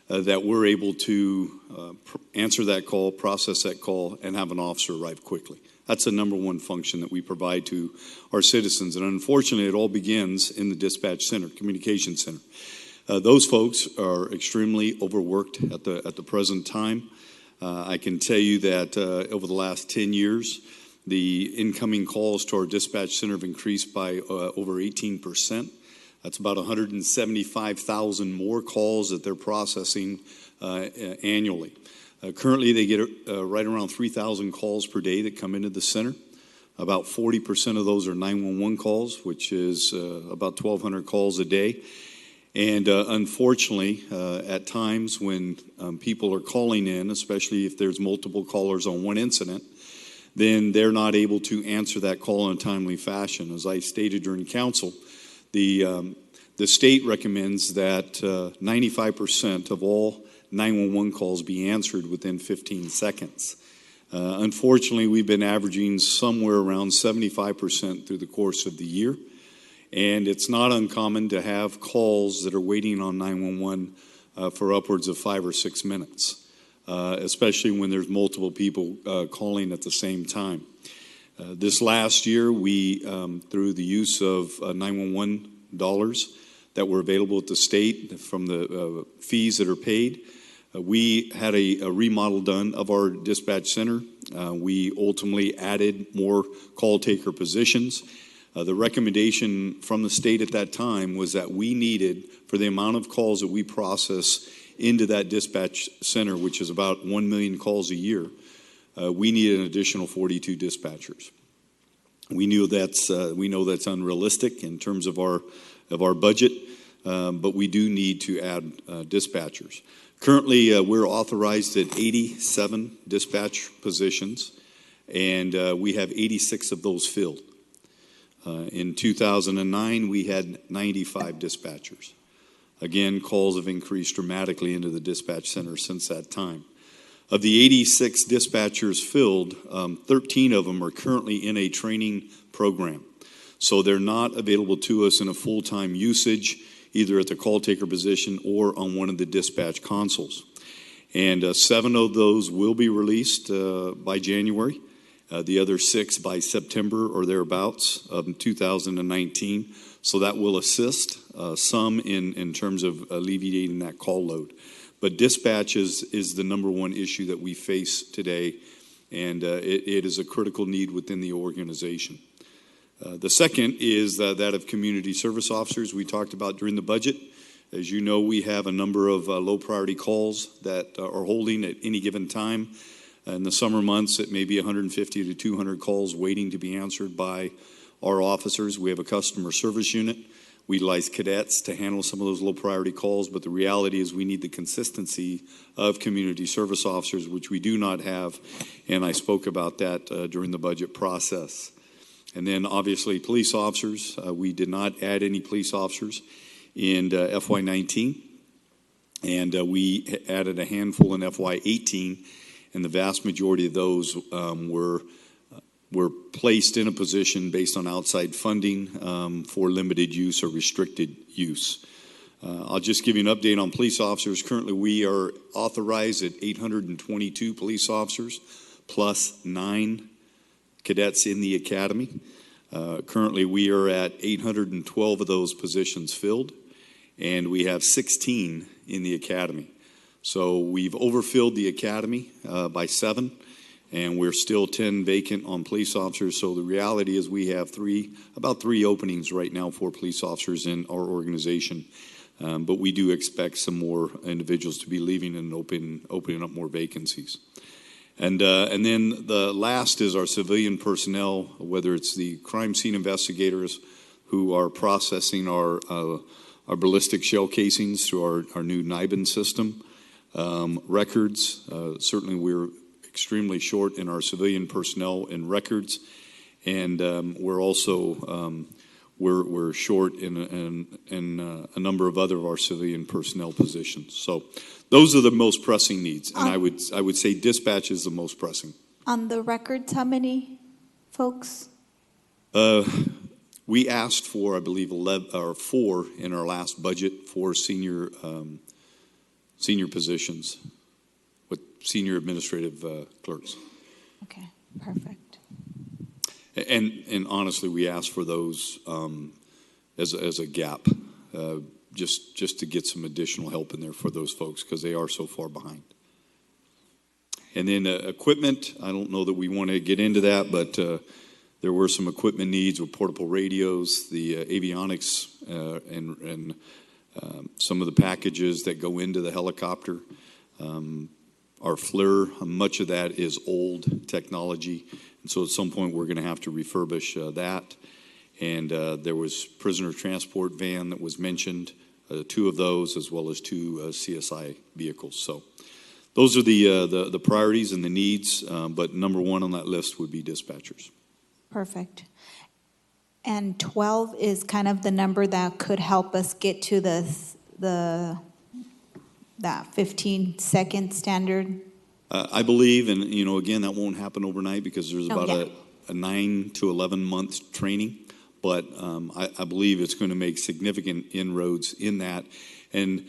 that we're able to answer that call, process that call, and have an officer arrive quickly. That's the number one function that we provide to our citizens. And unfortunately, it all begins in the dispatch center, communication center. Those folks are extremely overworked at the present time. I can tell you that over the last 10 years, the incoming calls to our dispatch center have increased by over 18%. That's about 175,000 more calls that they're processing annually. Currently, they get right around 3,000 calls per day that come into the center. About 40% of those are 911 calls, which is about 1,200 calls a day. And unfortunately, at times when people are calling in, especially if there's multiple callers on one incident, then they're not able to answer that call in a timely fashion. As I stated during council, the state recommends that 95% of all 911 calls be answered within 15 seconds. Unfortunately, we've been averaging somewhere around 75% through the course of the year, and it's not uncommon to have calls that are waiting on 911 for upwards of 5 or 6 minutes, especially when there's multiple people calling at the same time. This last year, we, through the use of 911 dollars that were available at the state from the fees that are paid, we had a remodel done of our dispatch center. We ultimately added more call taker positions. The recommendation from the state at that time was that we needed, for the amount of calls that we process into that dispatch center, which is about 1 million calls a year, we needed an additional 42 dispatchers. We know that's unrealistic in terms of our budget, but we do need to add dispatchers. Currently, we're authorized at 87 dispatch positions, and we have 86 of those filled. In 2009, we had 95 dispatchers. Again, calls have increased dramatically into the dispatch center since that time. Of the 86 dispatchers filled, 13 of them are currently in a training program. So they're not available to us in a full-time usage, either at the call taker position or on one of the dispatch consoles. And 7 of those will be released by January. The other 6 by September or thereabouts of 2019. So that will assist some in terms of alleviating that call load. But dispatch is the number one issue that we face today, and it is a critical need within the organization. The second is that of community service officers we talked about during the budget. As you know, we have a number of low priority calls that are holding at any given time. In the summer months, it may be 150 to 200 calls waiting to be answered by our officers. We have a customer service unit. We utilize cadets to handle some of those low priority calls, but the reality is we need the consistency of community service officers, which we do not have, and I spoke about that during the budget process. And then obviously police officers. We did not add any police officers in FY19, and we added a handful in FY18. And the vast majority of those were placed in a position based on outside funding for limited use or restricted use. I'll just give you an update on police officers. Currently, we are authorized at 822 police officers, plus 9 cadets in the academy. Currently, we are at 812 of those positions filled, and we have 16 in the academy. So we've overfilled the academy by 7, and we're still 10 vacant on police officers. So the reality is we have about 3 openings right now for police officers in our organization. But we do expect some more individuals to be leaving and opening up more vacancies. And then the last is our civilian personnel, whether it's the crime scene investigators who are processing our ballistic shell casings through our new NIBIN system. Records, certainly we're extremely short in our civilian personnel in records, and we're also we're short in a number of other of our civilian personnel positions. So those are the most pressing needs, and I would say dispatch is the most pressing. On the records, how many folks? We asked for, I believe, 11 or 4 in our last budget for senior positions with senior administrative clerks. Okay, perfect. And honestly, we asked for those as a gap, just to get some additional help in there for those folks because they are so far behind. And then equipment, I don't know that we want to get into that, but there were some equipment needs with portable radios, the avionics, and some of the packages that go into the helicopter. Our FLIR, much of that is old technology, and so at some point we're going to have to refurbish that. And there was prisoner transport van that was mentioned, 2 of those, as well as 2 CSI vehicles. So those are the priorities and the needs, but number one on that list would be dispatchers. Perfect. And 12 is kind of the number that could help us get to that 15-second standard? I believe, and again, that won't happen overnight because there's about yeah. a 9 to 11 month training, but I believe it's going to make significant inroads in that, and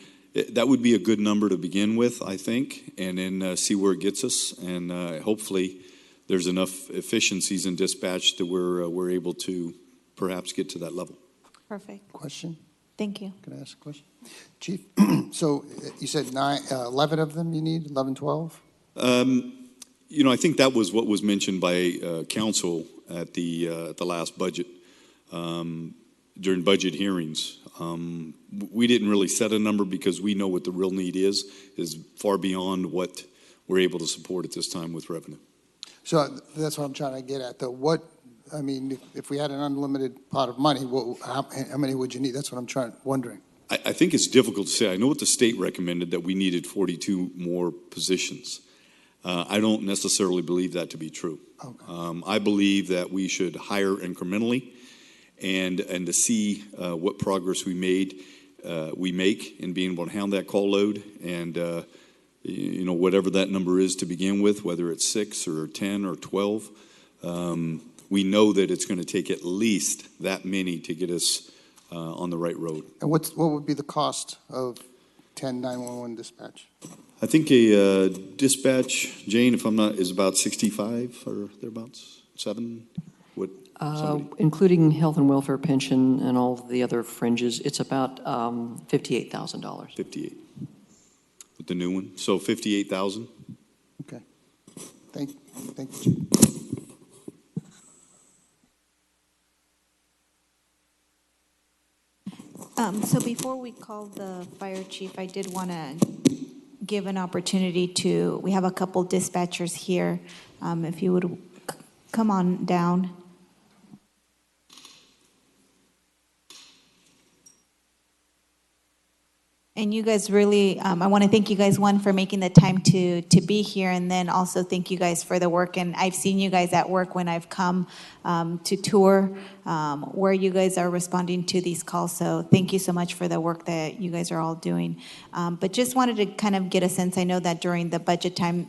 that would be a good number to begin with, I think, and then see where it gets us, and hopefully there's enough efficiencies in dispatch that we're able to perhaps get to that level. Perfect. Question? Thank you. Can I ask a question? Chief, so you said 11 of them you need, 11, 12? I think that was what was mentioned by council at the last budget, during budget hearings. We didn't really set a number because we know what the real need is far beyond what we're able to support at this time with revenue. So that's what I'm trying to get at, though. If we had an unlimited pot of money, how many would you need? That's what I'm wondering. I think it's difficult to say. I know what the state recommended, that we needed 42 more positions. I don't necessarily believe that to be true. Okay. I believe that we should hire incrementally, and to see what progress we make in being able to handle that call load, and whatever that number is to begin with, whether it's 6 or 10 or 12, we know that it's going to take at least that many to get us on the right road. And what would be the cost of 10 911 dispatch? I think a dispatch, Jane, if I'm not, is about 65 or thereabouts, 7. What? Including health and welfare pension and all the other fringes, it's about $58,000. 58 with the new one, so 58,000. Okay. Thank you. So before we call the fire chief, I did want to give an opportunity we have a couple dispatchers here. If you would come on down. And you guys really, I want to thank you guys, one, for making the time to be here, and then also thank you guys for the work. And I've seen you guys at work when I've come to tour where you guys are responding to these calls. So thank you so much for the work that you guys are all doing. But just wanted to kind of get a sense. I know that during the budget time,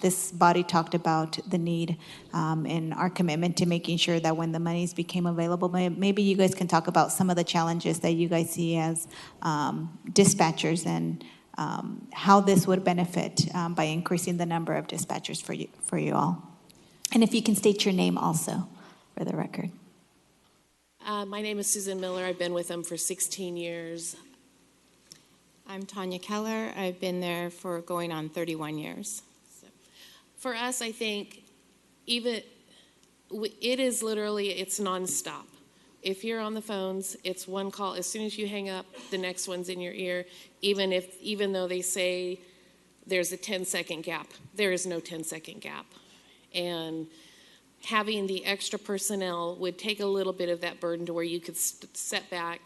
this body talked about the need and our commitment to making sure that when the monies became available, maybe you guys can talk about some of the challenges that you guys see as dispatchers, and how this would benefit by increasing the number of dispatchers for you all. And if you can state your name also for the record. My name is Susan Miller. I've been with them for 16 years. I'm Tanya Keller. I've been there for going on 31 years. So, for us, I think it is literally, it's nonstop. If you're on the phones, it's one call. As soon as you hang up, the next one's in your ear. Even though they say there's a 10-second gap, there is no 10-second gap. And having the extra personnel would take a little bit of that burden to where you could set back,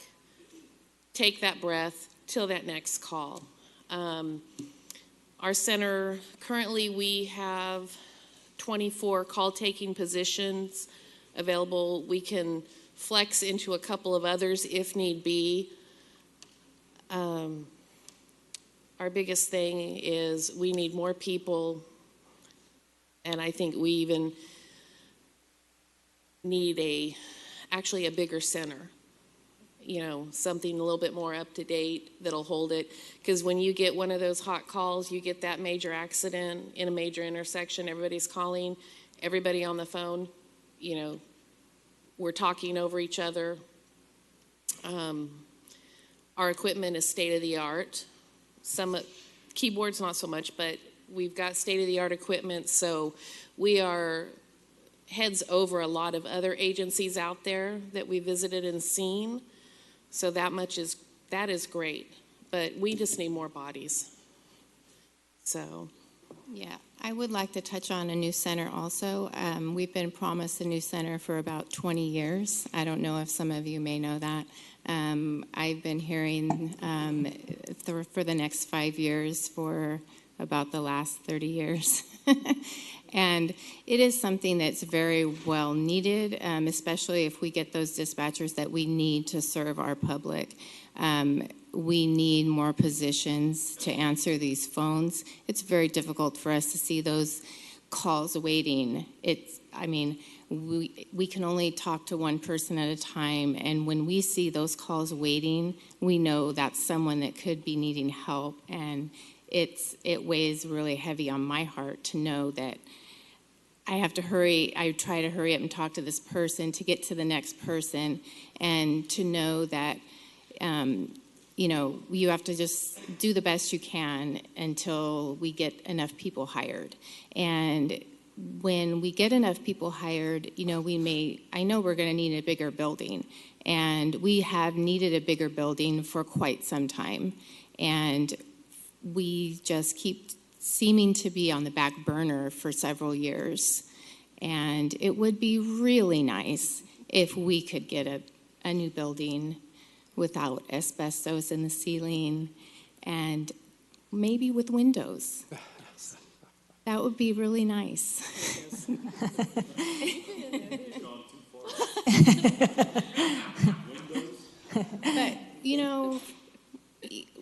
take that breath till that next call. Our center, currently we have 24 call-taking positions available. We can flex into a couple of others if need be. Our biggest thing is we need more people, and I think we even need actually a bigger center. Something a little bit more up to date that'll hold it. Because when you get one of those hot calls, you get that major accident in a major intersection, everybody's calling, everybody on the phone, we're talking over each other. Our equipment is state-of-the-art. Some keyboards, not so much, but we've got state-of-the-art equipment, so we are heads over a lot of other agencies out there that we visited and seen. So that is great, but we just need more bodies. So, yeah, I would like to touch on a new center also. We've been promised a new center for about 20 years. I don't know if some of you may know that. I've been hearing for the next 5 years for about the last 30 years. And it is something that's very well needed, especially if we get those dispatchers that we need to serve our public. We need more positions to answer these phones. It's very difficult for us to see those calls waiting. We can only talk to one person at a time, and when we see those calls waiting, we know that's someone that could be needing help, and it weighs really heavy on my heart to know that I have to hurry. I try to hurry up and talk to this person to get to the next person, and to know that you have to just do the best you can until we get enough people hired. And when we get enough people hired, I know we're going to need a bigger building, and we have needed a bigger building for quite some time, and we just keep seeming to be on the back burner for several years. And it would be really nice if we could get a new building without asbestos in the ceiling and maybe with windows. That would be really nice. But,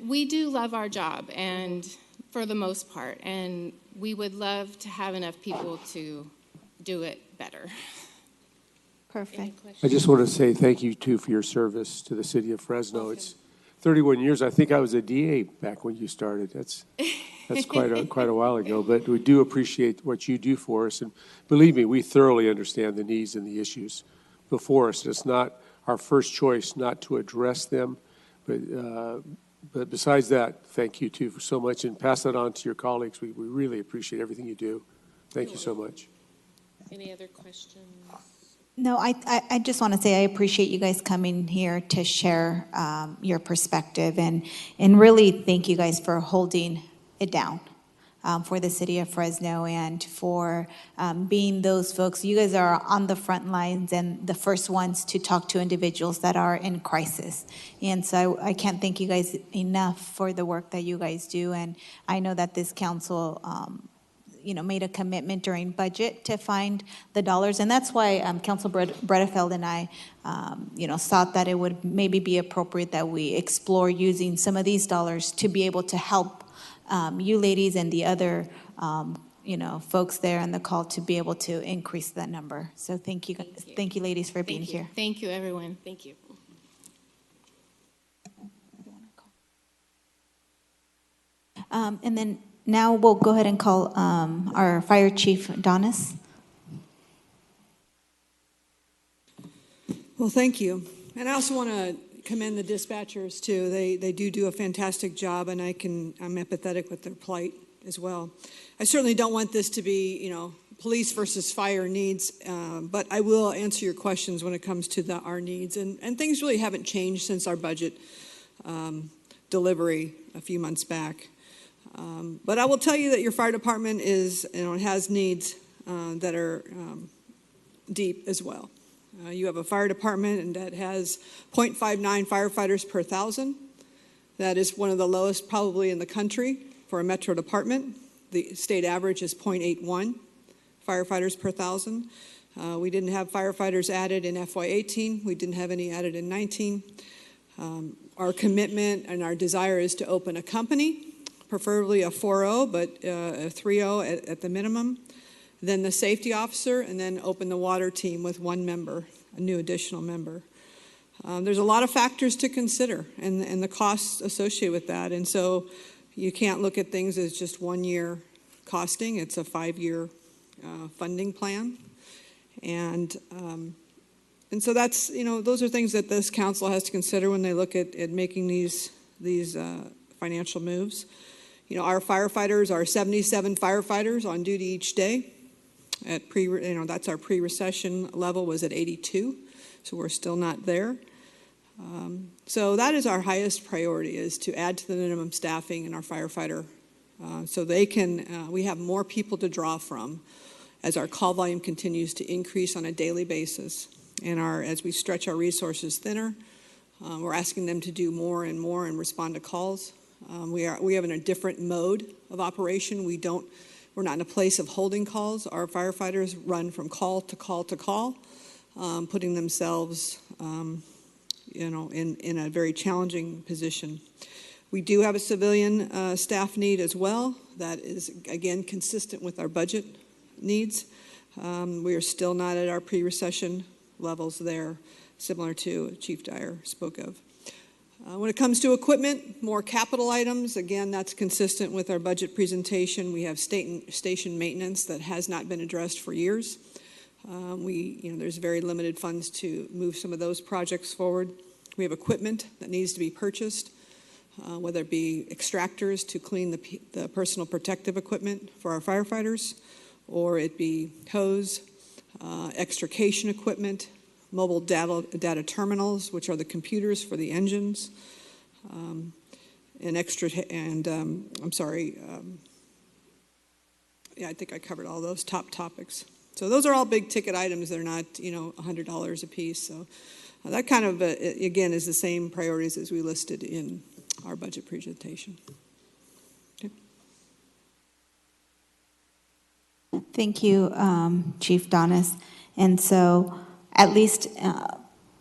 we do love our job, and for the most part, and we would love to have enough people to do it better. Perfect. I just want to say thank you, too, for your service to the city of Fresno. It's 31 years. I think I was a DA back when you started. That's quite a while ago, but we do appreciate what you do for us. And believe me, we thoroughly understand the needs and the issues before us. It's not our first choice not to address them, but besides that, thank you, too, so much, and pass that on to your colleagues. We really appreciate everything you do. Thank you so much. Any other questions? No, I just want to say I appreciate you guys coming here to share your perspective, and really thank you guys for holding it down for the city of Fresno, and for being those folks. You guys are on the front lines and the first ones to talk to individuals that are in crisis. And so I can't thank you guys enough for the work that you guys do. And I know that this council made a commitment during budget to find the dollars. And that's why Council Bredefeld and I, thought that it would maybe be appropriate that we explore using some of these dollars to be able to help you ladies and the other, folks there on the call to be able to increase that number. So thank you. Thank you, ladies, for being here. Thank you, everyone. Thank you. And then now we'll go ahead and call our Fire Chief, Donis. Well, thank you. And I also want to commend the dispatchers, too. They do a fantastic job, and I'm empathetic with their plight as well. I certainly don't want this to be, police versus fire needs, but I will answer your questions when it comes to our needs. And things really haven't changed since our budget delivery a few months back. But I will tell you that your fire department has needs that are deep as well. You have a fire department that has 0.59 firefighters per 1,000. That is one of the lowest probably in the country for a metro department. The state average is 0.81 firefighters per 1,000. We didn't have firefighters added in FY18. We didn't have any added in 19. Our commitment and our desire is to open a company, preferably a 4.0, but a 3.0 at the minimum. Then the safety officer, and then open the water team with one member, a new additional member. There's a lot of factors to consider, and the costs associated with that. And so you can't look at things as just 1 year costing. It's a 5-year funding plan. And so that's, those are things that this council has to consider when they look at making these financial moves. Our firefighters are 77 firefighters on duty each day. That's our pre-recession level was at 82, so we're still not there. So that is our highest priority, is to add to the minimum staffing in our firefighter, so they can. We have more people to draw from as our call volume continues to increase on a daily basis, and as we stretch our resources thinner, we're asking them to do more and more and respond to calls. We have in a different mode of operation. We're not in a place of holding calls. Our firefighters run from call to call to call, putting themselves, in a very challenging position. We do have a civilian staff need as well. That is, again, consistent with our budget needs. We are still not at our pre-recession levels there, similar to Chief Dyer spoke of. When it comes to equipment, more capital items, again, that's consistent with our budget presentation. We have station maintenance that has not been addressed for years. There's very limited funds to move some of those projects forward. We have equipment that needs to be purchased, whether it be extractors to clean the personal protective equipment for our firefighters, or it be hose, extrication equipment, mobile data terminals, which are the computers for the engines, I think I covered all those top topics. So those are all big ticket items. They're not, $100 a piece. So that kind of, again, is the same priorities as we listed in our budget presentation. Okay. Thank you, Chief Donis. And so, at least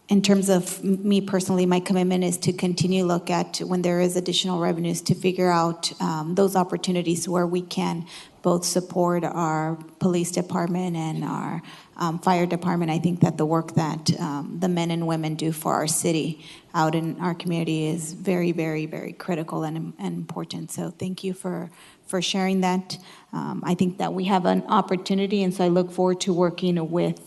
in terms of me personally, my commitment is to continue look at when there is additional revenues to figure out those opportunities where we can both support our police department and our fire department. I think that the work that the men and women do for our city out in our community is very, very, very critical and important. So thank you for sharing that. I think that we have an opportunity, and so I look forward to working with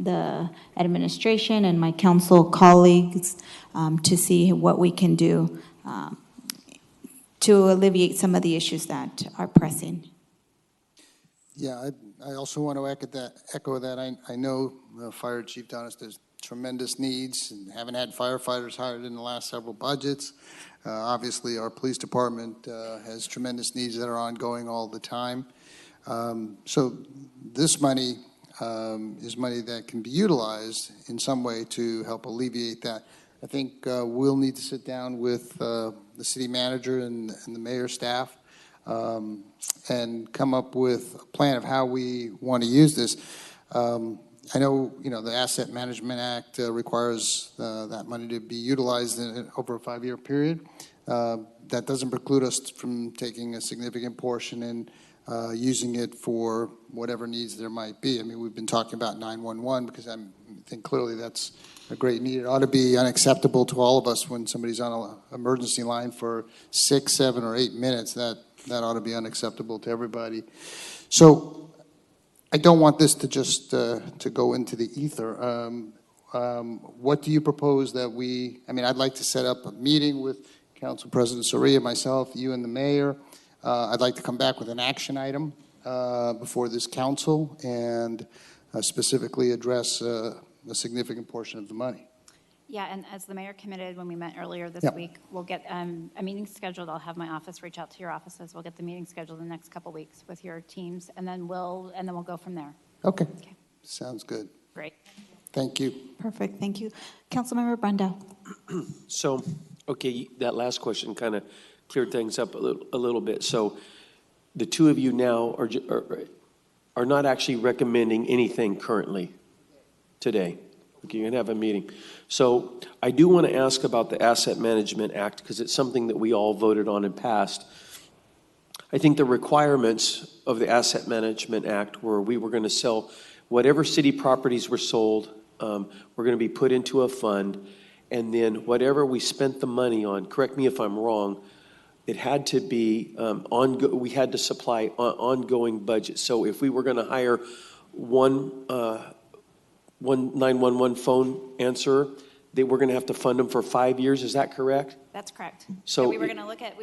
the administration and my council colleagues to see what we can do to alleviate some of the issues that are pressing. Yeah, I also want to echo that. I know Fire Chief Donis, there's tremendous needs, and haven't had firefighters hired in the last several budgets. Obviously, our police department has tremendous needs that are ongoing all the time. So this money is money that can be utilized in some way to help alleviate that. I think we'll need to sit down with the city manager and the mayor's staff and come up with a plan of how we want to use this. I know, the Asset Management Act requires that money to be utilized over a 5-year period. That doesn't preclude us from taking a significant portion and using it for whatever needs there might be. I mean, we've been talking about 911 because I think clearly that's a great need. It ought to be unacceptable to all of us when somebody's on an emergency line for 6, 7, or 8 minutes. That ought to be unacceptable to everybody. So I don't want this to just to go into the ether. What do you propose that I'd like to set up a meeting with Council President Soria, myself, you and the mayor. I'd like to come back with an action item before this council and specifically address a significant portion of the money. Yeah, and as the mayor committed when we met earlier this week, we'll get a meeting scheduled. I'll have my office reach out to your offices. We'll get the meeting scheduled in the next couple weeks with your teams, and then we'll go from there. Okay. Sounds good. Great. Thank you. Perfect. Thank you. Councilmember Brando. So, okay, that last question kind of cleared things up a little bit. So the two of you now are not actually recommending anything currently today. Okay, you're going to have a meeting. So I do want to ask about the Asset Management Act because it's something that we all voted on and passed. I think the requirements of the Asset Management Act were we were going to sell whatever city properties were sold, were going to be put into a fund, and then whatever we spent the money on, correct me if I'm wrong, it had to be we had to supply ongoing budget. So if we were going to hire one 911 phone answerer, they were going to have to fund them for 5 years. Is that correct? That's correct. So we were going to look at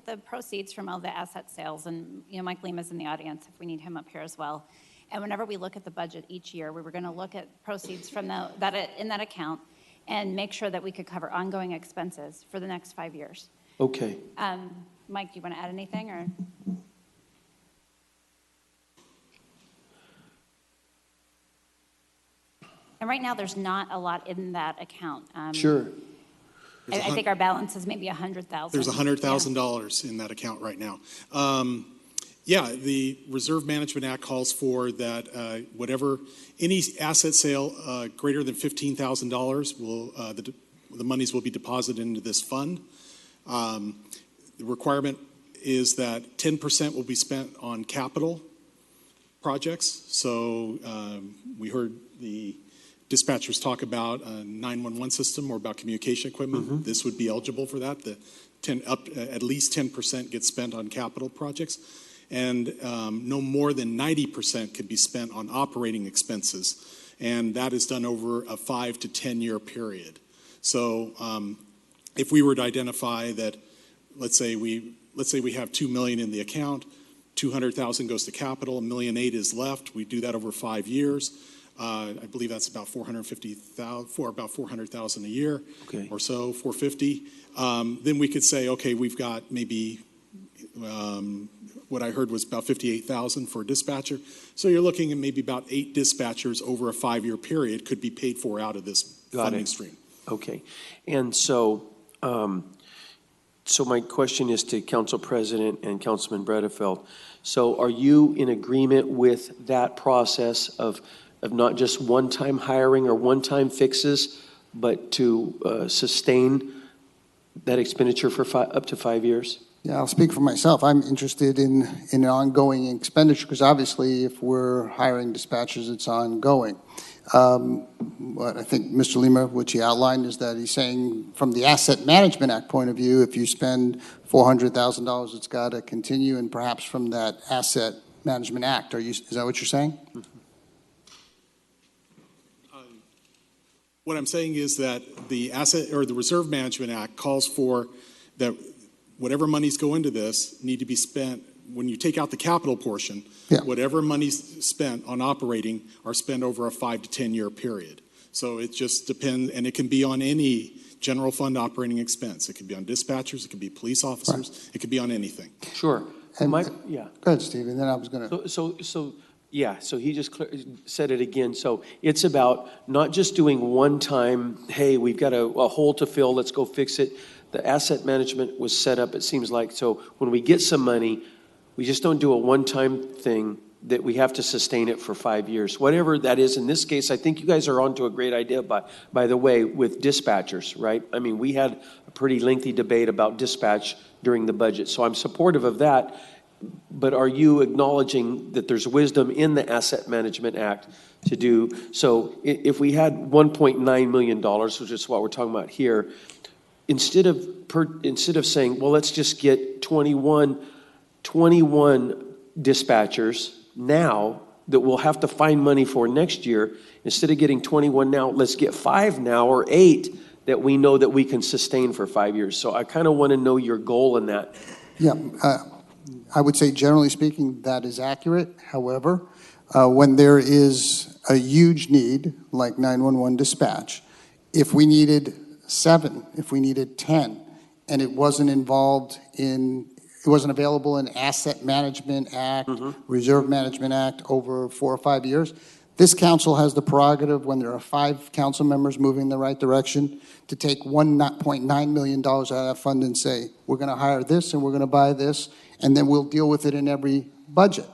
the proceeds from all the asset sales, and Mike Lima's in the audience if we need him up here as well. And whenever we look at the budget each year, we were going to look at proceeds from in that account and make sure that we could cover ongoing expenses for the next 5 years. Okay. Mike, do you want to add anything or? And right now, there's not a lot in that account. Sure. I think our balance is maybe 100,000. There's $100,000 in that account right now. Yeah, the Reserve Management Act calls for that any asset sale greater than $15,000 will, the monies will be deposited into this fund. The requirement is that 10% will be spent on capital projects. So we heard the dispatchers talk about a 911 system or about communication equipment. This would be eligible for that. At least 10% gets spent on capital projects, and no more than 90% could be spent on operating expenses, and that is done over a 5 to 10 year period. So if we were to identify that, let's say we have $2 million in the account, 200,000 goes to capital, $1.8 million is left. We do that over 5 years. I believe that's about $400,000 a year, or so, $450,000. Then we could say, okay, we've got maybe what I heard was about $58,000 for a dispatcher. So you're looking at maybe about 8 dispatchers over a 5 year period could be paid for out of this funding stream. Okay, and so my question is to Council President and Councilman Bredefeld. So are you in agreement with that process of not just one-time hiring or one-time fixes, but to sustain that expenditure for up to 5 years? Yeah, I'll speak for myself. I'm interested in an ongoing expenditure because obviously if we're hiring dispatchers, it's ongoing. What I think Mr. Lima, which he outlined, is that he's saying from the Asset Management Act point of view, if you spend $400,000, it's got to continue, and perhaps from that Asset Management Act. Is that what you're saying? What I'm saying is that the Reserve Management Act calls for that whatever monies go into this need to be spent. When you take out the capital portion, whatever money's spent on operating are spent over a 5 to 10 year period. So it just depends, and it can be on any general fund operating expense. It could be on dispatchers, it could be police officers, it could be on anything. Sure. And go ahead, Steve, and then I was going to. So he just said it again. So it's about not just doing one time, hey, we've got a hole to fill, let's go fix it. The asset management was set up, it seems like, so when we get some money, we just don't do a one-time thing that we have to sustain it for 5 years. Whatever that is, in this case, I think you guys are onto a great idea, by the way, with dispatchers, right? I mean, we had a pretty lengthy debate about dispatch during the budget, so I'm supportive of that. But are you acknowledging that there's wisdom in the Asset Management Act to do? So if we had $1.9 million, which is what we're talking about here, instead of saying, well, let's just get 21 dispatchers now that we'll have to find money for next year, instead of getting 21 now, let's get 5 now or 8 that we know that we can sustain for 5 years. So I kind of want to know your goal in that. Yeah, I would say generally speaking, that is accurate. However, when there is a huge need, like 911 dispatch, if we needed 7, if we needed 10, and it wasn't available in Asset Management Act, Reserve Management Act over 4 or 5 years, this council has the prerogative, when there are 5 council members moving in the right direction, to take $1.9 million out of that fund and say, we're going to hire this and we're going to buy this, and then we'll deal with it in every budget.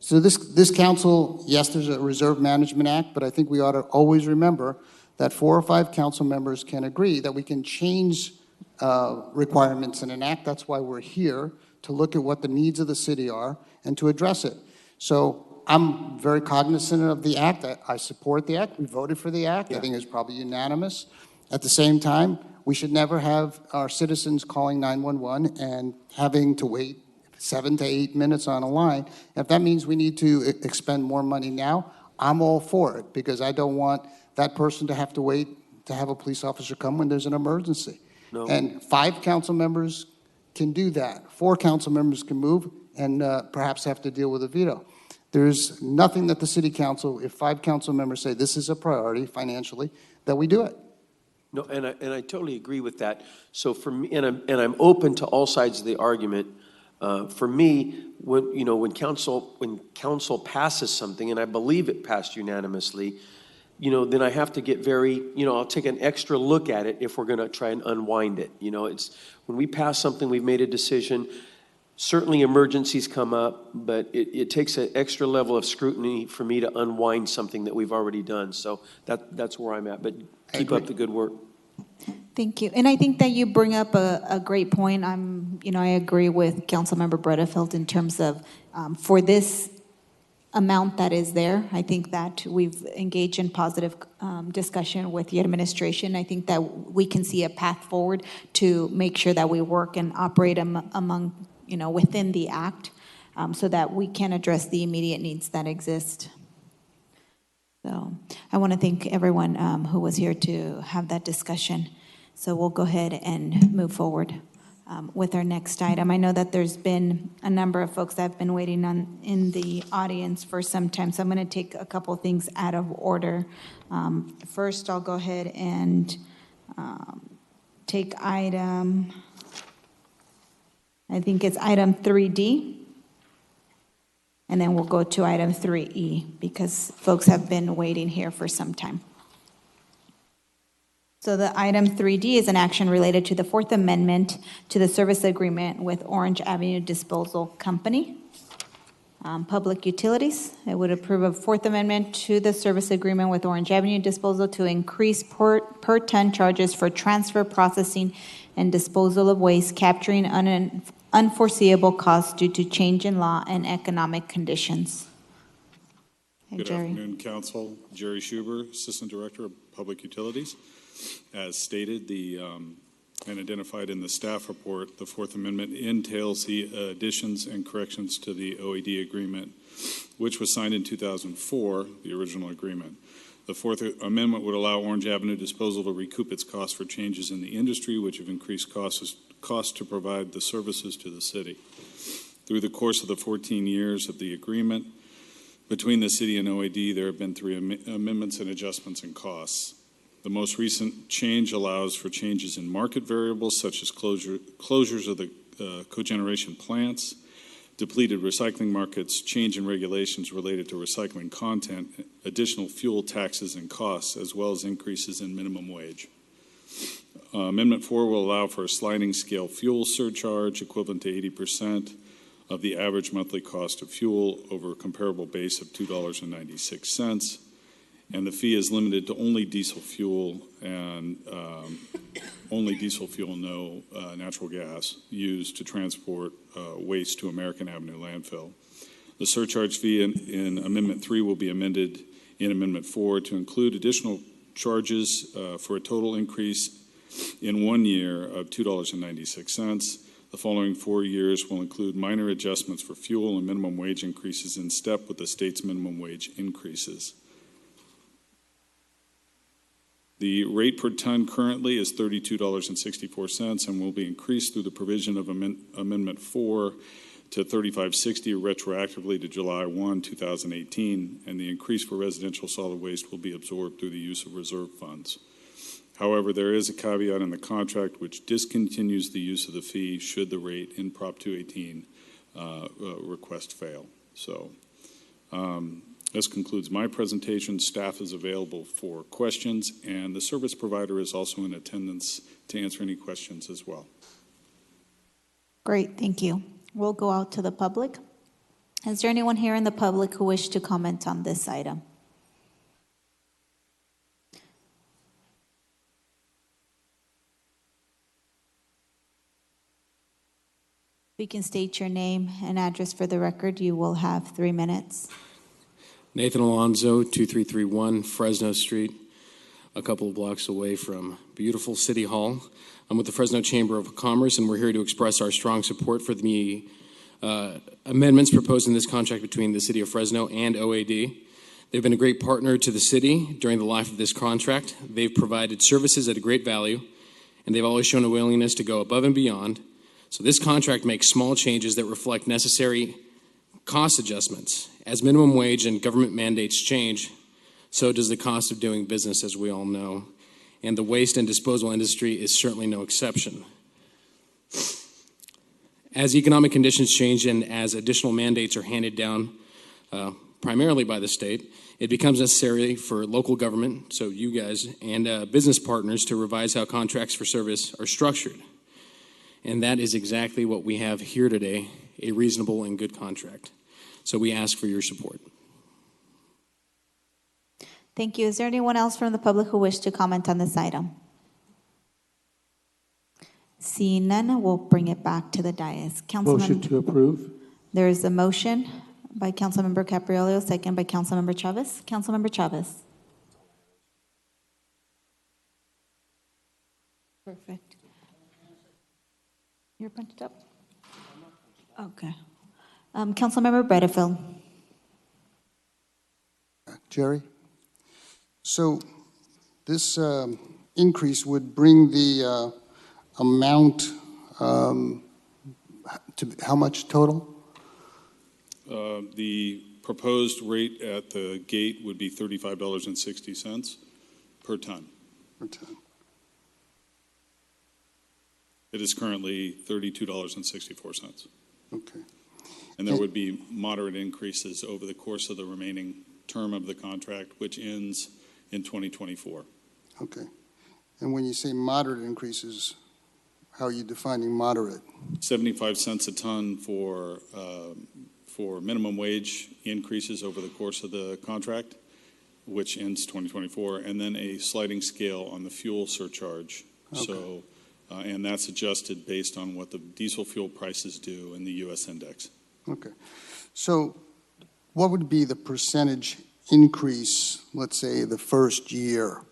So this council, yes, there's a Reserve Management Act, but I think we ought to always remember that 4 or 5 council members can agree that we can change requirements in an act. That's why we're here, to look at what the needs of the city are and to address it. So I'm very cognizant of the act. I support the act. We voted for the act. I think it's probably unanimous. At the same time, we should never have our citizens calling 911 and having to wait 7 to 8 minutes on a line. If that means we need to expend more money now, I'm all for it, because I don't want that person to have to wait to have a police officer come when there's an emergency. No. And 5 council members can do that. 4 council members can move and perhaps have to deal with a veto. There's nothing that the city council, if 5 council members say this is a priority financially, that we do it. No, and I totally agree with that. So for me, and I'm open to all sides of the argument. For me, when council passes something, and I believe it passed unanimously, then I have to get very, I'll take an extra look at it if we're going to try and unwind it. It's when we pass something, we've made a decision. Certainly emergencies come up, but it takes an extra level of scrutiny for me to unwind something that we've already done. So that's where I'm at, but keep up the good work. Thank you. And I think that you bring up a great point. I agree with Councilmember Bredefeld in terms of for this amount that is there, I think that we've engaged in positive discussion with the administration. I think that we can see a path forward to make sure that we work and operate among, within the act so that we can address the immediate needs that exist. So I want to thank everyone who was here to have that discussion. So we'll go ahead and move forward with our next item. I know that there's been a number of folks that have been waiting in the audience for some time, so I'm going to take a couple of things out of order. First, I'll go ahead and take item 3D, and then we'll go to item 3E because folks have been waiting here for some time. So the item 3D is an action related to the Fourth Amendment to the service agreement with Orange Avenue Disposal Company. Public Utilities, it would approve a Fourth Amendment to the service agreement with Orange Avenue Disposal to increase per ton charges for transfer, processing, and disposal of waste, capturing unforeseeable costs due to change in law and economic conditions. Hey, Good Jerry. afternoon, Council. Jerry Schuber, Assistant Director of Public Utilities. As stated, and identified in the staff report, the Fourth Amendment entails the additions and corrections to the OAD agreement, which was signed in 2004, the original agreement. The Fourth Amendment would allow Orange Avenue Disposal to recoup its costs for changes in the industry, which have increased costs to provide the services to the city. Through the course of the 14 years of the agreement between the city and OAD, there have been 3 amendments and adjustments in costs. The most recent change allows for changes in market variables such as closures of the cogeneration plants, depleted recycling markets, change in regulations related to recycling content, additional fuel taxes and costs, as well as increases in minimum wage. Amendment 4 will allow for a sliding scale fuel surcharge equivalent to 80% of the average monthly cost of fuel over a comparable base of $2.96. And the fee is limited to only diesel fuel and no natural gas used to transport waste to American Avenue landfill. The surcharge fee in Amendment 3 will be amended in Amendment 4 to include additional charges for a total increase in 1 year of $2.96. The following 4 years will include minor adjustments for fuel and minimum wage increases in step with the state's minimum wage increases. The rate per ton currently is $32.64 and will be increased through the provision of Amendment 4 to $35.60 retroactively to July 1, 2018, and the increase for residential solid waste will be absorbed through the use of reserve funds. However, there is a caveat in the contract which discontinues the use of the fee should the rate in Prop 218 request fail. So, this concludes my presentation. Staff is available for questions, and the service provider is also in attendance to answer any questions as well. Great, thank you. We'll go out to the public. Is there anyone here in the public who wishes to comment on this item? If you can state your name and address for the record, you will have 3 minutes. Nathan Alonzo, 2331 Fresno Street, a couple of blocks away from beautiful City Hall. I'm with the Fresno Chamber of Commerce, and we're here to express our strong support for the amendments proposed in this contract between the City of Fresno and OAD. They've been a great partner to the city during the life of this contract. They've provided services at a great value, and they've always shown a willingness to go above and beyond. So this contract makes small changes that reflect necessary cost adjustments. As minimum wage and government mandates change, so does the cost of doing business, as we all know. And the waste and disposal industry is certainly no exception. As economic conditions change and as additional mandates are handed down, primarily by the state, it becomes necessary for local government, so you guys, and business partners to revise how contracts for service are structured. And that is exactly what we have here today, a reasonable and good contract. So we ask for your support. Thank you. Is there anyone else from the public who wishes to comment on this item? Seeing none, we'll bring it back to the dais. Motion to approve. There is a motion by Councilmember Capriello, second by Councilmember Chavez. Councilmember Chavez. Perfect. You're punched up? Okay. Councilmember Bredefield. Jerry? So this increase would bring the amount to how much total? The proposed rate at the gate would be $35.60 per ton. Per ton. It is currently $32.64. Okay. And there would be moderate increases over the course of the remaining term of the contract, which ends in 2024. Okay. And when you say moderate increases, how are you defining moderate? 75 cents a ton for minimum wage increases over the course of the contract, which ends 2024, and then a sliding scale on the fuel surcharge. Okay. So, and that's adjusted based on what the diesel fuel prices do in the U.S. index. Okay. So what would be the percentage increase, let's say, the first year?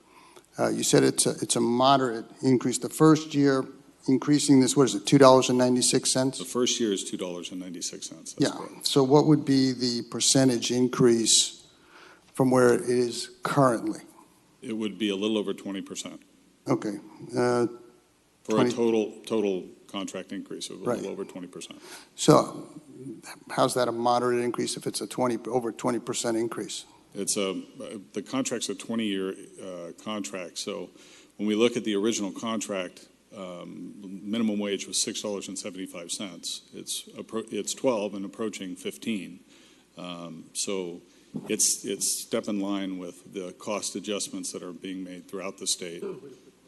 You said it's a moderate increase. The first year increasing this, what is it, $2.96? The first year is $2.96. Yeah. So what would be the percentage increase from where it is currently? It would be a little over 20%. Okay. For a total contract increase of a little over 20%. So how's that a moderate increase if it's a over 20% increase? It's the contract's a 20-year contract. So when we look at the original contract, minimum wage was $6.75. It's 12 and approaching 15. So it's step in line with the cost adjustments that are being made throughout the state.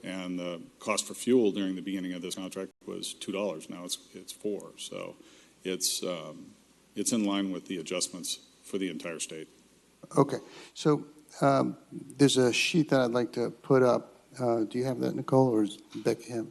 And the cost for fuel during the beginning of this contract was $2. Now it's $4. So it's in line with the adjustments for the entire state. Okay. So there's a sheet that I'd like to put up. Do you have that, Nicole, or is Becky have?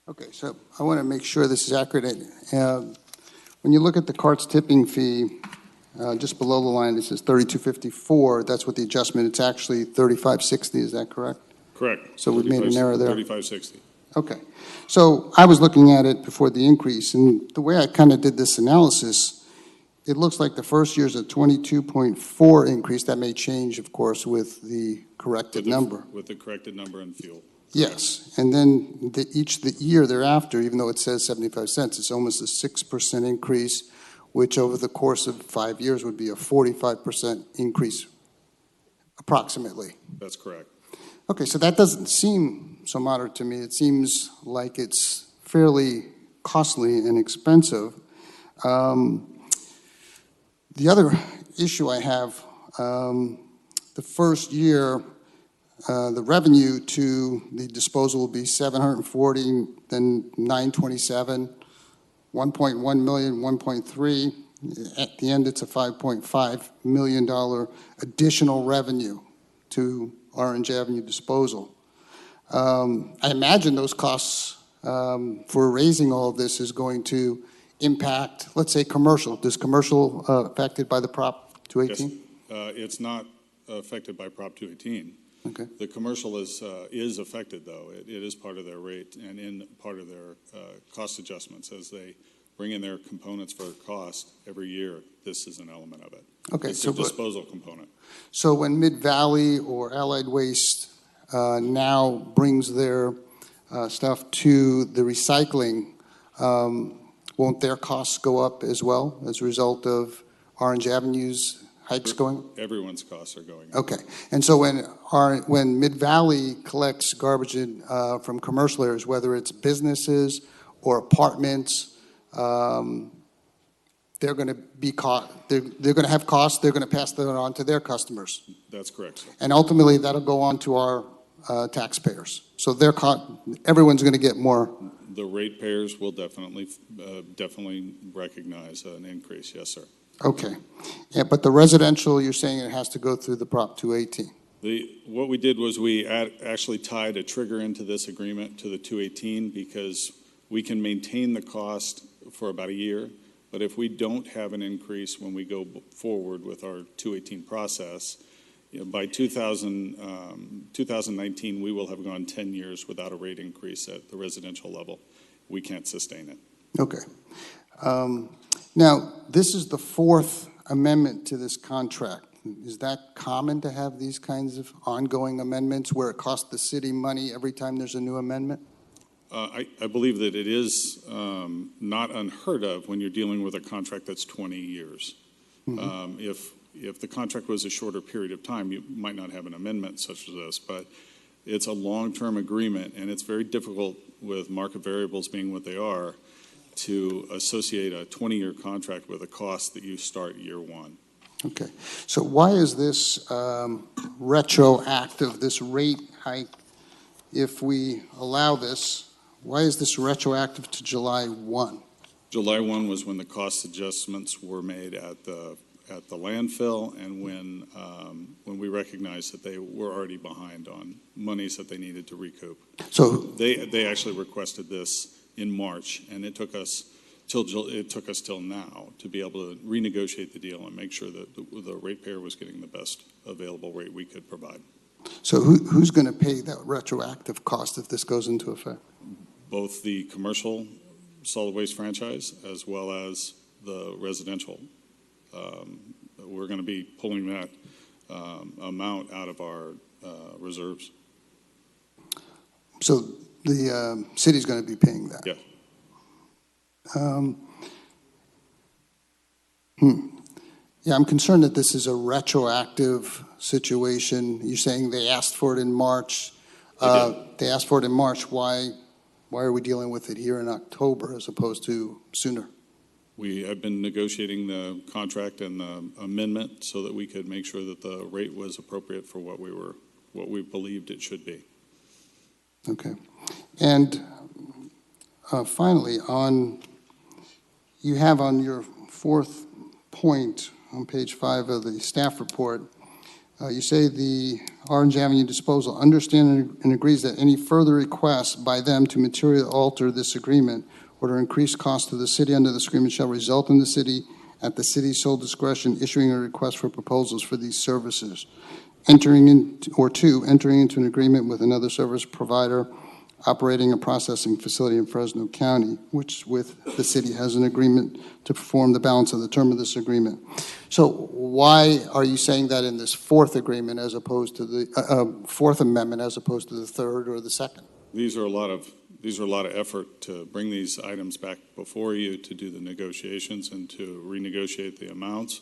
Okay, so I want to make sure this is accurate. When you look at the cart's tipping fee, just below the line, it says $32.54. That's what the adjustment. It's actually $35.60. Is that correct? Correct. So we've made an error there. $35.60. Okay. So I was looking at it before the increase, and the way I kind of did this analysis, it looks like the first year's a 22.4 increase. That may change, of course, with the corrected number. With the corrected number in fuel. Yes, and then the year thereafter, even though it says 75 cents, it's almost a 6% increase, which over the course of 5 years would be a 45% increase, approximately. That's correct. Okay, so that doesn't seem so moderate to me. It seems like it's fairly costly and expensive. The other issue I have, the first year, the revenue to the disposal will be $740, then $927, $1.1 million, $1.3. At the end, it's a $5.5 million additional revenue to Orange Avenue disposal. I imagine those costs for raising all of this is going to impact, let's say, commercial. Is commercial affected by the Prop 218? Yes. It's not affected by Prop 218. Okay. The commercial is affected, though. It is part of their rate and in part of their cost adjustments as they bring in their components for cost every year. This is an element of it. Okay, it's a disposal component. So when Mid-Valley or Allied Waste now brings their stuff to the recycling, won't their costs go up as well as a result of Orange Avenue's hikes going? Everyone's costs are going up. Okay. And so when Mid-Valley collects garbage from commercial areas, whether it's businesses or apartments, they're going to be they're going to have costs. They're going to pass that on to their customers. That's correct, sir. And ultimately, that'll go on to our taxpayers. So everyone's going to get more. The ratepayers will definitely recognize an increase. Yes, sir. Okay. Yeah, but the residential, you're saying it has to go through the Prop 218. What we did was we actually tied a trigger into this agreement to the 218 because we can maintain the cost for about a year. But if we don't have an increase when we go forward with our 218 process, by 2019, we will have gone 10 years without a rate increase at the residential level. We can't sustain it. Okay. Now, this is the fourth amendment to this contract. Is that common to have these kinds of ongoing amendments where it costs the city money every time there's a new amendment? I believe that it is not unheard of when you're dealing with a contract that's 20 years. Mm-hmm. If the contract was a shorter period of time, you might not have an amendment such as this, but it's a long-term agreement, and it's very difficult with market variables being what they are to associate a 20-year contract with a cost that you start year one. Okay. So why is this retroactive, this rate hike, if we allow this? Why is this retroactive to July 1? July 1 was when the cost adjustments were made at the landfill, and when we recognized that they were already behind on monies that they needed to recoup. So they actually requested this in March, and it took us till now to be able to renegotiate the deal and make sure that the ratepayer was getting the best available rate we could provide. So who's going to pay that retroactive cost if this goes into effect? Both the commercial solid waste franchise as well as the residential. We're going to be pulling that amount out of our reserves. So the city's going to be paying that? Yeah. Yeah, I'm concerned that this is a retroactive situation. You're saying they asked for it in March. They asked for it in March. Why are we dealing with it here in October as opposed to sooner? We have been negotiating the contract and the amendment so that we could make sure that the rate was appropriate for what we believed it should be. Okay. And finally, you have on your fourth point on page 5 of the staff report, you say the Orange Avenue Disposal understands and agrees that any further requests by them to materially alter this agreement or to increase cost to the city under this agreement shall result in the city, at the city's sole discretion, issuing a request for proposals for these services, entering into an agreement with another service provider operating a processing facility in Fresno County, which with the city has an agreement to perform the balance of the term of this agreement. So why are you saying that in this fourth agreement as opposed to the fourth amendment as opposed to the third or the second? These are a lot of effort to bring these items back before you to do the negotiations and to renegotiate the amounts.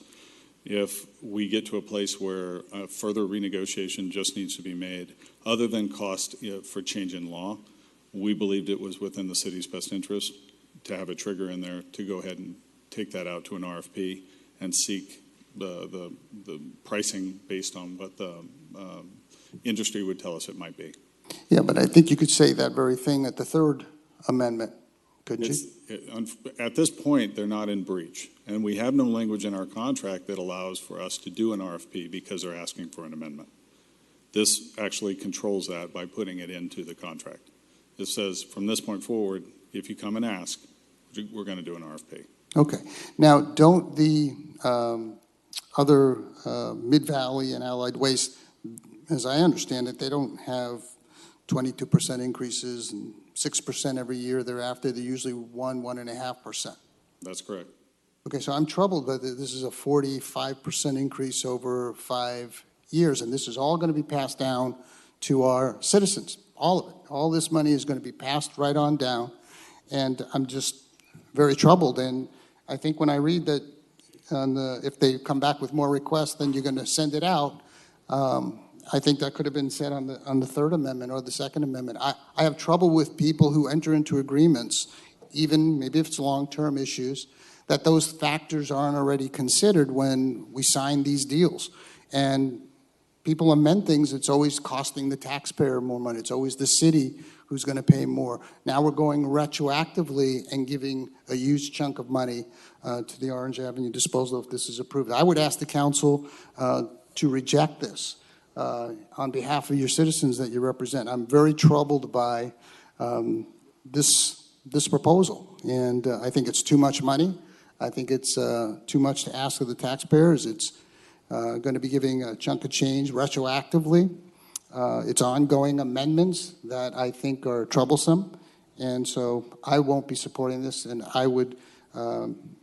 If we get to a place where a further renegotiation just needs to be made, other than cost for change in law, we believed it was within the city's best interest to have a trigger in there to go ahead and take that out to an RFP and seek the pricing based on what the industry would tell us it might be. Yeah, but I think you could say that very thing at the third amendment, couldn't you? At this point, they're not in breach. And we have no language in our contract that allows for us to do an RFP because they're asking for an amendment. This actually controls that by putting it into the contract. It says, from this point forward, if you come and ask, we're going to do an RFP. Okay. Now, don't the other Mid-Valley and Allied Waste, as I understand it, they don't have 22% increases and 6% every year thereafter. They're usually 1.5%. That's correct. Okay, so I'm troubled that this is a 45% increase over 5 years, and this is all going to be passed down to our citizens, all of it. All this money is going to be passed right on down, and I'm just very troubled. And I think when I read that if they come back with more requests, then you're going to send it out, I think that could have been said on the Third Amendment or the Second Amendment. I have trouble with people who enter into agreements, even maybe if it's long-term issues, that those factors aren't already considered when we sign these deals. And people amend things, it's always costing the taxpayer more money. It's always the city who's going to pay more. Now we're going retroactively and giving a huge chunk of money to the Orange Avenue disposal if this is approved. I would ask the council to reject this on behalf of your citizens that you represent. I'm very troubled by this proposal, and I think it's too much money. I think it's too much to ask of the taxpayers. It's going to be giving a chunk of change retroactively. It's ongoing amendments that I think are troublesome, and so I won't be supporting this, and I would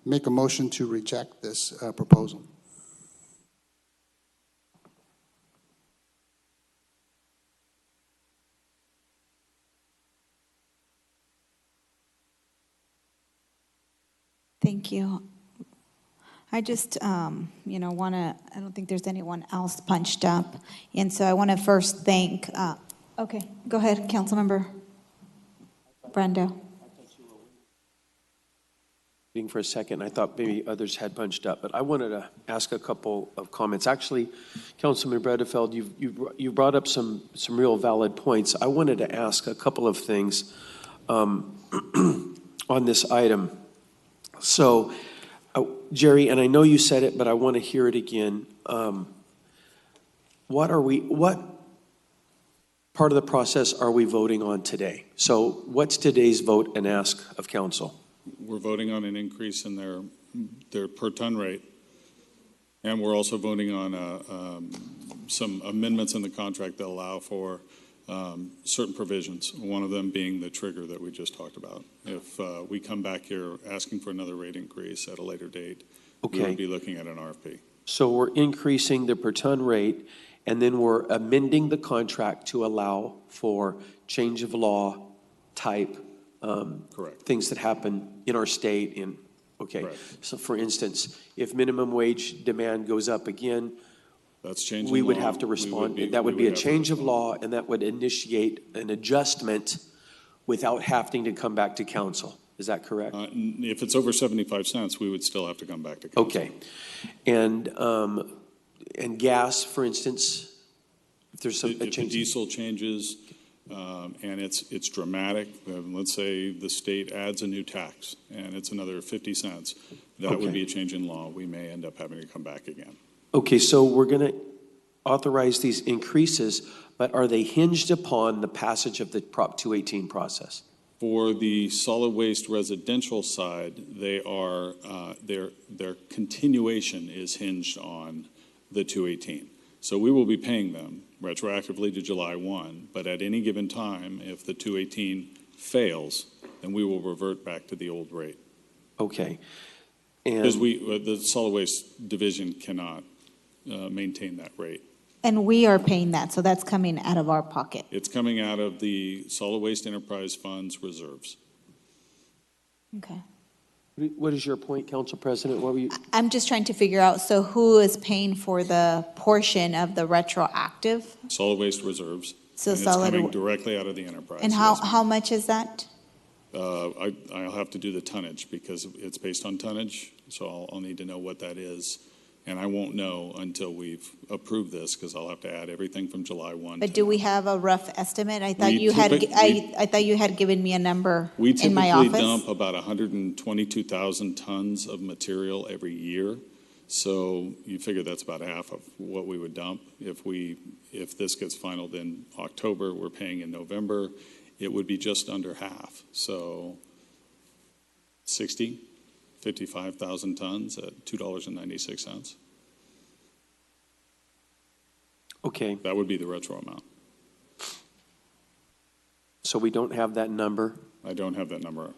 make a motion to reject this proposal. Thank you. I just, I don't think there's anyone else punched up. And so I want to first thank, okay, go ahead, Councilmember Brando. Waiting for a second. I thought maybe others had punched up, but I wanted to ask a couple of comments. Actually, Councilman Bredefeld, you brought up some real valid points. I wanted to ask a couple of things on this item. So, Jerry, and I know you said it, but I want to hear it again. What part of the process are we voting on today? So what's today's vote and ask of council? We're voting on an increase in their per ton rate. And we're also voting on some amendments in the contract that allow for certain provisions, one of them being the trigger that we just talked about. If we come back here asking for another rate increase at a later date, we would be looking at an RFP. So we're increasing the per ton rate, and then we're amending the contract to allow for change of law type things that happen in our state. So for instance, if minimum wage demand goes up again, that's changing we would law. have to respond. That would be a change of law, and that would initiate an adjustment without having to come back to council. Is that correct? If it's over 75 cents, we would still have to come back to council. Okay. And gas, for instance, if there's a change. If diesel changes and it's dramatic, let's say the state adds a new tax and it's another 50 cents, that would be a change in law. We may end up having to come back again. Okay, so we're going to authorize these increases, but are they hinged upon the passage of the Prop 218 process? For the solid waste residential side, they are their continuation is hinged on the 218. So we will be paying them retroactively to July 1, but at any given time, if the 218 fails, then we will revert back to the old rate. Okay. Because the solid waste division cannot maintain that rate. And we are paying that, so that's coming out of our pocket. It's coming out of the Solid Waste Enterprise Fund's reserves. Okay. What is your point, Council President? What were you? I'm just trying to figure out, so who is paying for the portion of the retroactive? Solid waste reserves. So and it's coming directly out of the enterprise. And how much is that? I'll have to do the tonnage because it's based on tonnage, so I'll need to know what that is. And I won't know until we've approved this because I'll have to add everything from July 1. But do we have a rough estimate? I thought you had given me a number in my office. We typically dump about 122,000 tons of material every year. So you figure that's about half of what we would dump. If this gets finalized in October, we're paying in November, it would be just under half. So 55,000 tons at $2.96. Okay. That would be the retro amount. So we don't have that number? I don't have that number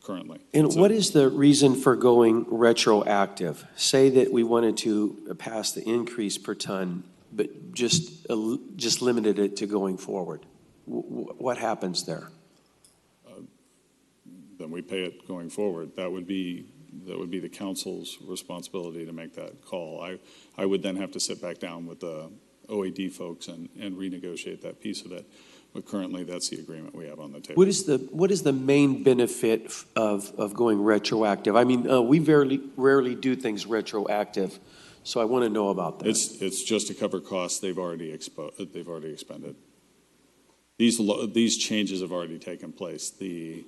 currently. And what is the reason for going retroactive? Say that we wanted to pass the increase per ton, but just limited it to going forward. What happens there? The then we pay it going forward. That would be the council's responsibility to make that call. I would then have to sit back down with the OAD folks and renegotiate that piece of it. But currently, that's the agreement we have on the table. What is the main benefit of going retroactive? I mean, we rarely do things retroactive, so I want to know about that. It's just to cover costs they've already expended. These changes have already taken place. The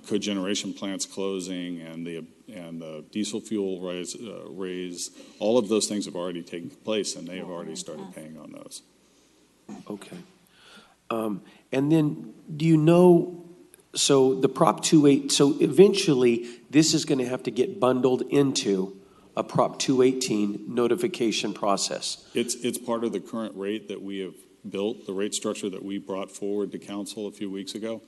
cogeneration plants closing and the diesel fuel raise, all of those things have already taken place, and they have already started paying on those. Okay. And then, do you know, so the Prop 28, so eventually, this is going to have to get bundled into a Prop 218 notification process. It's part of the current rate that we have built, the rate structure that we brought forward to council a few weeks ago.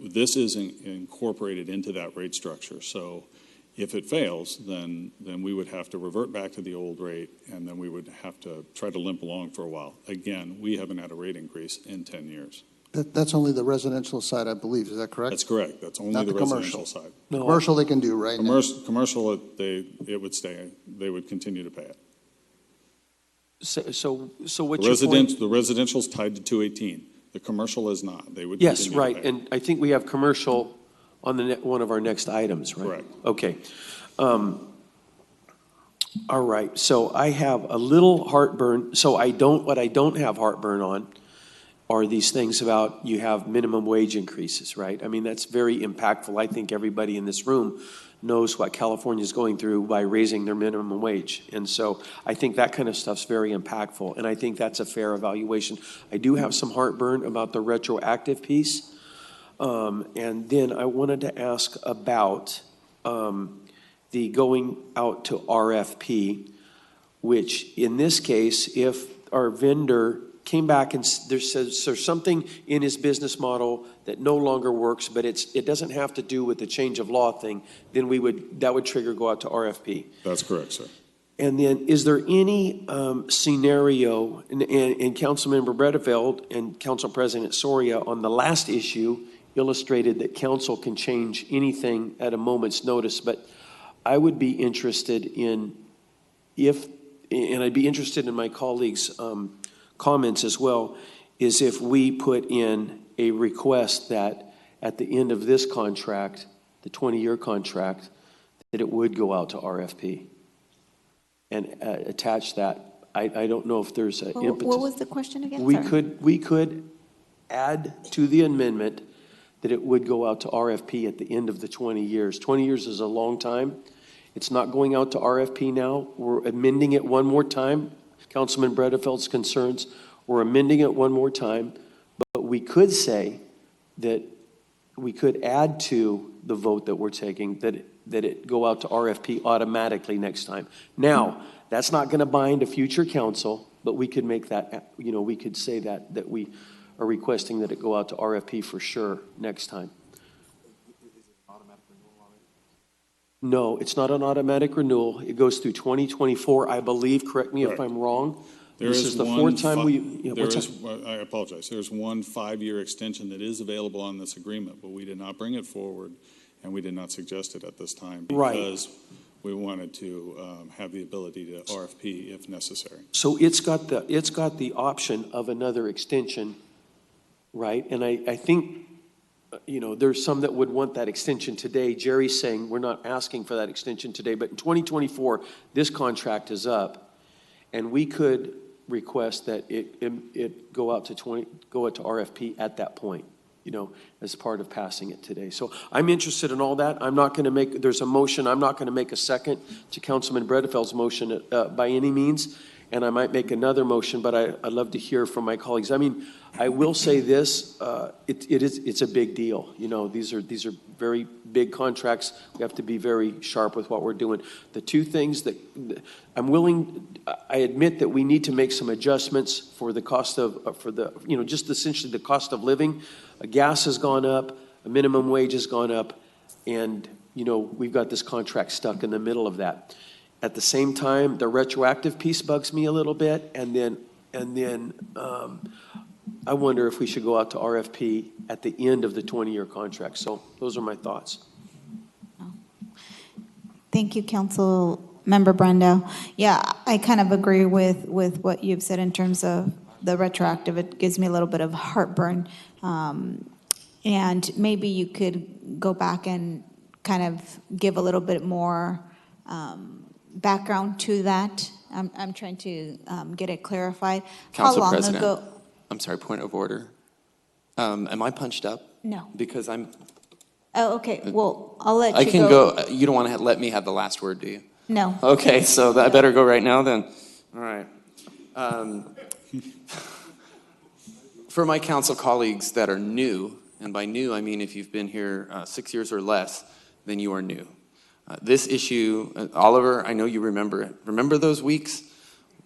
This is incorporated into that rate structure. So if it fails, then we would have to revert back to the old rate, and then we would have to try to limp along for a while. Again, we haven't had a rate increase in 10 years. That's only the residential side, I believe. Is that correct? That's correct. That's only Not the commercial. residential side. No. Commercial they can do, right? Commercial, it would stay. They would continue to pay it. So what's your point? The residential's tied to 218. The commercial is not. They would Yes, continue to right, pay it. and I think we have commercial on one of our next items, right? Correct. Okay. All right, so I have a little heartburn, what I don't have heartburn on are these things about you have minimum wage increases, right? I mean, that's very impactful. I think everybody in this room knows what California is going through by raising their minimum wage. And so I think that kind of stuff's very impactful, and I think that's a fair evaluation. I do have some heartburn about the retroactive piece. And then I wanted to ask about the going out to RFP, which in this case, if our vendor came back and there's something in his business model that no longer works, but it doesn't have to do with the change of law thing, then that would trigger go out to RFP. That's correct, sir. And then, is there any scenario, and Councilmember Bredefeld and Council President Soria on the last issue illustrated that council can change anything at a moment's notice, but I would be interested in and I'd be interested in my colleagues' comments as well, is if we put in a request that at the end of this contract, the 20-year contract, that it would go out to RFP and attach that. I don't know if there's an impetus. What was the question again? We Sorry. could add to the amendment that it would go out to RFP at the end of the 20 years. 20 years is a long time. It's not going out to RFP now. We're amending it one more time. Councilman Bredefeld's concerns, we're amending it one more time, but we could say that we could add to the vote that we're taking that it go out to RFP automatically next time. Now, that's not going to bind a future council, but we could make that, we could say that we are requesting that it go out to RFP for sure next time. No, it's not an automatic renewal. It goes through 2024, I believe. Correct me if I'm wrong. This is the fourth time I apologize. There's one 5-year extension that is available on this agreement, but we did not bring it forward, and we did not suggest it at this time because we wanted to have the ability to RFP if necessary. So it's got the option of another extension, right? And I think, there's some that would want that extension today. Jerry's saying we're not asking for that extension today, but in 2024, this contract is up, and we could request that it go out to RFP at that point, as part of passing it today. So I'm interested in all that. I'm not going to there's a motion. I'm not going to make a second to Councilman Bredefeld's motion by any means, and I might make another motion, but I'd love to hear from my colleagues. I mean, I will say this, it's a big deal. These are very big contracts. We have to be very sharp with what we're doing. The two things that I admit that we need to make some adjustments for the cost of, just essentially the cost of living. Gas has gone up, a minimum wage has gone up, and, we've got this contract stuck in the middle of that. At the same time, the retroactive piece bugs me a little bit, and then I wonder if we should go out to RFP at the end of the 20-year contract. So those are my thoughts. Thank you, Council Member Brando. Yeah, I kind of agree with what you've said in terms of the retroactive. It gives me a little bit of heartburn. And maybe you could go back and kind of give a little bit more background to that. I'm trying to get it clarified. Council How long President, ago? I'm sorry, point of order. Am I punched up? No. Because Oh, okay. Well, I'll let you I can go. You don't want to let me have the last word, do you? No. Okay, so I better go right now then. All right. For my council colleagues that are new, and by new I mean if you've been here 6 years or less, then you are new. This issue, Oliver, I know you remember it. Remember those weeks?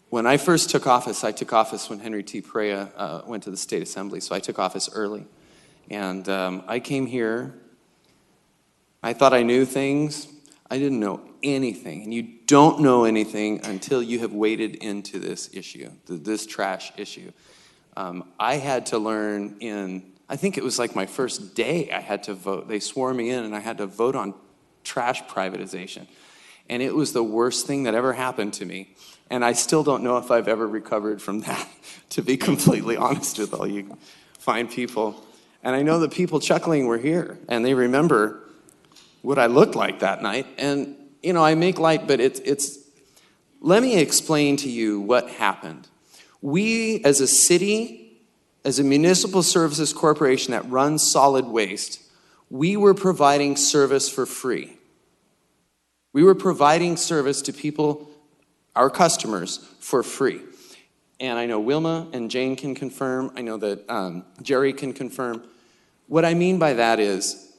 When I first took office, I took office when Henry T. Perea went to the State Assembly, so I took office early. And I came here, I thought I knew things. I didn't know anything. And you don't know anything until you have waded into this issue, this trash issue. I had to learn I think it was like my first day I had to vote. They swore me in and I had to vote on trash privatization. And it was the worst thing that ever happened to me. And I still don't know if I've ever recovered from that, to be completely honest with all you fine people. And I know the people chuckling were here, and they remember what I looked like that night. And, you know, I make light, but let me explain to you what happened. We, as a city, as a municipal services corporation that runs solid waste, we were providing service for free. We were providing service to people, our customers, for free. And I know Wilma and Jane can confirm. I know that Jerry can confirm. What I mean by that is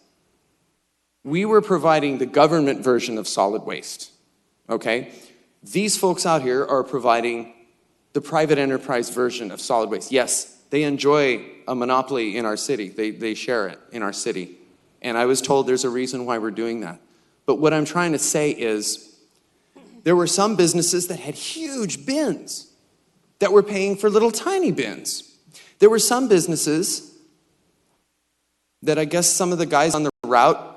we were providing the government version of solid waste, okay? These folks out here are providing the private enterprise version of solid waste. Yes, they enjoy a monopoly in our city. They share it in our city. And I was told there's a reason why we're doing that. But what I'm trying to say is there were some businesses that had huge bins that were paying for little tiny bins. There were some businesses that I guess some of the guys on the route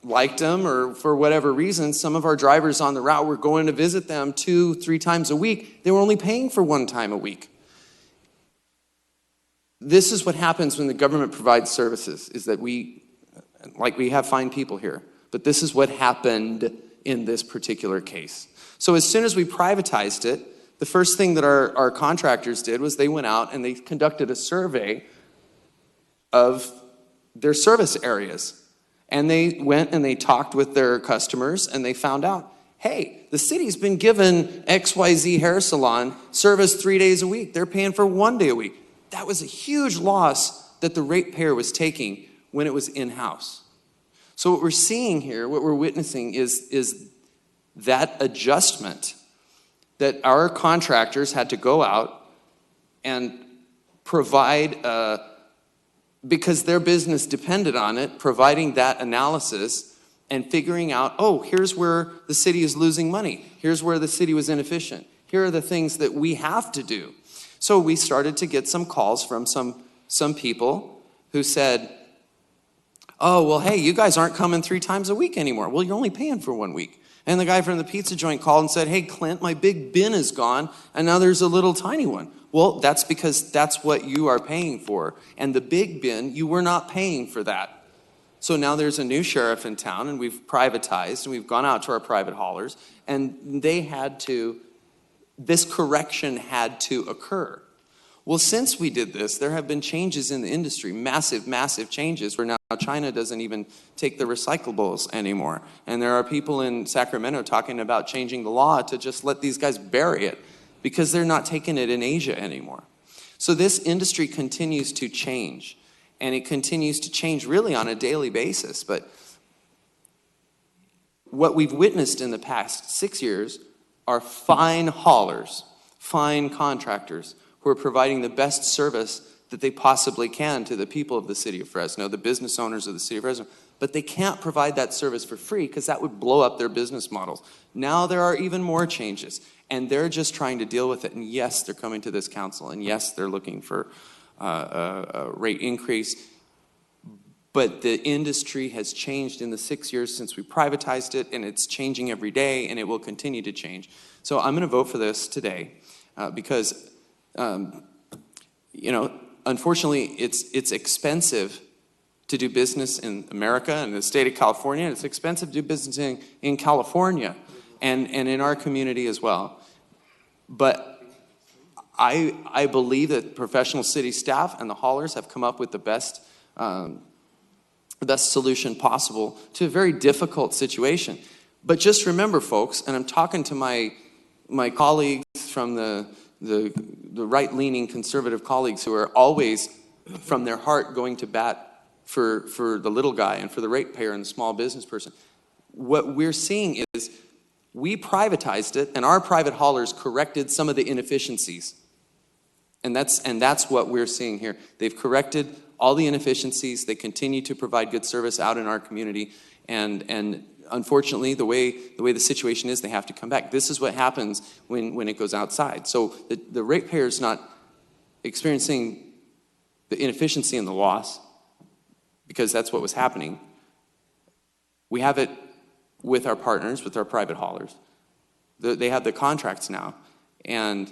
liked them, or for whatever reason, some of our drivers on the route were going to visit them 2-3 times a week. They were only paying for 1 time a week. This is what happens when the government provides services, is that we have fine people here, but this is what happened in this particular case. So as soon as we privatized it, the first thing that our contractors did was they went out and they conducted a survey of their service areas. And they went and they talked with their customers and they found out, hey, the city's been given XYZ hair salon service 3 days a week. They're paying for 1 day a week. That was a huge loss that the ratepayer was taking when it was in-house. So what we're seeing here, what we're witnessing is that adjustment that our contractors had to go out and provide, because their business depended on it, providing that analysis and figuring out, oh, here's where the city is losing money. Here's where the city was inefficient. Here are the things that we have to do. So we started to get some calls from some people who said, oh, well, hey, you guys aren't coming 3 times a week anymore. Well, you're only paying for 1 week. And the guy from the pizza joint called and said, hey, Clint, my big bin is gone, and now there's a little tiny one. Well, that's because that's what you are paying for. And the big bin, you were not paying for that. So now there's a new sheriff in town, and we've privatized, and we've gone out to our private haulers, and this correction had to occur. Well, since we did this, there have been changes in the industry, massive, massive changes, where now China doesn't even take the recyclables anymore. And there are people in Sacramento talking about changing the law to just let these guys bury it because they're not taking it in Asia anymore. So this industry continues to change, and it continues to change really on a daily basis. But what we've witnessed in the past 6 years are fine haulers, fine contractors, who are providing the best service that they possibly can to the people of the city of Fresno, the business owners of the city of Fresno. But they can't provide that service for free because that would blow up their business models. Now there are even more changes, and they're just trying to deal with it. And yes, they're coming to this council, and yes, they're looking for a rate increase. But the industry has changed in the 6 years since we privatized it, and it's changing every day, and it will continue to change. So I'm going to vote for this today because, unfortunately, it's expensive to do business in America and the state of California. And it's expensive to do business in California and in our community as well. But I believe that professional city staff and the haulers have come up with the best solution possible to a very difficult situation. But just remember, folks, and I'm talking to my colleagues from the right-leaning conservative colleagues who are always, from their heart, going to bat for the little guy and for the ratepayer and the small business person. What we're seeing is we privatized it, and our private haulers corrected some of the inefficiencies. And that's what we're seeing here. They've corrected all the inefficiencies. They continue to provide good service out in our community. And unfortunately, the way the situation is, they have to come back. This is what happens when it goes outside. So the ratepayer is not experiencing the inefficiency and the loss, because that's what was happening. We have it with our partners, with our private haulers. They have the contracts now. And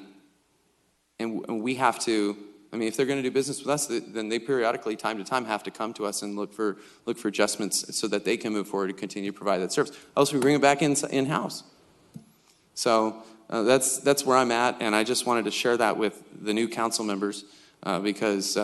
we have to, if they're going to do business with us, then they periodically, time to time, have to come to us and look for adjustments so that they can move forward and continue to provide that service. Else we bring it back in-house. So that's where I'm at, and I just wanted to share that with the new council members because,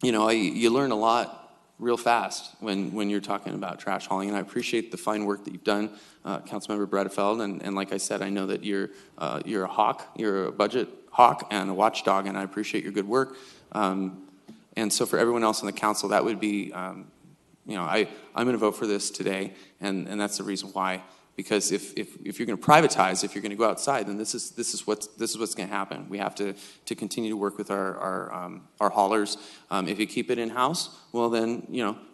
you learn a lot real fast when you're talking about trash hauling, and I appreciate the fine work that you've done, Councilmember Bredefeld, and like I said, I know that you're a hawk, you're a budget hawk and a watchdog, and I appreciate your good work. And so for everyone else on the council, that would be, I'm going to vote for this today, and that's the reason why. Because if you're going to privatize, if you're going to go outside, then this is what's going to happen. We have to continue to work with our haulers. If you keep it in house, well then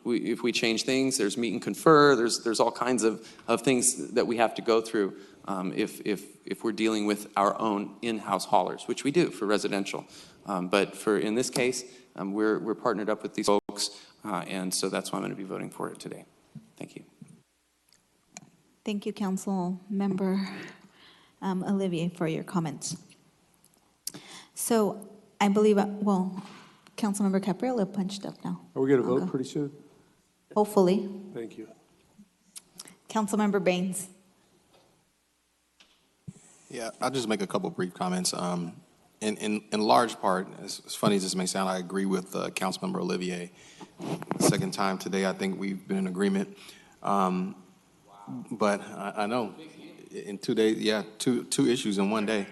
if we change things, there's meet and confer. There's all kinds of things that we have to go through if we're dealing with our own in-house haulers, which we do for residential. But in this case, we're partnered up with these folks, and so that's why I'm going to be voting for it today. Thank you. Thank you, Council Member Olivier, for your comments. So I believe, Councilmember Capriello punched up now. Are we going to vote pretty soon? Hopefully. Thank you. Councilmember Baines. Yeah, I'll just make a couple brief comments. In large part, as funny as this may sound, I agree with Councilmember Olivier. Second time today, I think we've been in agreement. But I know in 2 days, two issues in 1 day.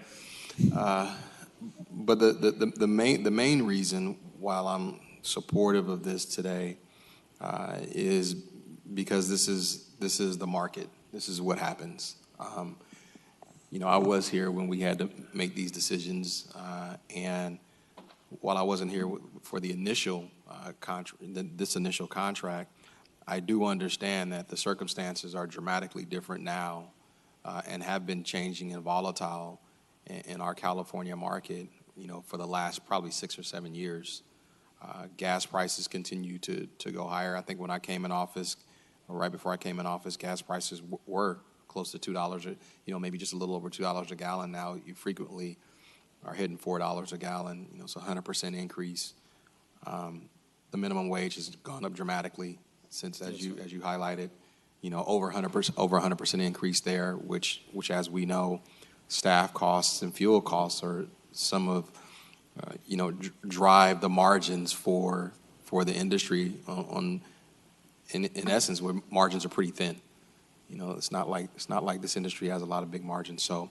But the main reason why I'm supportive of this today is because this is the market. This is what happens. I was here when we had to make these decisions, and while I wasn't here for the initial this initial contract, I do understand that the circumstances are dramatically different now and have been changing and volatile in our California market, for the last probably 6 or 7 years. Gas prices continue to go higher. I think when I came in office, or right before I came in office, gas prices were close to $2, maybe just a little over $2 a gallon. Now you frequently are hitting $4 a gallon, it's a 100% increase. The minimum wage has gone up dramatically since, as you highlighted, over 100% increase there, which as we know, staff costs and fuel costs are some of, drive the margins for the industry in essence, where margins are pretty thin. It's not like this industry has a lot of big margins. So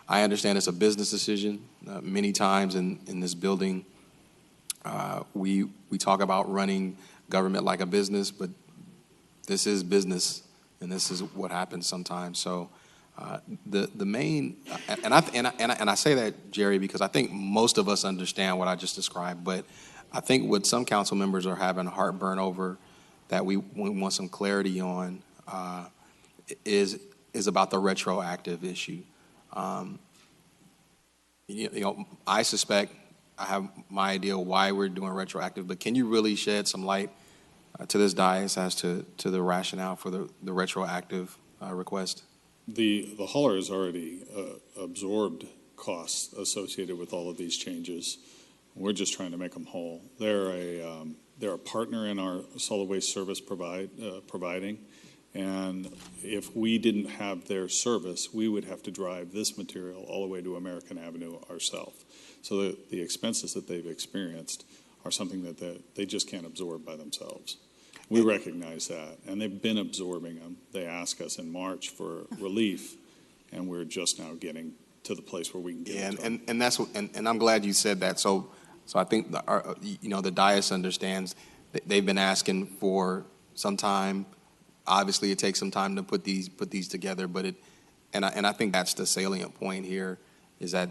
I understand it's a business decision. Many times in this building, we talk about running government like a business, but this is business, and this is what happens sometimes. So the main, and I say that, Jerry, because I think most of us understand what I just described, but I think what some council members are having heartburn over, that we want some clarity on, is about the retroactive issue. I suspect I have my idea why we're doing retroactive, but can you really shed some light to this dais as to the rationale for the retroactive request? The hauler has already absorbed costs associated with all of these changes. We're just trying to make them whole. They're a partner in our solid waste service providing, and if we didn't have their service, we would have to drive this material all the way to American Avenue ourselves. So the expenses that they've experienced are something that they just can't absorb by themselves. We recognize that, and they've been absorbing them. They asked us in March for relief, and we're just now getting to the place where we can get it to them. And that's what, and I'm glad you said that. So I think the dais understands that they've been asking for some time. Obviously, it takes some time to put these together, but I think that's the salient point here, is that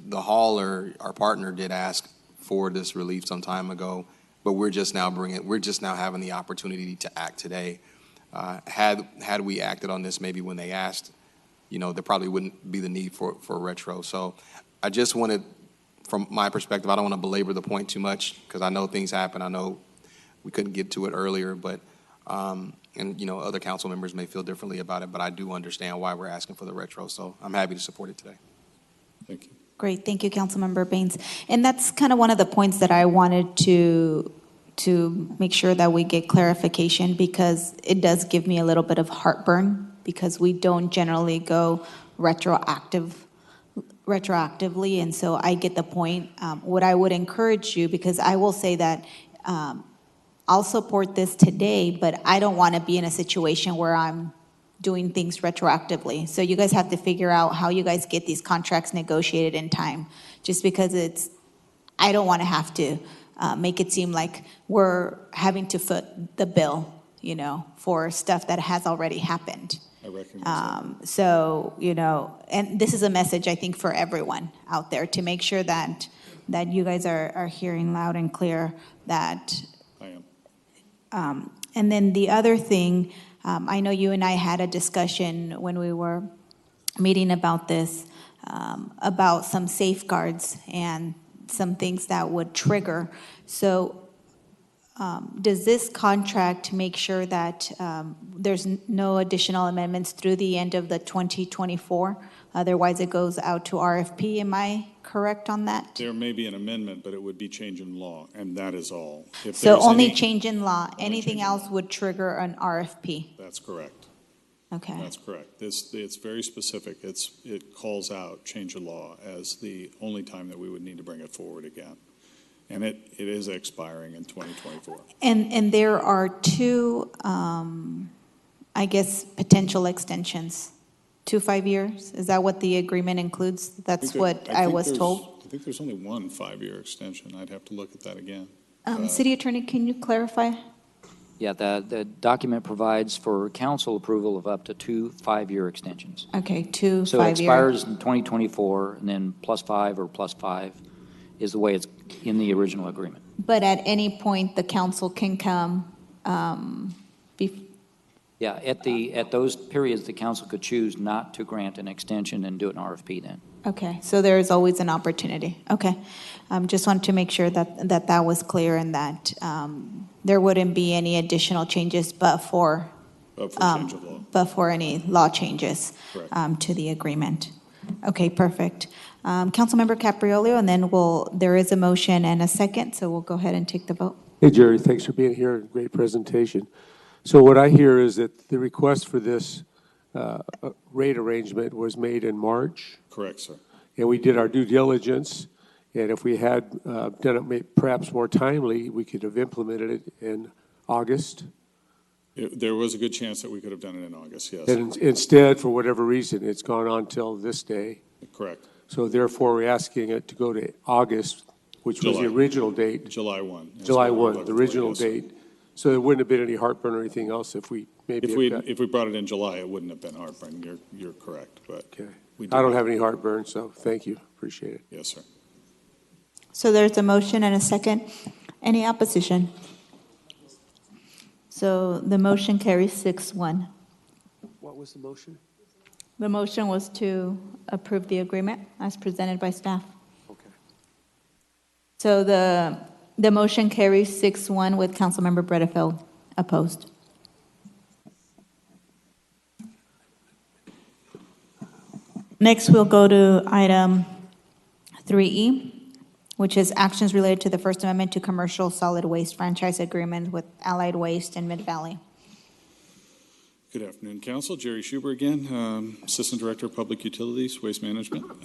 the hauler, our partner, did ask for this relief some time ago, but we're just now having the opportunity to act today. Had we acted on this maybe when they asked, there probably wouldn't be the need for retro. So I just wanted, from my perspective, I don't want to belabor the point too much, because I know things happen. I know we couldn't get to it earlier, but other council members may feel differently about it, but I do understand why we're asking for the retro. So I'm happy to support it today. Thank you. Great, thank you, Councilmember Baines. And that's kind of one of the points that I wanted to make sure that we get clarification, because it does give me a little bit of heartburn, because we don't generally go retroactively, and so I get the point. What I would encourage you, because I will say that I'll support this today, but I don't want to be in a situation where I'm doing things retroactively. So you guys have to figure out how you guys get these contracts negotiated in time, just because I don't want to have to make it seem like we're having to foot the bill, for stuff that has already happened. I recognize that. So, and this is a message, I think, for everyone out there, to make sure that you guys are hearing loud and clear that. I am. And then the other thing, I know you and I had a discussion when we were meeting about this, about some safeguards and some things that would trigger. So does this contract make sure that there's no additional amendments through the end of the 2024? Otherwise, it goes out to RFP. Am I correct on that? There may be an amendment, but it would be change in law, and that is all. If So there's only any- change in law. Anything else would trigger an RFP? That's correct. Okay. That's correct. It's very specific. It calls out change of law as the only time that we would need to bring it forward again. And it is expiring in 2024. And there are two, I guess, potential extensions. 2 5 years? Is that what the agreement includes? That's what I was told? I think there's only one 5-year extension. I'd have to look at that again. City Attorney, can you clarify? Yeah, the document provides for council approval of up to 2 5-year extensions. Okay, 2 So it 5 year. expires in 2024, and then +5 or +5 is the way it's in the original agreement. But at any point, the council can come, Yeah, at those periods, the council could choose not to grant an extension and do an RFP then. okay, so there is always an opportunity. Okay. Just wanted to make sure that was clear, and that there wouldn't be any additional changes but for change of law. but for any law changes Correct. to the agreement. Okay, perfect. Councilmember Capriolio, and then there is a motion and a second, so we'll go ahead and take the vote. Hey, Jerry, thanks for being here. Great presentation. So what I hear is that the request for this rate arrangement was made in March, Correct, sir. and we did our due diligence, and if we had done it perhaps more timely, we could have implemented it in August. There was a good chance that we could have done it in August, yes. And instead, for whatever reason, it's gone on till this day. Correct. So therefore, we're asking it to go to August, which was the July. original date. July 1. is July what we're 1, looking the for, original yes, sir. date. So there wouldn't have been any heartburn or anything else if we maybe If we brought it in July, it wouldn't have been heartburn. You're correct, but Okay. we I don't did- have any heartburn, so thank you. Appreciate it. Yes, sir. So there's a motion and a second. Any opposition? So the motion carries 6-1. What was the motion? The motion was to approve the agreement as presented by staff. Okay. So the motion carries 6-1 with Councilmember Bredefeld opposed. Next, we'll go to item 3E, which is actions related to the First Amendment to Commercial Solid Waste Franchise Agreement with Allied Waste and Mid-Valley. Good afternoon, Council. Jerry Schuber again, Assistant Director of Public Utilities, Waste Management.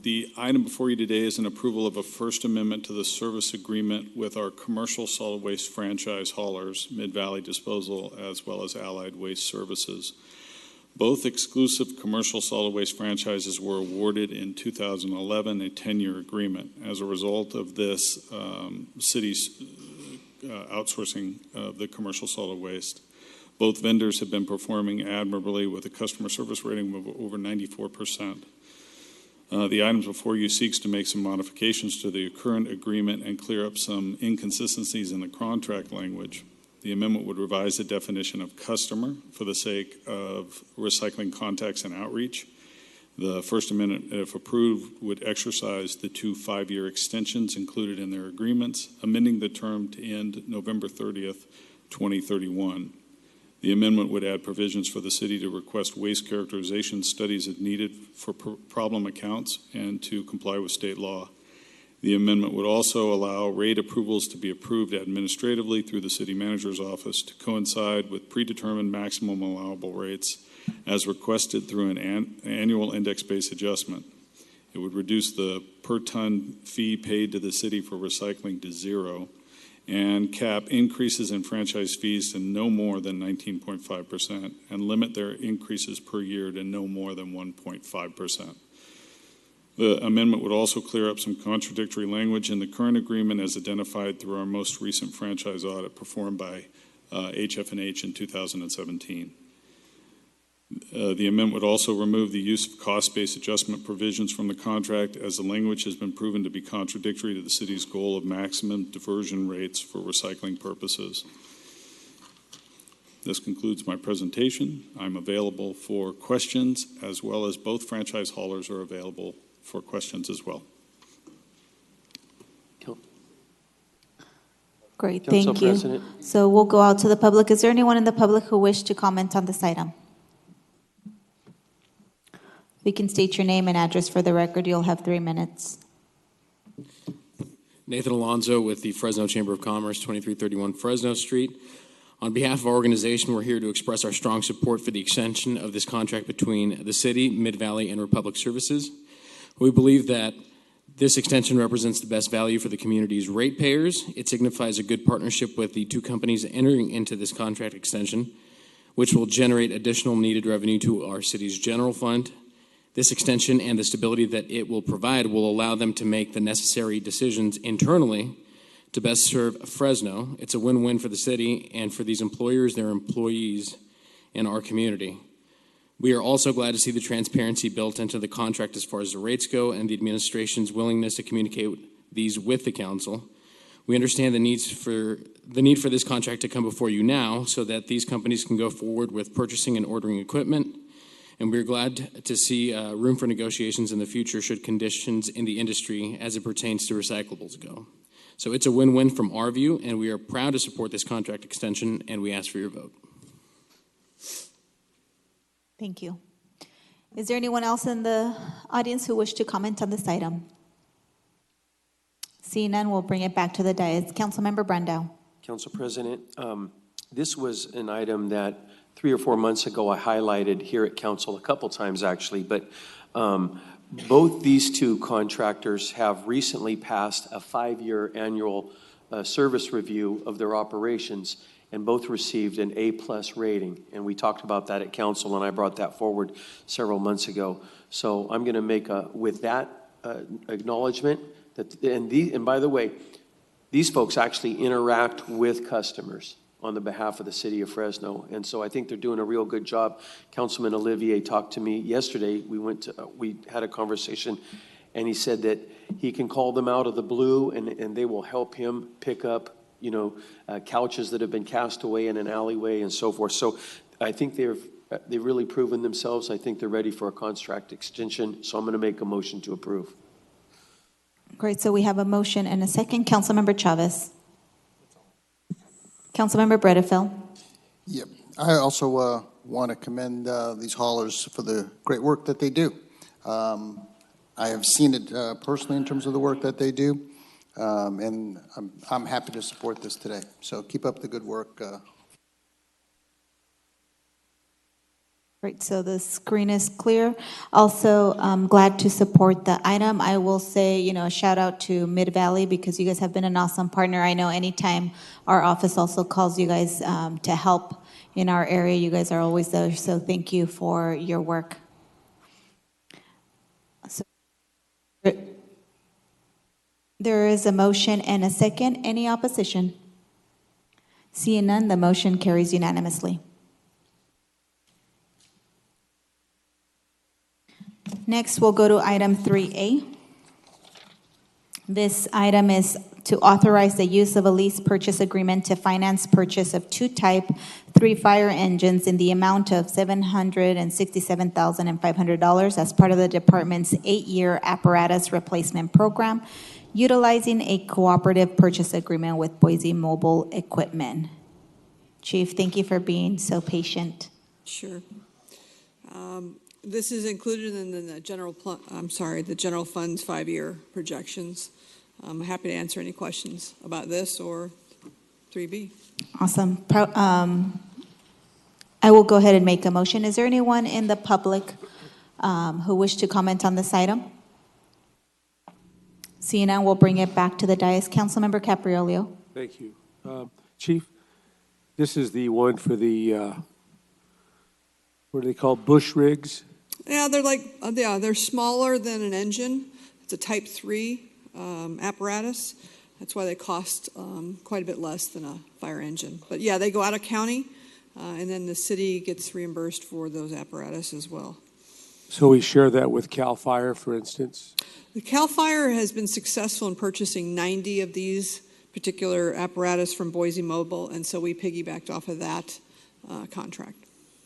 The item before you today is an approval of a First Amendment to the service agreement with our commercial solid waste franchise haulers, Mid-Valley Disposal, as well as Allied Waste Services. Both exclusive commercial solid waste franchises were awarded in 2011 a 10-year agreement. As a result of this, city's outsourcing of the commercial solid waste. Both vendors have been performing admirably with a customer service rating of over 94%. The items before you seeks to make some modifications to the current agreement and clear up some inconsistencies in the contract language. The amendment would revise the definition of customer for the sake of recycling contacts and outreach. The First Amendment, if approved, would exercise the 2 5-year extensions included in their agreements, amending the term to end November 30th, 2031. The amendment would add provisions for the city to request waste characterization studies as needed for problem accounts and to comply with state law. The amendment would also allow rate approvals to be approved administratively through the city manager's office to coincide with predetermined maximum allowable rates as requested through an annual index-based adjustment. It would reduce the per-ton fee paid to the city for recycling to 0 and cap increases in franchise fees to no more than 19.5% and limit their increases per year to no more than 1.5%. The amendment would also clear up some contradictory language in the current agreement as identified through our most recent franchise audit performed by HF&H in 2017. The amendment would also remove the use of cost-based adjustment provisions from the contract as the language has been proven to be contradictory to the city's goal of maximum diversion rates for recycling purposes. This concludes my presentation. I'm available for questions, as well as both franchise haulers are available for questions as well. Great, Council thank you. President. So we'll go out to the public. Is there anyone in the public who wish to comment on this item? We can state your name and address for the record. You'll have 3 minutes. Nathan Alonso with the Fresno Chamber of Commerce, 2331 Fresno Street. On behalf of our organization, we're here to express our strong support for the extension of this contract between the city, Mid-Valley, and Republic Services. We believe that this extension represents the best value for the community's ratepayers. It signifies a good partnership with the 2 companies entering into this contract extension, which will generate additional needed revenue to our city's general fund. This extension and the stability that it will provide will allow them to make the necessary decisions internally to best serve Fresno. It's a win-win for the city and for these employers, their employees, and our community. We are also glad to see the transparency built into the contract as far as the rates go and the administration's willingness to communicate these with the council. We understand the need for this contract to come before you now so that these companies can go forward with purchasing and ordering equipment. And we're glad to see room for negotiations in the future should conditions in the industry as it pertains to recyclables go. So it's a win-win from our view, and we are proud to support this contract extension, and we ask for your vote. Thank you. Is there anyone else in the audience who wish to comment on this item? Seeing none, we'll bring it back to the dais. Councilmember Brando. Council President, this was an item that 3 or 4 months ago I highlighted here at council a couple times actually, but both these 2 contractors have recently passed a 5-year annual service review of their operations, and both received an A+ rating. And we talked about that at council, and I brought that forward several months ago. So I'm going to make with that acknowledgement that, and by the way, these folks actually interact with customers on the behalf of the city of Fresno. And so I think they're doing a real good job. Councilman Olivier talked to me yesterday. We had a conversation, and he said that he can call them out of the blue, and they will help him pick up couches that have been cast away in an alleyway and so forth. So I think they've really proven themselves. I think they're ready for a contract extension. So I'm going to make a motion to approve. Great, so we have a motion and a second. Councilmember Chavez. Councilmember Bredefeld. Yep. I also want to commend these haulers for the great work that they do. I have seen it personally in terms of the work that they do, and I'm happy to support this today. So keep up the good work. Great, so the screen is clear. Also, I'm glad to support the item. I will say, a shout out to Mid-Valley because you guys have been an awesome partner. I know anytime our office also calls you guys to help in our area, you guys are always there. So thank you for your work. So, there is a motion and a second. Any opposition? Seeing none, the motion carries unanimously. Next, we'll go to item 3A. This item is to authorize the use of a lease purchase agreement to finance purchase of 2 Type 3 fire engines in the amount of $767,500 as part of the department's 8-year apparatus replacement program, utilizing a cooperative purchase agreement with Boise Mobile Equipment. Chief, thank you for being so patient. Sure. This is included in the general fund's 5-year projections. I'm happy to answer any questions about this or 3B. Awesome. I will go ahead and make a motion. Is there anyone in the public who wish to comment on this item? Seeing none, we'll bring it back to the dais. Councilmember Capriolio. Thank you. Chief, this is the one for the, what are they called, bush rigs? Yeah, they're smaller than an engine. It's a Type 3 apparatus. That's why they cost quite a bit less than a fire engine. But yeah, they go out of county, and then the city gets reimbursed for those apparatus as well. So we share that with CAL FIRE, for instance? The CAL FIRE has been successful in purchasing 90 of these particular apparatus from Boise Mobile, and so we piggybacked off of that contract.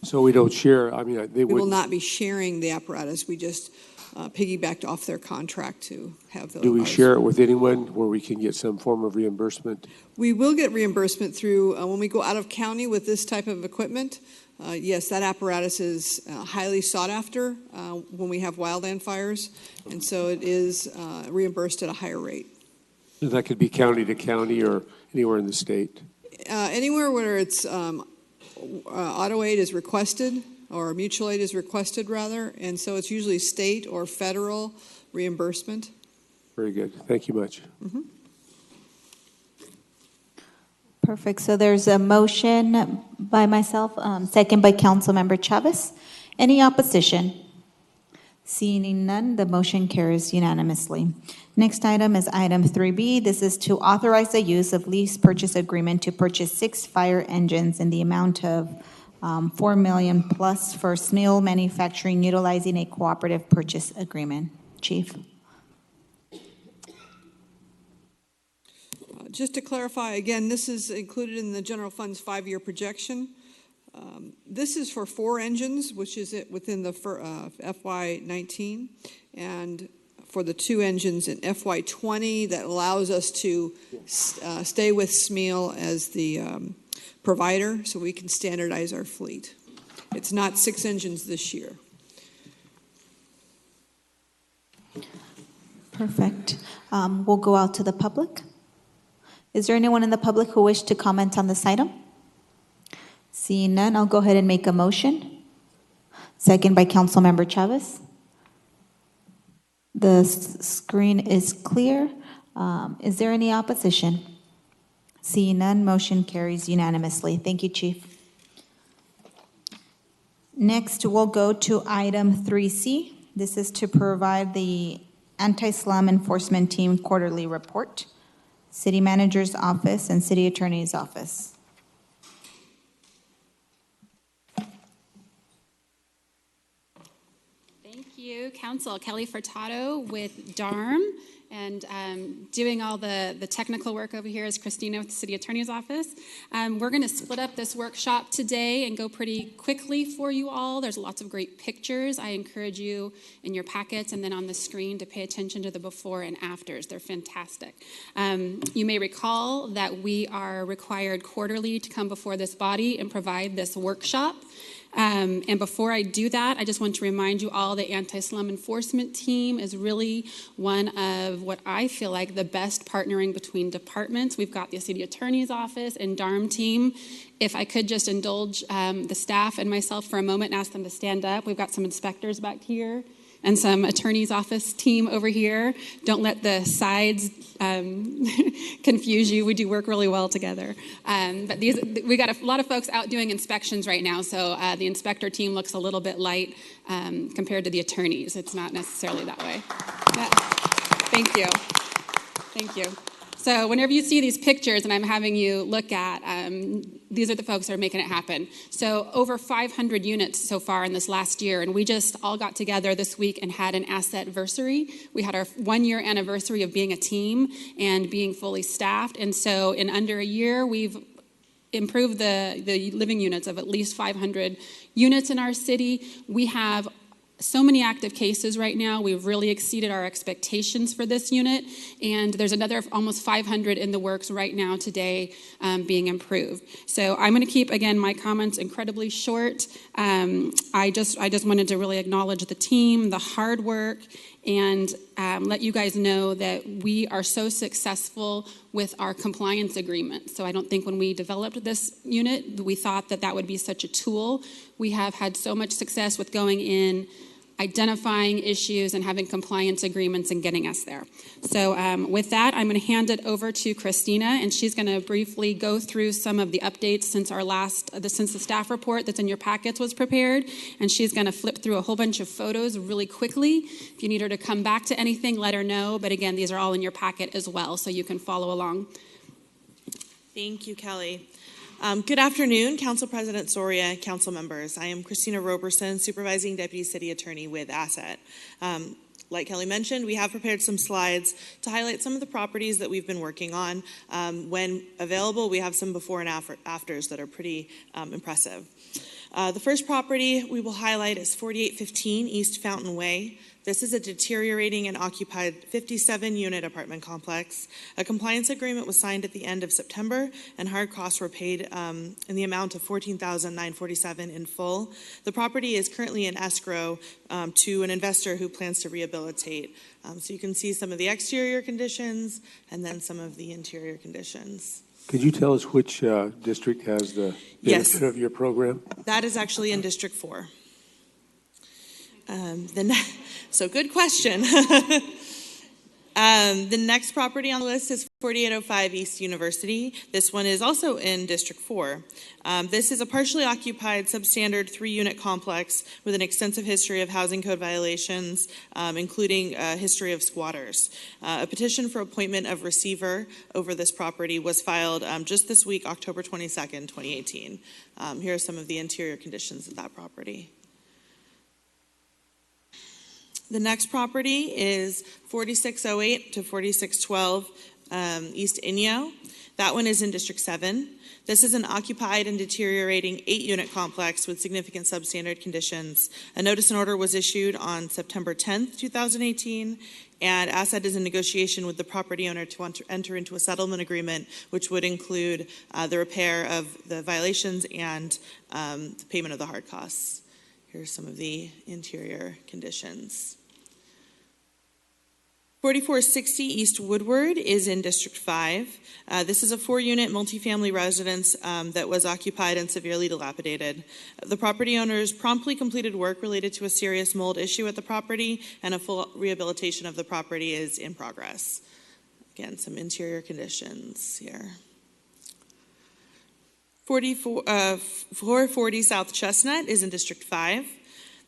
So we don't share, I mean, they We will wouldn't. not be sharing the apparatus. We just piggybacked off their contract to have those. Do we share it with anyone where we can get some form of reimbursement? We will get reimbursement through when we go out of county with this type of equipment. Yes, that apparatus is highly sought after when we have wildland fires, and so it is reimbursed at a higher rate. That could be county to county or anywhere in the state? Anywhere where it's auto aid is requested, or mutual aid is requested, rather, and so it's usually state or federal reimbursement. Very good. Thank you much. Mm-hmm. Perfect. So there's a motion by myself, second by Councilmember Chavez. Any opposition? Seeing none, the motion carries unanimously. Next item is item 3B. This is to authorize the use of lease purchase agreement to purchase 6 fire engines in the amount of $4 million plus for Smil Manufacturing utilizing a cooperative purchase agreement. Chief. Just to clarify, again, this is included in the general fund's 5-year projection. This is for 4 engines, which is it within the FY19, and for the 2 engines in FY20 that allows us to stay with Smil as the provider so we can standardize our fleet. It's not 6 engines this year. Perfect. We'll go out to the public. Is there anyone in the public who wish to comment on this item? Seeing none, I'll go ahead and make a motion. Second by Councilmember Chavez. The screen is clear. Is there any opposition? Seeing none, motion carries unanimously. Thank you, Chief. Next, we'll go to item 3C. This is to provide the Anti-Slum Enforcement Team quarterly report, City Manager's Office and City Attorney's Office. you, Council. Kelly Furtado with DARM, and doing all the technical work over here is Christina with the City Attorney's Office. We're going to split up this workshop today and go pretty quickly for you all. There's lots of great pictures. I encourage you in your packets and then on the screen to pay attention to the before and afters. They're fantastic. You may recall that we are required quarterly to come before this body and provide this workshop. And before I do that, I just want to remind you all the anti-slum enforcement team is really one of what I feel like the best partnering between departments. We've got the City Attorney's Office and DARM team. If I could just indulge the staff and myself for a moment and ask them to stand up. We've got some inspectors back here and some attorney's office team over here. Don't let the sides confuse you. We do work really well together. But we got a lot of folks out doing inspections right now, so the inspector team looks a little bit light compared to the attorneys. It's not necessarily that way. Thank you. Thank you. So whenever you see these pictures, and I'm having you look at, these are the folks that are making it happen. So over 500 units so far in this last year, and we just all got together this week and had an asset-versary. We had our 1-year anniversary of being a team and being fully staffed, and so in under a year, we've improved the living units of at least 500 units in our city. We have so many active cases right now. We've really exceeded our expectations for this unit, and there's another almost 500 in the works right now today being improved. So I'm going to keep, again, my comments incredibly short. I just wanted to really acknowledge the team, the hard work, and let you guys know that we are so successful with our compliance agreement. So I don't think when we developed this unit, we thought that that would be such a tool. We have had so much success with going in, identifying issues, and having compliance agreements and getting us there. So with that, I'm going to hand it over to Christina, and she's going to briefly go through some of the updates since since the staff report that's in your packets was prepared, and she's going to flip through a whole bunch of photos really quickly. If you need her to come back to anything, let her know. But again, these are all in your packet as well, so you can follow along. Thank you, Kelly. Good afternoon, Council President Soria, Council members. I am Christina Roberson, Supervising Deputy City Attorney with Asset. Like Kelly mentioned, we have prepared some slides to highlight some of the properties that we've been working on. When available, we have some before and afters that are pretty impressive. The first property we will highlight is 4815 East Fountain Way. This is a deteriorating and occupied 57-unit apartment complex. A compliance agreement was signed at the end of September, and hard costs were paid in the amount of $14,947 in full. The property is currently in escrow to an investor who plans to rehabilitate. So you can see some of the exterior conditions and then some of the interior conditions. Could you tell us which district has the benefit of your program? That is actually in District 4. So good question. The next property on the list is 4805 East University. This one is also in District 4. This is a partially occupied substandard 3-unit complex with an extensive history of housing code violations, including a history of squatters. A petition for appointment of receiver over this property was filed just this week, October 22nd, 2018. Here are some of the interior conditions of that property. The next property is 4608 to 4612 East Inyo. That one is in District 7. This is an occupied and deteriorating 8-unit complex with significant substandard conditions. A notice and order was issued on September 10th, 2018, and Asset is in negotiation with the property owner to enter into a settlement agreement, which would include the repair of the violations and the payment of the hard costs. Here are some of the interior conditions. 4460 East Woodward is in District 5. This is a 4-unit multifamily residence that was occupied and severely dilapidated. The property owners promptly completed work related to a serious mold issue at the property, and a full rehabilitation of the property is in progress. Again, some interior conditions here. 440 South Chestnut is in District 5.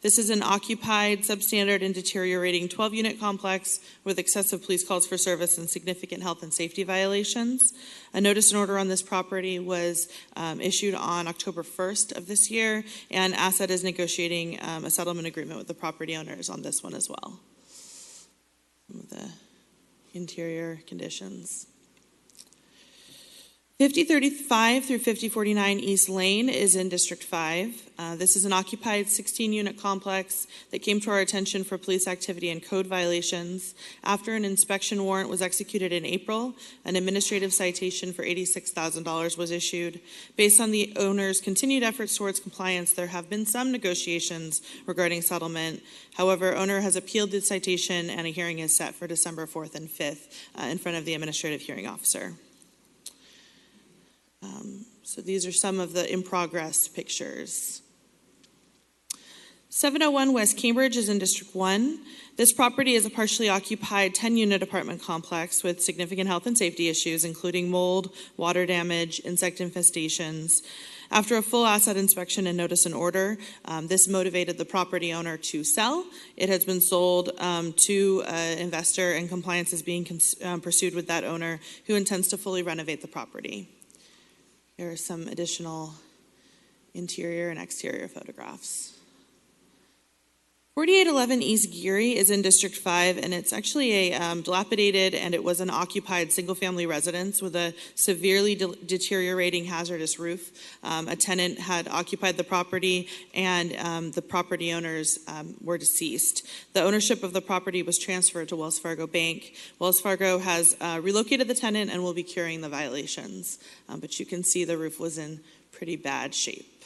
This is an occupied, substandard, and deteriorating 12-unit complex with excessive police calls for service and significant health and safety violations. A notice and order on this property was issued on October 1st of this year, and Asset is negotiating a settlement agreement with the property owners on this one as well. Some of the interior conditions. 5035 through 5049 East Lane is in District 5. This is an occupied 16-unit complex that came to our attention for police activity and code violations. After an inspection warrant was executed in April, an administrative citation for $86,000 was issued. Based on the owner's continued efforts towards compliance, there have been some negotiations regarding settlement. However, owner has appealed the citation, and a hearing is set for December 4th and 5th in front of the administrative hearing officer. So these are some of the in-progress pictures. 701 West Cambridge is in District 1. This property is a partially occupied 10-unit apartment complex with significant health and safety issues, including mold, water damage, insect infestations. After a full asset inspection and notice and order, this motivated the property owner to sell. It has been sold to an investor, and compliance is being pursued with that owner, who intends to fully renovate the property. Here are some additional interior and exterior photographs. 4811 East Geary is in District 5, and it's actually a dilapidated, and it was an occupied single-family residence with a severely deteriorating hazardous roof. A tenant had occupied the property, and the property owners were deceased. The ownership of the property was transferred to Wells Fargo Bank. Wells Fargo has relocated the tenant and will be curing the violations, but you can see the roof was in pretty bad shape.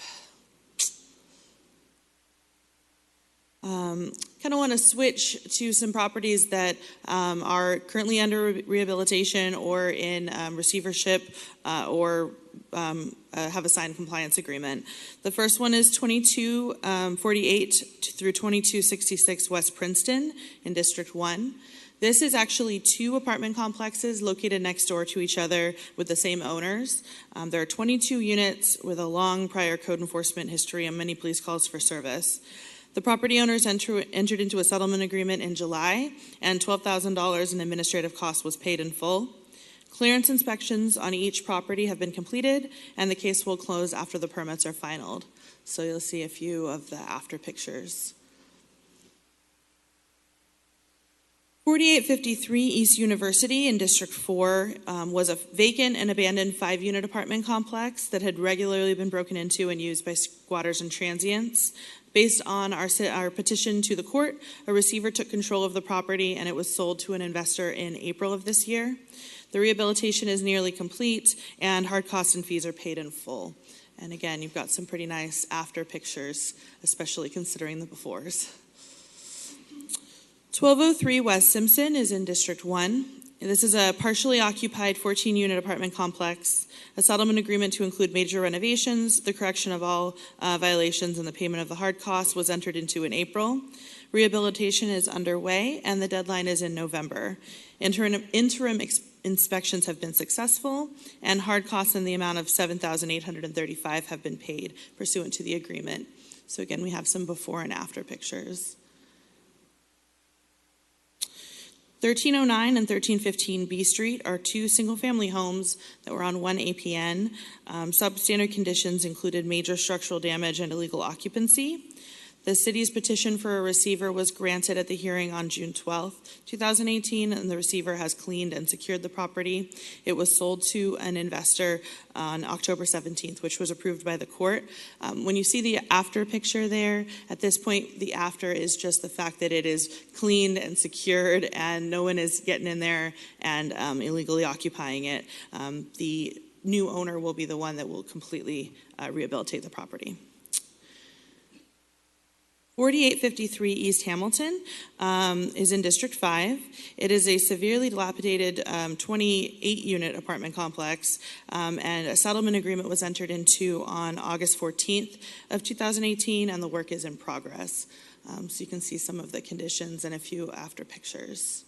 Kind of want to switch to some properties that are currently under rehabilitation or in receivership or have a signed compliance agreement. The first one is 2248 through 2266 West Princeton in District 1. This is actually two apartment complexes located next door to each other with the same owners. There are 22 units with a long prior code enforcement history and many police calls for service. The property owners entered into a settlement agreement in July, and $12,000 in administrative costs was paid in full. Clearance inspections on each property have been completed, and the case will close after the permits are finalized. So you'll see a few of the after pictures. 4853 East University in District 4 was a vacant and abandoned 5-unit apartment complex that had regularly been broken into and used by squatters and transients. Based on our petition to the court, a receiver took control of the property, and it was sold to an investor in April of this year. The rehabilitation is nearly complete, and hard costs and fees are paid in full. And again, you've got some pretty nice after pictures, especially considering the befores. 1203 West Simpson is in District 1. This is a partially occupied 14-unit apartment complex. A settlement agreement to include major renovations, the correction of all violations, and the payment of the hard costs was entered into in April. Rehabilitation is underway, and the deadline is in November. Interim inspections have been successful, and hard costs in the amount of $7,835 have been paid pursuant to the agreement. So again, we have some before and after pictures. 1309 and 1315 B Street are two single-family homes that were on one APN. Substandard conditions included major structural damage and illegal occupancy. The city's petition for a receiver was granted at the hearing on June 12, 2018, and the receiver has cleaned and secured the property. It was sold to an investor on October 17th, which was approved by the court. When you see the after picture there, at this point, the after is just the fact that it is cleaned and secured and no one is getting in there and illegally occupying it. The new owner will be the one that will completely rehabilitate the property. 4853 East Hamilton is in District 5. It is a severely dilapidated 28-unit apartment complex, and a settlement agreement was entered into on August 14th of 2018, and the work is in progress. So you can see some of the conditions and a few after pictures.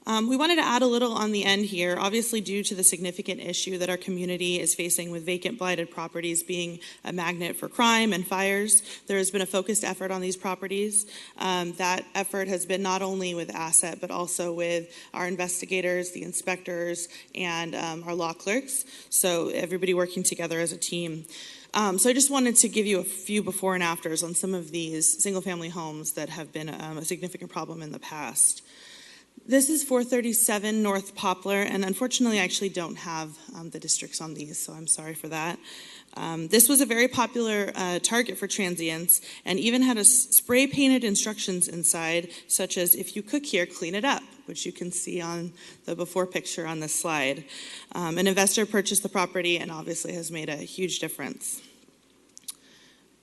We wanted to add a little on the end here, obviously due to the significant issue that our community is facing with vacant blighted properties being a magnet for crime and fires. There has been a focused effort on these properties. That effort has been not only with Asset, but also with our investigators, the inspectors, and our law clerks. So everybody working together as a team. So I just wanted to give you a few before and afters on some of these single-family homes that have been a significant problem in the past. This is 437 North Poplar, and unfortunately I actually don't have the districts on these, so I'm sorry for that. This was a very popular target for transients and even had a spray-painted instructions inside, such as, if you cook here, clean it up, which you can see on the before picture on this slide. An investor purchased the property and obviously has made a huge difference.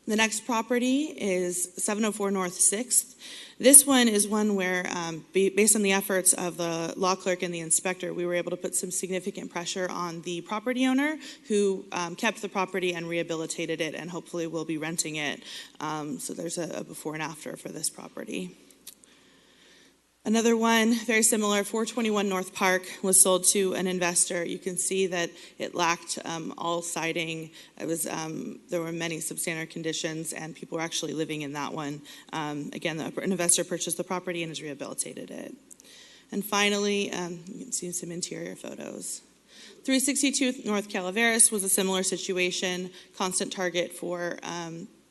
The next property is 704 North 6th. This one is one where, based on the efforts of the law clerk and the inspector, we were able to put some significant pressure on the property owner who kept the property and rehabilitated it and hopefully will be renting it. So there's a before and after for this property. Another one, very similar, 421 North Park, was sold to an investor. You can see that it lacked all siding. It was there were many substandard conditions, and people were actually living in that one. Again, an investor purchased the property and has rehabilitated it. And finally, you can see some interior photos. 362 North Calaveras was a similar situation, constant target for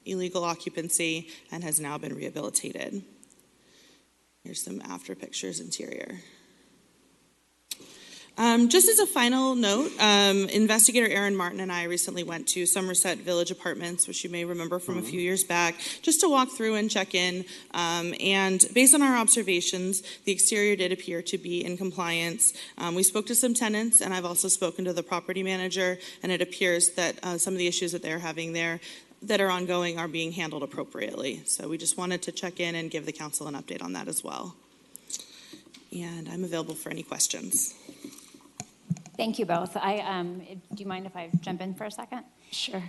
illegal occupancy, and has now been rehabilitated. Here's some after pictures interior. Just as a final note, investigator Aaron Martin and I recently went to Somerset Village Apartments, which you may remember from a few years back, just to walk through and check in. And based on our observations, the exterior did appear to be in compliance. We spoke to some tenants, and I've also spoken to the property manager, and it appears that some of the issues that they're having there that are ongoing are being handled appropriately. So we just wanted to check in and give the council an update on that as well. And I'm available for any questions. Thank you both. Do you mind if I jump in for a second? Sure.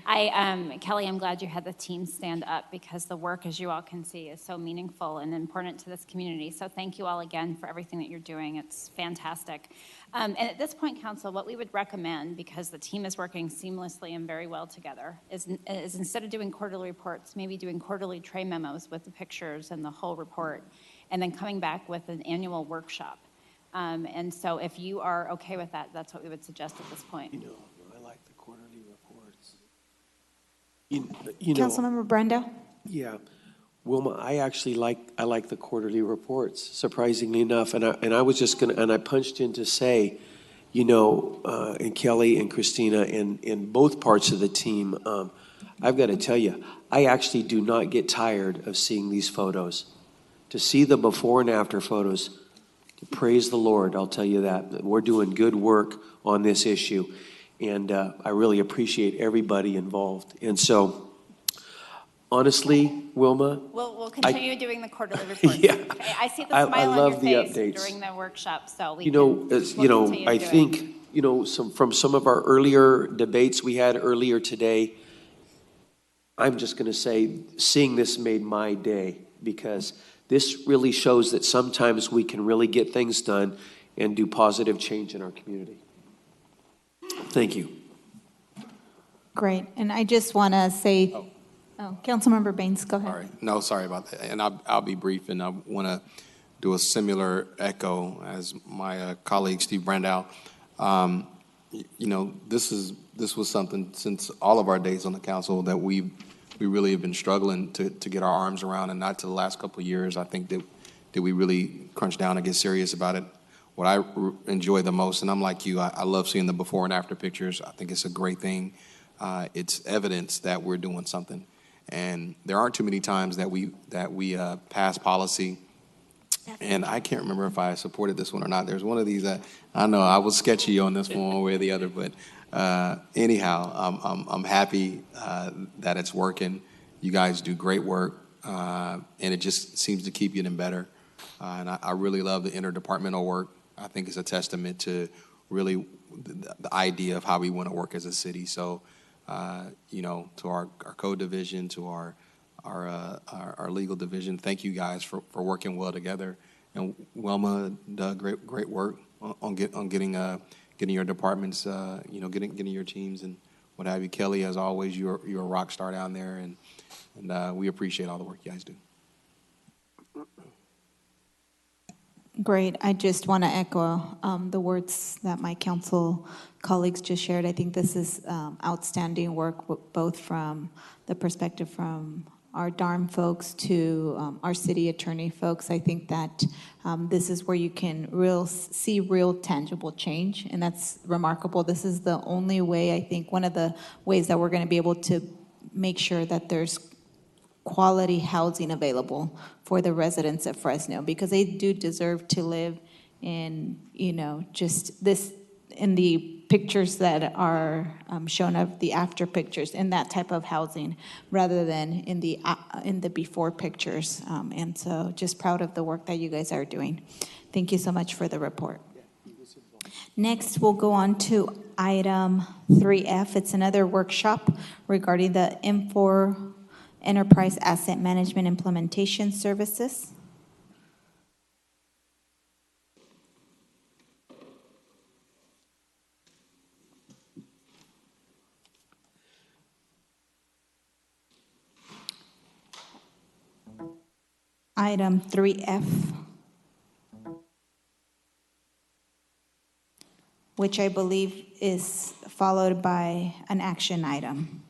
Kelly, I'm glad you had the team stand up because the work, as you all can see, is so meaningful and important to this community. So thank you all again for everything that you're doing. It's fantastic. And at this point, Council, what we would recommend, because the team is working seamlessly and very well together, is instead of doing quarterly reports, maybe doing quarterly tray memos with the pictures and the whole report, and then coming back with an annual workshop. And so if you are okay with that, that's what we would suggest at this point. You know, I like the quarterly reports. You know, Councilmember Brenda? Yeah. Wilma, I like the quarterly reports, surprisingly enough. And I was just going to, and I punched in to say, you know, and Kelly and Christina and both parts of the team, I've got to tell you, I actually do not get tired of seeing these photos. To see the before and after photos, praise the Lord, I'll tell you that. We're doing good work on this issue. And I really appreciate everybody involved. And so, honestly, Wilma, We'll continue doing the quarterly reports. Yeah. Okay, I see the smile love on your the face updates. during the workshop, so we we'll continue I to do think, it. from some of our earlier debates we had earlier today, I'm just going to say, seeing this made my day, because this really shows that sometimes we can really get things done and do positive change in our community. Thank you. Great. And I just want to say, Councilmember Baines, go ahead. All right. No, sorry about that. And I'll be brief, and I want to do a similar echo as my colleague, Steve Brandow. This was something since all of our days on the council that we really have been struggling to get our arms around, and not to the last couple of years. I think that we really crunch down and get serious about it. What I enjoy the most, and I'm like you, I love seeing the before and after pictures. I think it's a great thing. It's evidence that we're doing something. And there aren't too many times that we pass policy. And I can't remember if I supported this one or not. There's one of these that I know I was sketchy on this one way or the other. But anyhow, I'm happy that it's working. You guys do great work, and it just seems to keep getting better. And I really love the interdepartmental work. I think it's a testament to really the idea of how we want to work as a city. So, to our code division, to our legal division, thank you guys for working well together. And Wilma did great work on getting your departments, getting your teams and what have you. Kelly, as always, you're a rock star down there, and we appreciate all the work you guys do. Great. I just want to echo the words that my council colleagues just shared. I think this is outstanding work, both from the perspective from our DARM folks to our city attorney folks. I think that this is where you can see real tangible change, and that's remarkable. This is the only way, I think, one of the ways that we're going to be able to make sure that there's quality housing available for the residents of Fresno, because they do deserve to live in, just this, in the pictures that are shown of the after pictures, in that type of housing, rather than in the before pictures. And so just proud of the work that you guys are doing. Thank you so much for the report. Next, we'll go on to item 3F. It's another workshop regarding the M4 Enterprise Asset Management Implementation Services. Item 3F, which I believe is followed by an action item.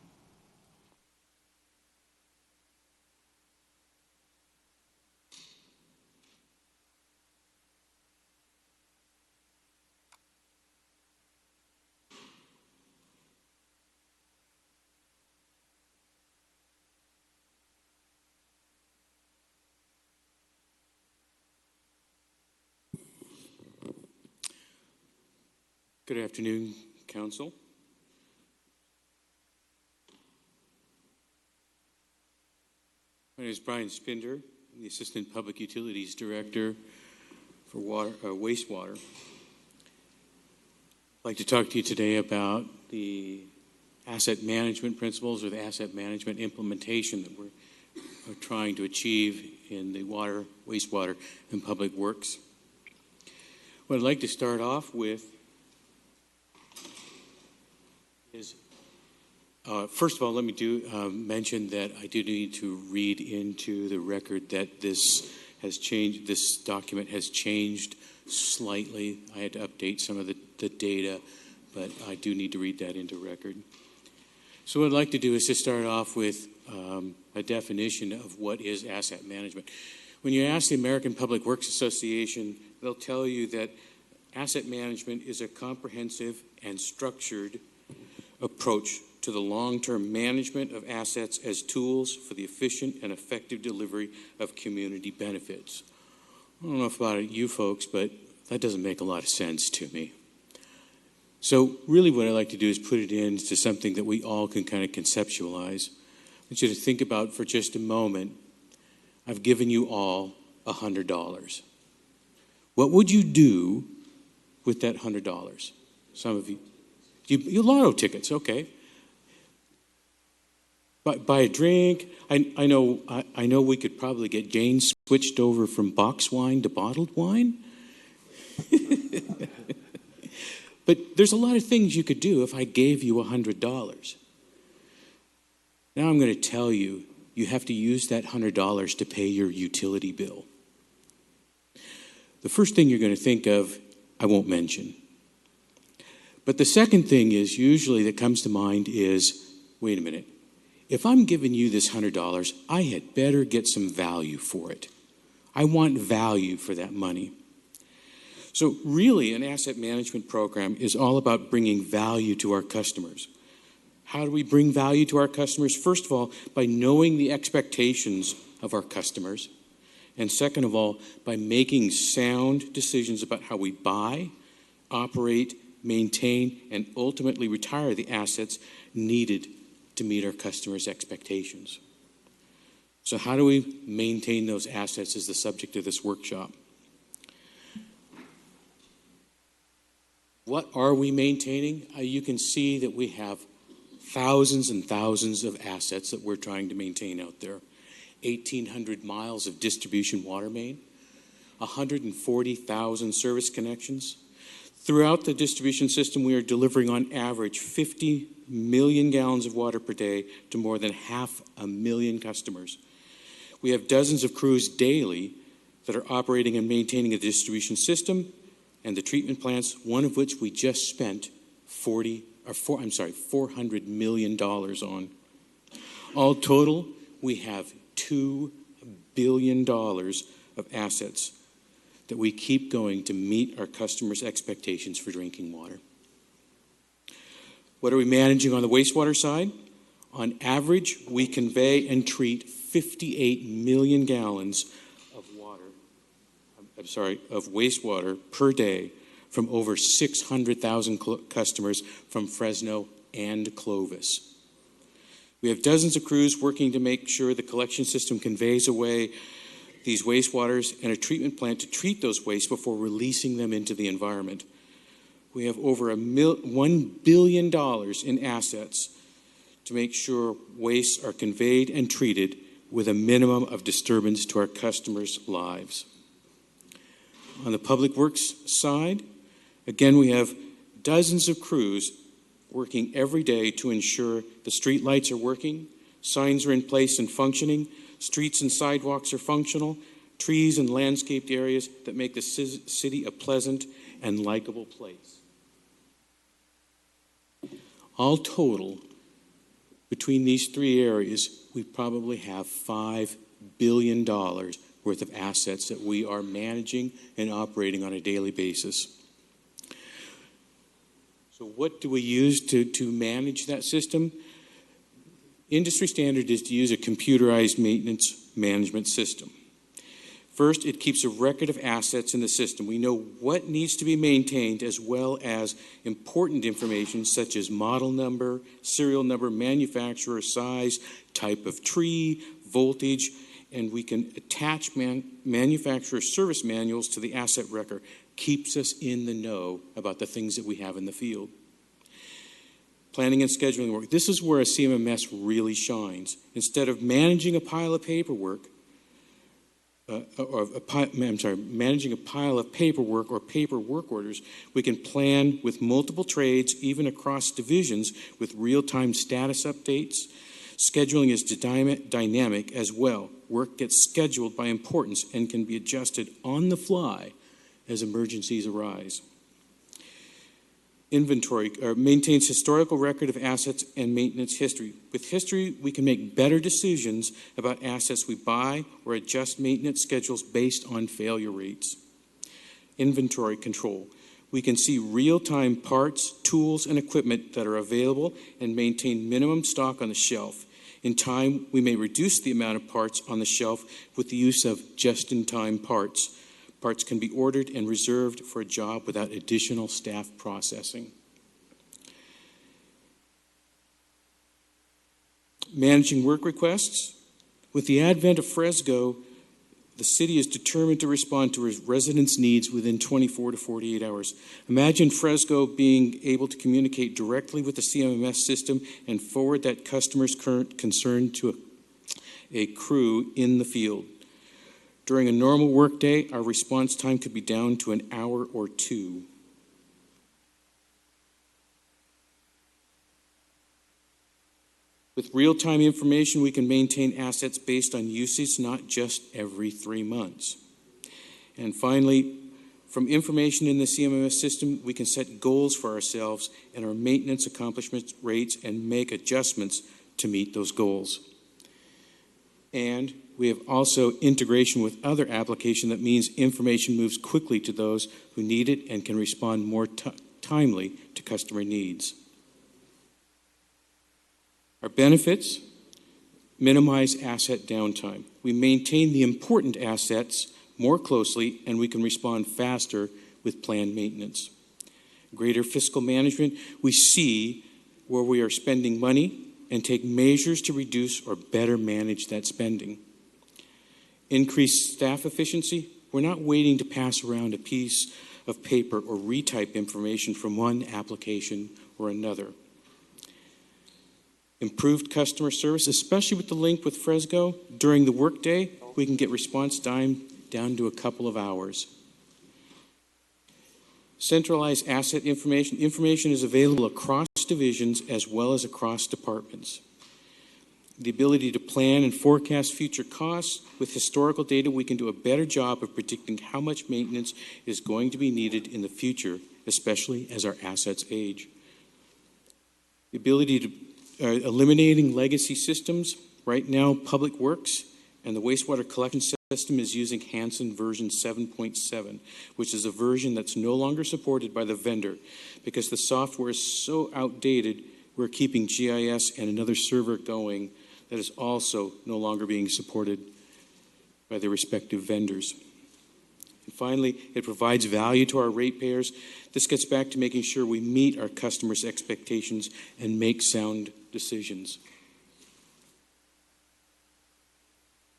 Good afternoon, Council. My name is Brian Spinder. I'm the Assistant Public Utilities Director for wastewater. I'd like to talk to you today about the asset management principles, or the asset management implementation that we're trying to achieve in the water, wastewater, and public works. What I'd like to start off with is, first of all, let me mention that I do need to read into the record that this has changed. This document has changed slightly. I had to update some of the data, but I do need to read that into record. So what I'd like to do is to start off with a definition of what is asset management. When you ask the American Public Works Association, they'll tell you that asset management is a comprehensive and structured approach to the long-term management of assets as tools for the efficient and effective delivery of community benefits. I don't know about you folks, but that doesn't make a lot of sense to me. So really what I like to do is put it into something that we all can kind of conceptualize. I want you to think about for just a moment. I've given you all $100. What would you do with that $100? Some of you. You lotto tickets, okay. Buy a drink. I know we could probably get Jane switched over from box wine to bottled wine. But there's a lot of things you could do if I gave you $100. Now I'm going to tell you, you have to use that $100 to pay your utility bill. The first thing you're going to think of, I won't mention. But the second thing is usually that comes to mind is, wait a minute, if I'm giving you this $100, I had better get some value for it. I want value for that money. So really, an asset management program is all about bringing value to our customers. How do we bring value to our customers? First of all, by knowing the expectations of our customers. And second of all, by making sound decisions about how we buy, operate, maintain, and ultimately retire the assets needed to meet our customers' expectations. So how do we maintain those assets is the subject of this workshop. What are we maintaining? You can see that we have thousands and thousands of assets that we're trying to maintain out there. 1,800 miles of distribution water main. 140,000 service connections. Throughout the distribution system, we are delivering on average 50 million gallons of water per day to more than 500,000 customers. We have dozens of crews daily that are operating and maintaining a distribution system and the treatment plants, one of which we just spent $400 million on. All total, we have $2 billion of assets that we keep going to meet our customers' expectations for drinking water. What are we managing on the wastewater side? On average, we convey and treat 58 million gallons of wastewater per day from over 600,000 customers from Fresno and Clovis. We have dozens of crews working to make sure the collection system conveys away these wastewaters and a treatment plant to treat those wastes before releasing them into the environment. We have over $1 billion in assets to make sure wastes are conveyed and treated with a minimum of disturbance to our customers' lives. On the public works side, again, we have dozens of crews working every day to ensure the street lights are working, signs are in place and functioning, streets and sidewalks are functional, trees and landscaped areas that make the city a pleasant and likable place. All total, between these three areas, we probably have $5 billion worth of assets that we are managing and operating on a daily basis. So what do we use to manage that system? Industry standard is to use a computerized maintenance management system. First, it keeps a record of assets in the system. We know what needs to be maintained, as well as important information such as model number, serial number, manufacturer, size, type of tree, voltage, and we can attach manufacturer service manuals to the asset record. Keeps us in the know about the things that we have in the field. Planning and scheduling work. This is where a CMMS really shines. Instead of managing a pile of paperwork, managing a pile of paperwork or paper work orders, we can plan with multiple trades, even across divisions, with real-time status updates. Scheduling is dynamic as well. Work gets scheduled by importance and can be adjusted on the fly as emergencies arise. Inventory maintains historical record of assets and maintenance history. With history, we can make better decisions about assets we buy or adjust maintenance schedules based on failure rates. Inventory control. We can see real-time parts, tools, and equipment that are available and maintain minimum stock on the shelf. In time, we may reduce the amount of parts on the shelf with the use of just-in-time parts. Parts can be ordered and reserved for a job without additional staff processing. Managing work requests. With the advent of Fresgo, the city is determined to respond to residents' needs within 24 to 48 hours. Imagine Fresgo being able to communicate directly with the CMMS system and forward that customer's current concern to a crew in the field. During a normal workday, our response time could be down to an hour or two. With real-time information, we can maintain assets based on usage, not just every 3 months. And finally, from information in the CMMS system, we can set goals for ourselves and our maintenance accomplishment rates and make adjustments to meet those goals. And we have also integration with other application that means information moves quickly to those who need it and can respond more timely to customer needs. Our benefits: minimize asset downtime. We maintain the important assets more closely, and we can respond faster with planned maintenance. Greater fiscal management. We see where we are spending money and take measures to reduce or better manage that spending. Increased staff efficiency. We're not waiting to pass around a piece of paper or retype information from one application or another. Improved customer service, especially with the link with Fresgo. During the workday, we can get response time down to a couple of hours. Centralized asset information. Information is available across divisions as well as across departments. The ability to plan and forecast future costs. With historical data, we can do a better job of predicting how much maintenance is going to be needed in the future, especially as our assets age. The ability to eliminating legacy systems. Right now, Public Works and the wastewater collection system is using Hansen version 7.7, which is a version that's no longer supported by the vendor. Because the software is so outdated, we're keeping GIS and another server going that is also no longer being supported by the respective vendors. And finally, it provides value to our ratepayers. This gets back to making sure we meet our customers' expectations and make sound decisions.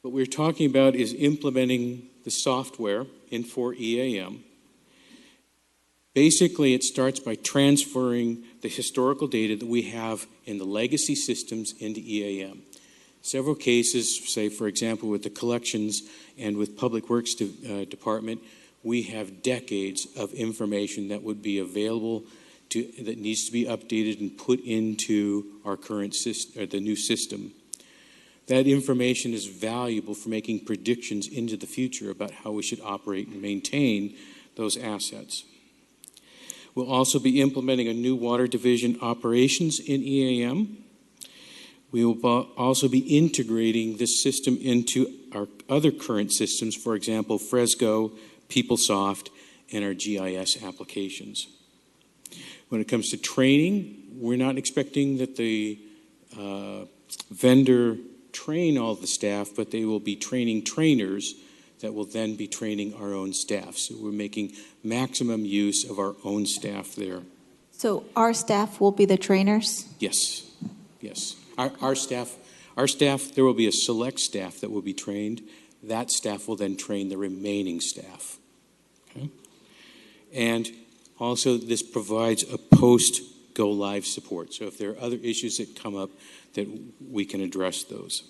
What we're talking about is implementing the software Infor EAM. Basically, it starts by transferring the historical data that we have in the legacy systems into EAM. Several cases, say for example with the collections and with Public Works Department, we have decades of information that would be available that needs to be updated and put into our current system, or the new system. That information is valuable for making predictions into the future about how we should operate and maintain those assets. We'll also be implementing a new water division operations in EAM. We will also be integrating this system into our other current systems, for example, Fresco, PeopleSoft, and our GIS applications. When it comes to training, we're not expecting that the vendor train all the staff, but they will be training trainers that will then be training our own staff. So we're making maximum use of our own staff there. So our staff will be the trainers? Yes, yes. Our staff, there will be a select staff that will be trained. That staff will then train the remaining staff. Okay? And also, this provides a post-go-live support. So if there are other issues that come up, that we can address those.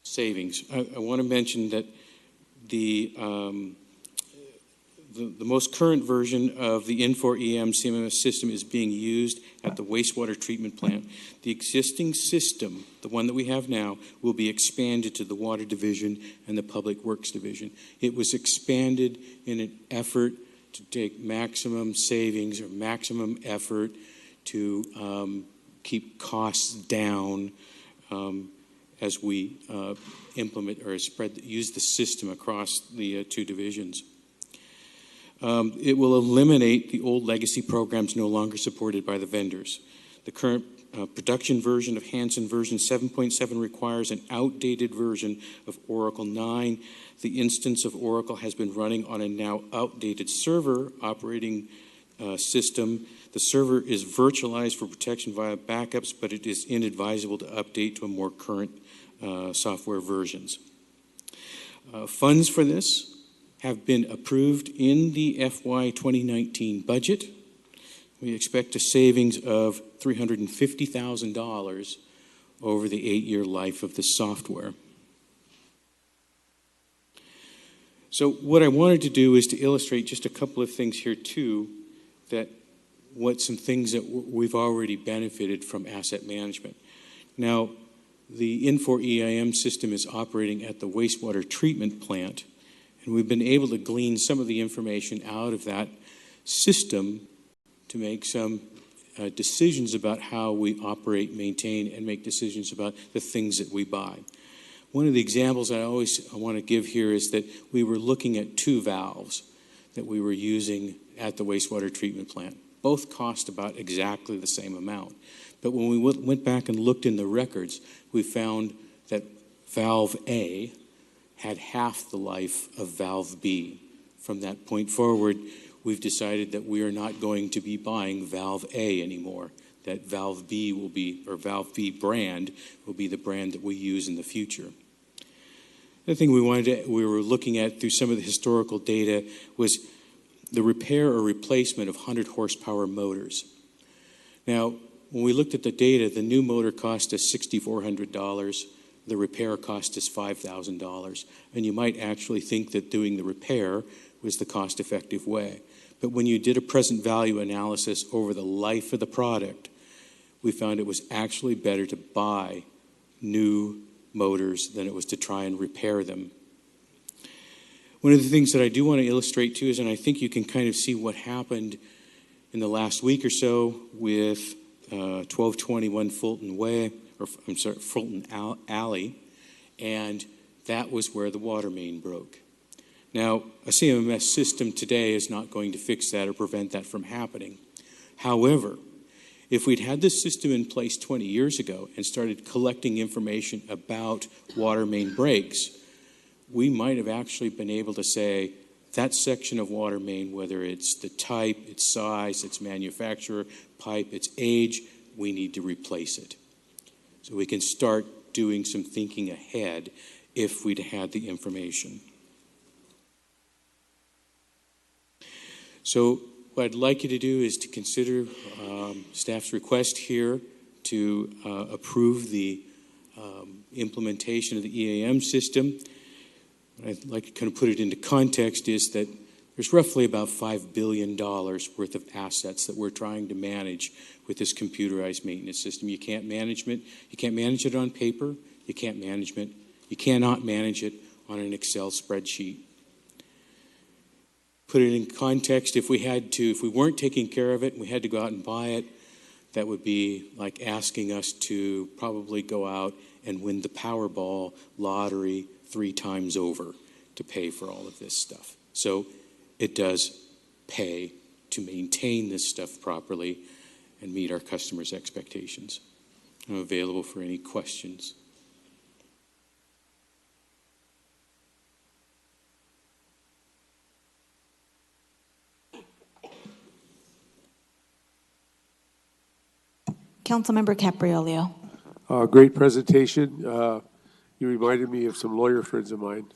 Savings. I want to mention that the most current version of the Infor EAM CMMS system is being used at the wastewater treatment plant. The existing system, the one that we have now, will be expanded to the Water Division and the Public Works Division. It was expanded in an effort to take maximum savings or maximum effort to keep costs down as we implement or use the system across the two divisions. It will eliminate the old legacy programs no longer supported by the vendors. The current production version of Hansen version 7.7 requires an outdated version of Oracle 9. The instance of Oracle has been running on a now outdated server operating system. The server is virtualized for protection via backups, but it is inadvisable to update to a more current software versions. Funds for this have been approved in the FY 2019 budget. We expect a savings of $350,000 over the 8-year life of the software. So what I wanted to do is to illustrate just a couple of things here too, that some things that we've already benefited from asset management. Now, the Infor EAM system is operating at the wastewater treatment plant, and we've been able to glean some of the information out of that system to make some decisions about how we operate, maintain, and make decisions about the things that we buy. One of the examples I want to give here is that we were looking at 2 valves that we were using at the wastewater treatment plant. Both cost about exactly the same amount. But when we went back and looked in the records, we found that valve A had half the life of valve B. From that point forward, we've decided that we are not going to be buying valve A anymore. That valve B will be, or valve B brand will be the brand that we use in the future. The thing we were looking at through some of the historical data was the repair or replacement of 100 horsepower motors. Now, when we looked at the data, the new motor cost us $6,400. The repair cost us $5,000. And you might actually think that doing the repair was the cost-effective way. But when you did a present value analysis over the life of the product, we found it was actually better to buy new motors than it was to try and repair them. One of the things that I do want to illustrate too is, and I think you can kind of see what happened in the last week or so with 1221 Fulton Way, or I'm sorry, Fulton Alley, and that was where the water main broke. Now, a CMMS system today is not going to fix that or prevent that from happening. However, if we'd had this system in place 20 years ago and started collecting information about water main breaks, we might have actually been able to say that section of water main, whether it's the type, its size, its manufacturer, pipe, its age, we need to replace it. So we can start doing some thinking ahead if we'd had the information. So what I'd like you to do is to consider staff's request here to approve the implementation of the EAM system. What I'd like to kind of put it into context is that there's roughly about $5 billion worth of assets that we're trying to manage with this computerized maintenance system. You can't manage it on paper. You cannot manage it on an Excel spreadsheet. Put it in context, if we weren't taking care of it and we had to go out and buy it, that would be like asking us to probably go out and win the Powerball lottery 3 times over to pay for all of this stuff. So it does pay to maintain this stuff properly and meet our customers' expectations. I'm available for any questions. Councilmember Capriolio. Great presentation. You reminded me of some lawyer friends of mine,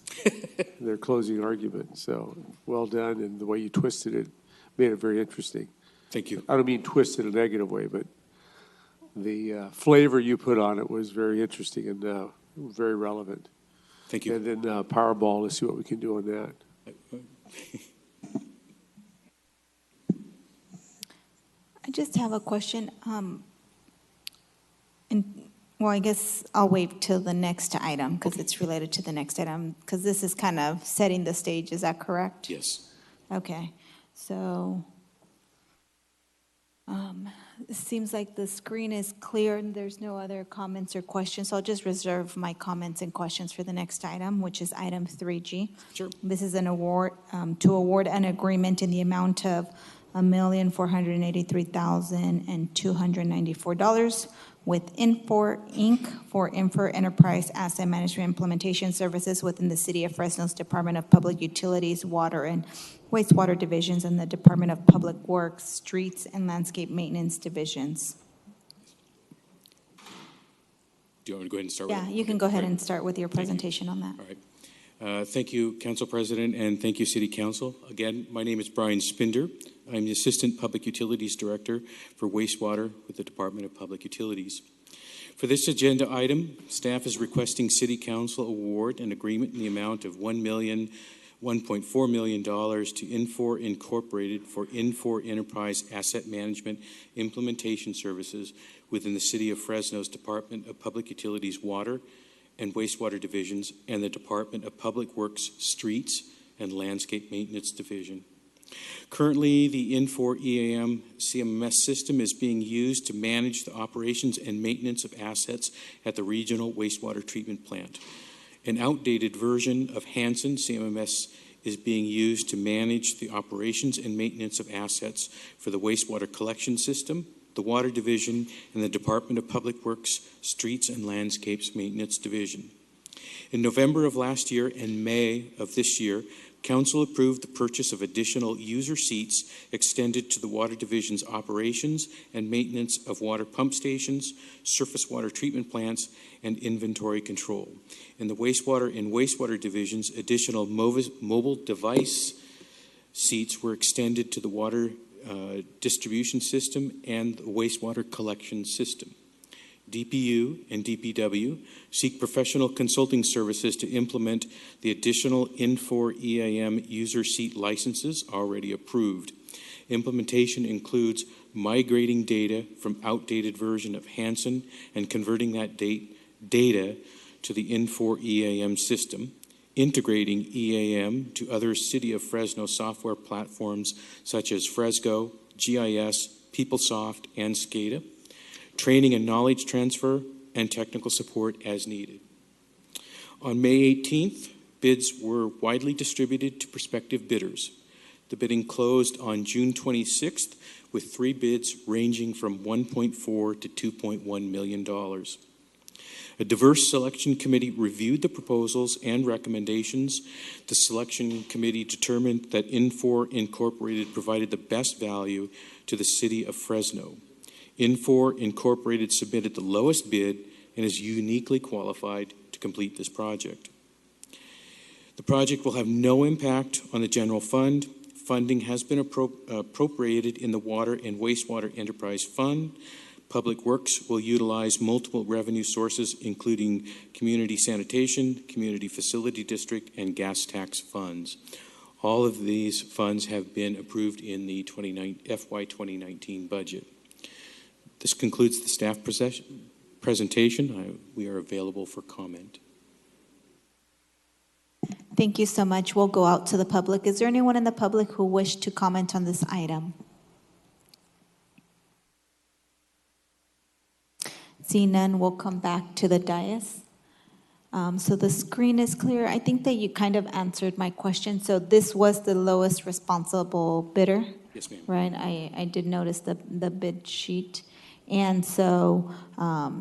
their closing argument. So well done, and the way you twisted it made it very interesting. Thank you. I don't mean twist in a negative way, but the flavor you put on it was very interesting and very relevant. Thank you. And then Powerball, let's see what we can do on that. I just have a question. Well, I guess I'll wait till the next item because it's related to the next item, because this is kind of setting the stage. Is that correct? Yes. Okay. So it seems like the screen is clear and there's no other comments or questions. So I'll just reserve my comments and questions for the next item, which is item 3G. Sure. This is an award to award an agreement in the amount of $1,483,294 with Infor Inc. for Infor Enterprise Asset Management Implementation Services within the City of Fresno's Department of Public Utilities, Water and Wastewater Divisions, and the Department of Public Works, Streets and Landscape Maintenance Divisions. Do you want me to go ahead and start with Yeah, it? you can go ahead and start with your presentation on that. All right. Thank you, Council President, and thank you, City Council. Again, my name is Brian Spinder. I'm the Assistant Public Utilities Director for Wastewater with the Department of Public Utilities. For this agenda item, staff is requesting City Council award an agreement in the amount of $1.4 million to Infor Incorporated for Infor Enterprise Asset Management Implementation Services within the City of Fresno's Department of Public Utilities Water and Wastewater Divisions and the Department of Public Works Streets and Landscape Maintenance Division. Currently, the Infor EAM CMMS system is being used to manage the operations and maintenance of assets at the regional wastewater treatment plant. An outdated version of Hansen CMMS is being used to manage the operations and maintenance of assets for the wastewater collection system, the Water Division, and the Department of Public Works Streets and Landscapes Maintenance Division. In November of last year and May of this year, Council approved the purchase of additional user seats extended to the Water Division's operations and maintenance of water pump stations, surface water treatment plants, and inventory control. In the Wastewater and Wastewater Divisions, additional mobile device seats were extended to the water distribution system and the wastewater collection system. DPU, and DPW seek professional consulting services to implement the additional Infor EAM user seat licenses already approved. Implementation includes migrating data from outdated version of Hansen and converting that data to the Infor EAM system, integrating EAM to other City of Fresno software platforms such as Fresco, GIS, PeopleSoft, and SCADA, training and knowledge transfer, and technical support as needed. On May 18th, bids were widely distributed to prospective bidders. The bidding closed on June 26th with 3 bids ranging from $1.4 to $2.1 million. A diverse selection committee reviewed the proposals and recommendations. The selection committee determined that Infor Incorporated provided the best value to the City of Fresno. Infor Incorporated submitted the lowest bid and is uniquely qualified to complete this project. The project will have no impact on the general fund. Funding has been appropriated in the Water and Wastewater Enterprise Fund. Public Works will utilize multiple revenue sources, including community sanitation, community facility district, and gas tax funds. All of these funds have been approved in the FY 2019 budget. This concludes the staff presentation. We are available for comment. Thank you so much. We'll go out to the public. Is there anyone in the public who wished to comment on this item? Seeing none, we'll come back to the dais. So the screen is clear. I think that you kind of answered my question. So this was the lowest responsible bidder? Yes, ma'am. Right, I did notice the bid sheet. And so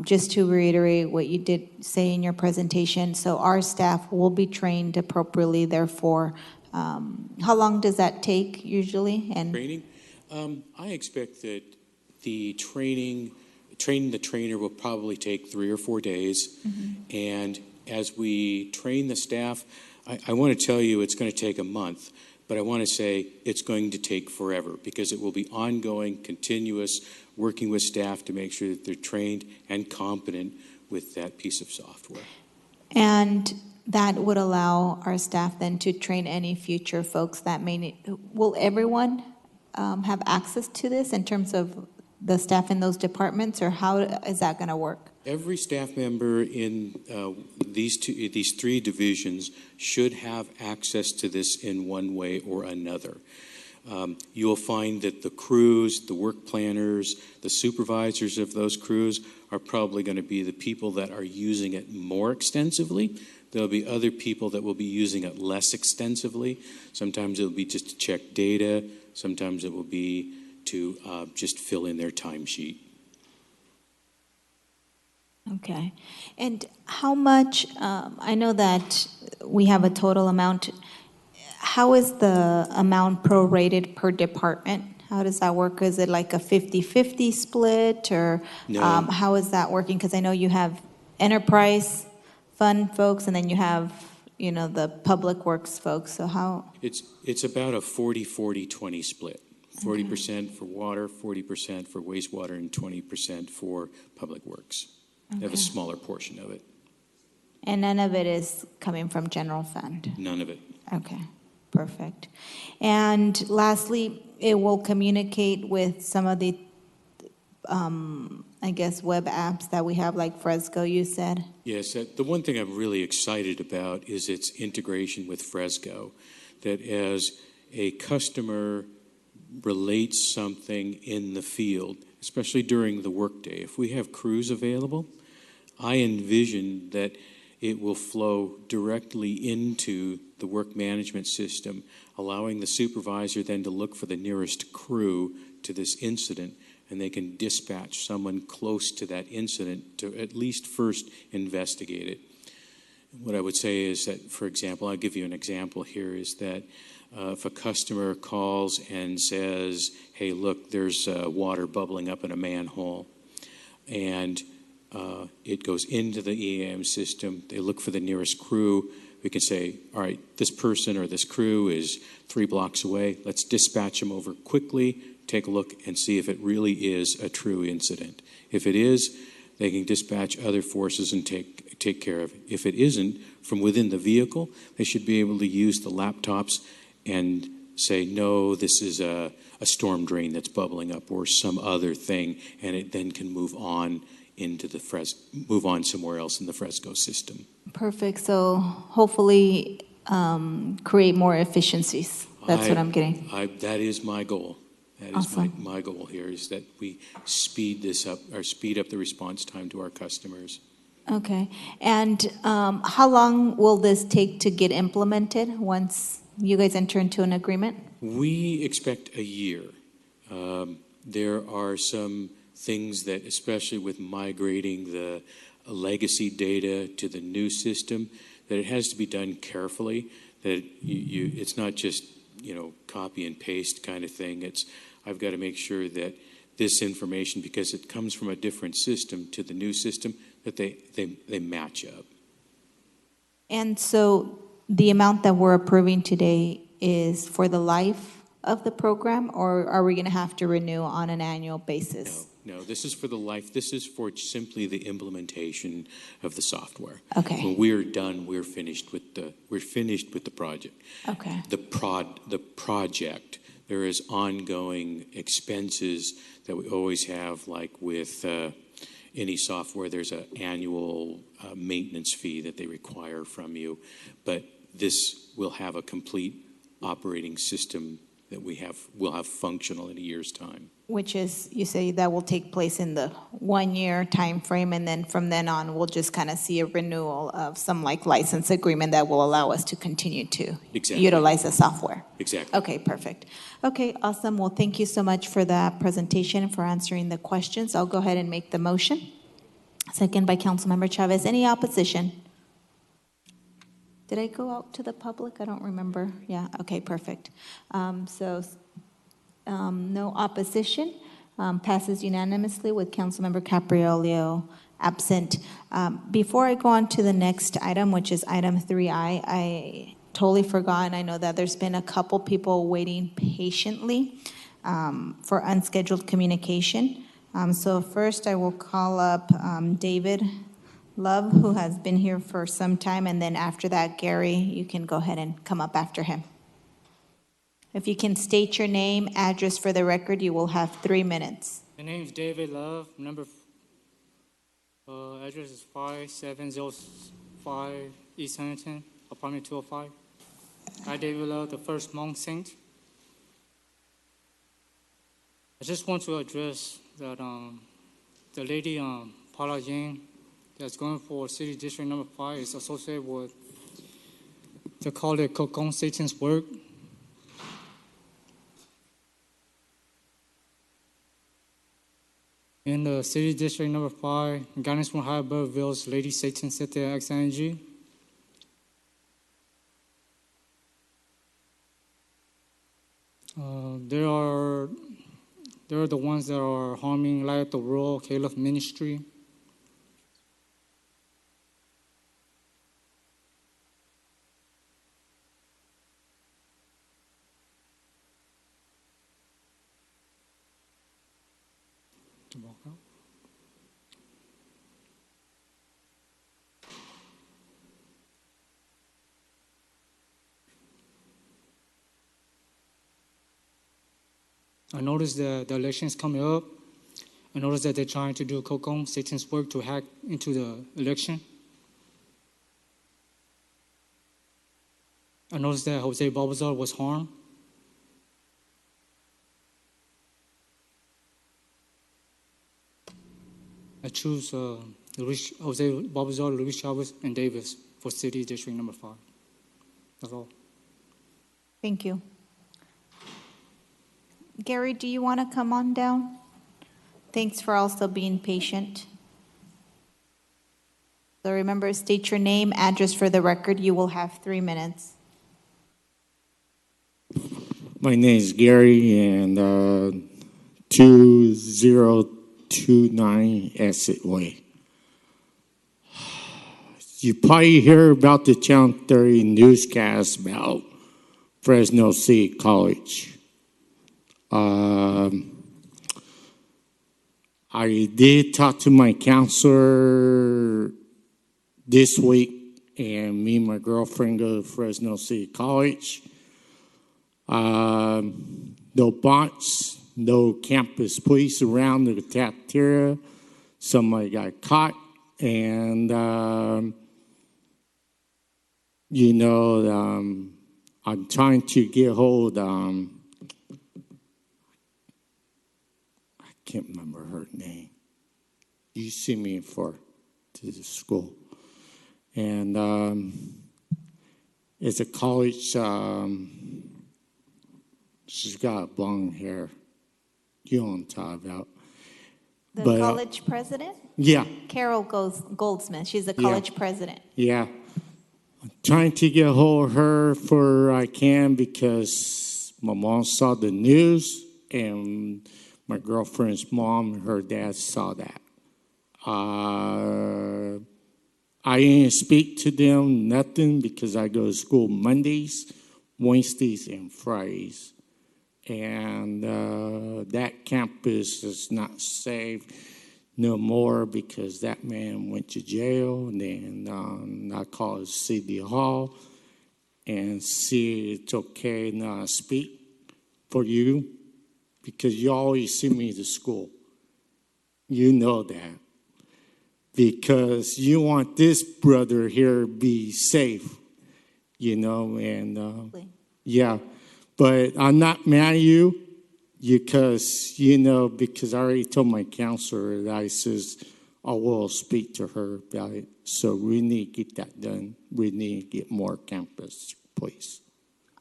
just to reiterate what you did say in your presentation, so our staff will be trained appropriately, therefore. How long does that take usually? And Training? I expect that the training the trainer will probably take 3 or 4 days. And as we train the staff, I want to tell you it's going to take a month, but I want to say it's going to take forever because it will be ongoing, continuous, working with staff to make sure that they're trained and competent with that piece of software. And that would allow our staff then to train any future folks that may need. Will everyone have access to this in terms of the staff in those departments, or how is that going to work? Every staff member in these 3 divisions should have access to this in one way or another. You'll find that the crews, the work planners, the supervisors of those crews are probably going to be the people that are using it more extensively. There'll be other people that will be using it less extensively. Sometimes it'll be just to check data. Sometimes it will be to just fill in their timesheet. Okay. And how much, I know that we have a total amount. How is the amount prorated per department? How does that work? Is it like a 50-50 split, or No. How is that working? Because I know you have enterprise fund folks, and then you have, the public works folks. So how? It's about a 40-40-20 split. 40% for water, 40% for wastewater, and 20% for public works. They have a smaller portion of it. And none of it is coming from general fund? None of it. Okay, perfect. And lastly, it will communicate with some of the, web apps that we have, like Fresco, you said? Yes, the one thing I'm really excited about is its integration with Fresco, that as a customer relates something in the field, especially during the workday, if we have crews available, I envision that it will flow directly into the work management system, allowing the supervisor then to look for the nearest crew to this incident, and they can dispatch someone close to that incident to at least first investigate it. What I would say is that, for example, I'll give you an example here, is that if a customer calls and says, hey, look, there's water bubbling up in a manhole, and it goes into the EAM system, they look for the nearest crew, we can say, all right, this person or this crew is 3 blocks away, let's dispatch them over quickly, take a look and see if it really is a true incident. If it is, they can dispatch other forces and take care of it. If it isn't, from within the vehicle, they should be able to use the laptops and say, no, this is a storm drain that's bubbling up or some other thing, and it then can move on into the move on somewhere else in the Fresco system. Perfect. So hopefully create more efficiencies. That's what I'm getting. That is my goal. That is Awesome. my goal here, is that we speed this up, or speed up the response time to our customers. Okay. And how long will this take to get implemented once you guys enter into an agreement? We expect a year. There are some things that, especially with migrating the legacy data to the new system, that it has to be done carefully, that it's not just, copy and paste kind of thing. I've got to make sure that this information, because it comes from a different system to the new system, that they match up. And so the amount that we're approving today is for the life of the program, or are we going to have to renew on an annual basis? No, this is for the life. This is for simply the implementation of the software. Okay. When we're done, we're finished with the project. Okay. The project. There is ongoing expenses that we always have, like with any software. There's an annual maintenance fee that they require from you, but this will have a complete operating system that we'll have functional in a year's time. Which is, you say that will take place in the 1 year time frame, and then from then on, we'll just kind of see a renewal of some license agreement that will allow us to continue to utilize the software. Exactly. Okay, perfect. Okay, awesome. Well, thank you so much for that presentation and for answering the questions. I'll go ahead and make the motion. Second by Councilmember Chavez. Any opposition? Did I go out to the public? I don't remember. Yeah, okay, perfect. No opposition. Passes unanimously with Councilmember Capriolio absent. Before I go on to the next item, which is item 3I, I totally forgot, and I know that there's been a couple people waiting patiently for unscheduled communication. So first I will call up David Love, who has been here for some time, and then after that, Gary, you can go ahead and come up after him. If you can state your name, address for the record, you will have 3 minutes. My name is David Love. Address is 5705 East Huntington, apartment 205. I, David Love, the first monk saint. I just want to address that the lady Paula Yang that's going for City District Number 5 is associated with, they call it Cocon Satan's work. In the City District Number 5, guidance from High Burville's Lady Satan City XING. They are the ones that are harming Light of the World, Caliph Ministry. I noticed that the election is coming up. I noticed that they're trying to do Cocon, Satan's work, to hack into the election. I noticed that Jose Balbazar was harmed. I choose Jose Balbazar, Luis Chavez, and Davis for City District Number 5. That's all. Thank you. Gary, do you want to come on down? Thanks for also being patient. So remember, state your name, address for the record. You will have 3 minutes. My name is Gary, and 2029 Exit Way. You probably hear about the Channel 30 newscast about Fresno City I did talk to my counselor this week, and me and my girlfriend go to Fresno City College. No bots, no campus police around the cafeteria. Somebody got caught, and I'm trying to get hold. I can't remember her name. You see me to the school, and it's a college. She's got blonde hair. You know what I'm talking about. The But, college president? Yeah. Carol Goldsmith. She's the college president. Yeah. I'm trying to get a hold of her for I can because my mom saw the news and my girlfriend's mom and her dad saw that. I didn't speak to them, nothing, because I go to school Mondays, Wednesdays, and Fridays. And that campus is not safe no more because that man went to jail. And then I called City Hall and see it's okay now I speak for you because you always see me to school. You know that. Because you want this brother here to be safe, and yeah. But I'm not mad at you because, because I already told my counselor that I says I will speak to her about it. So we need to get that done. We need to get more campus, please.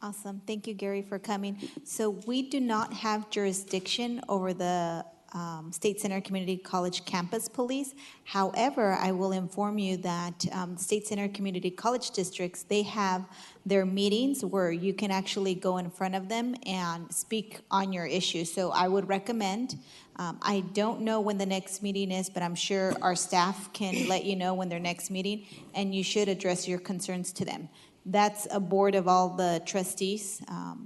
Awesome. Thank you, Gary, for coming. So we do not have jurisdiction over the State Center Community College Campus Police. However, I will inform you that State Center Community College districts, they have their meetings where you can actually go in front of them and speak on your issue. So I would recommend, I don't know when the next meeting is, but I'm sure our staff can let you know when their next meeting, and you should address your concerns to them. That's a board of all the trustees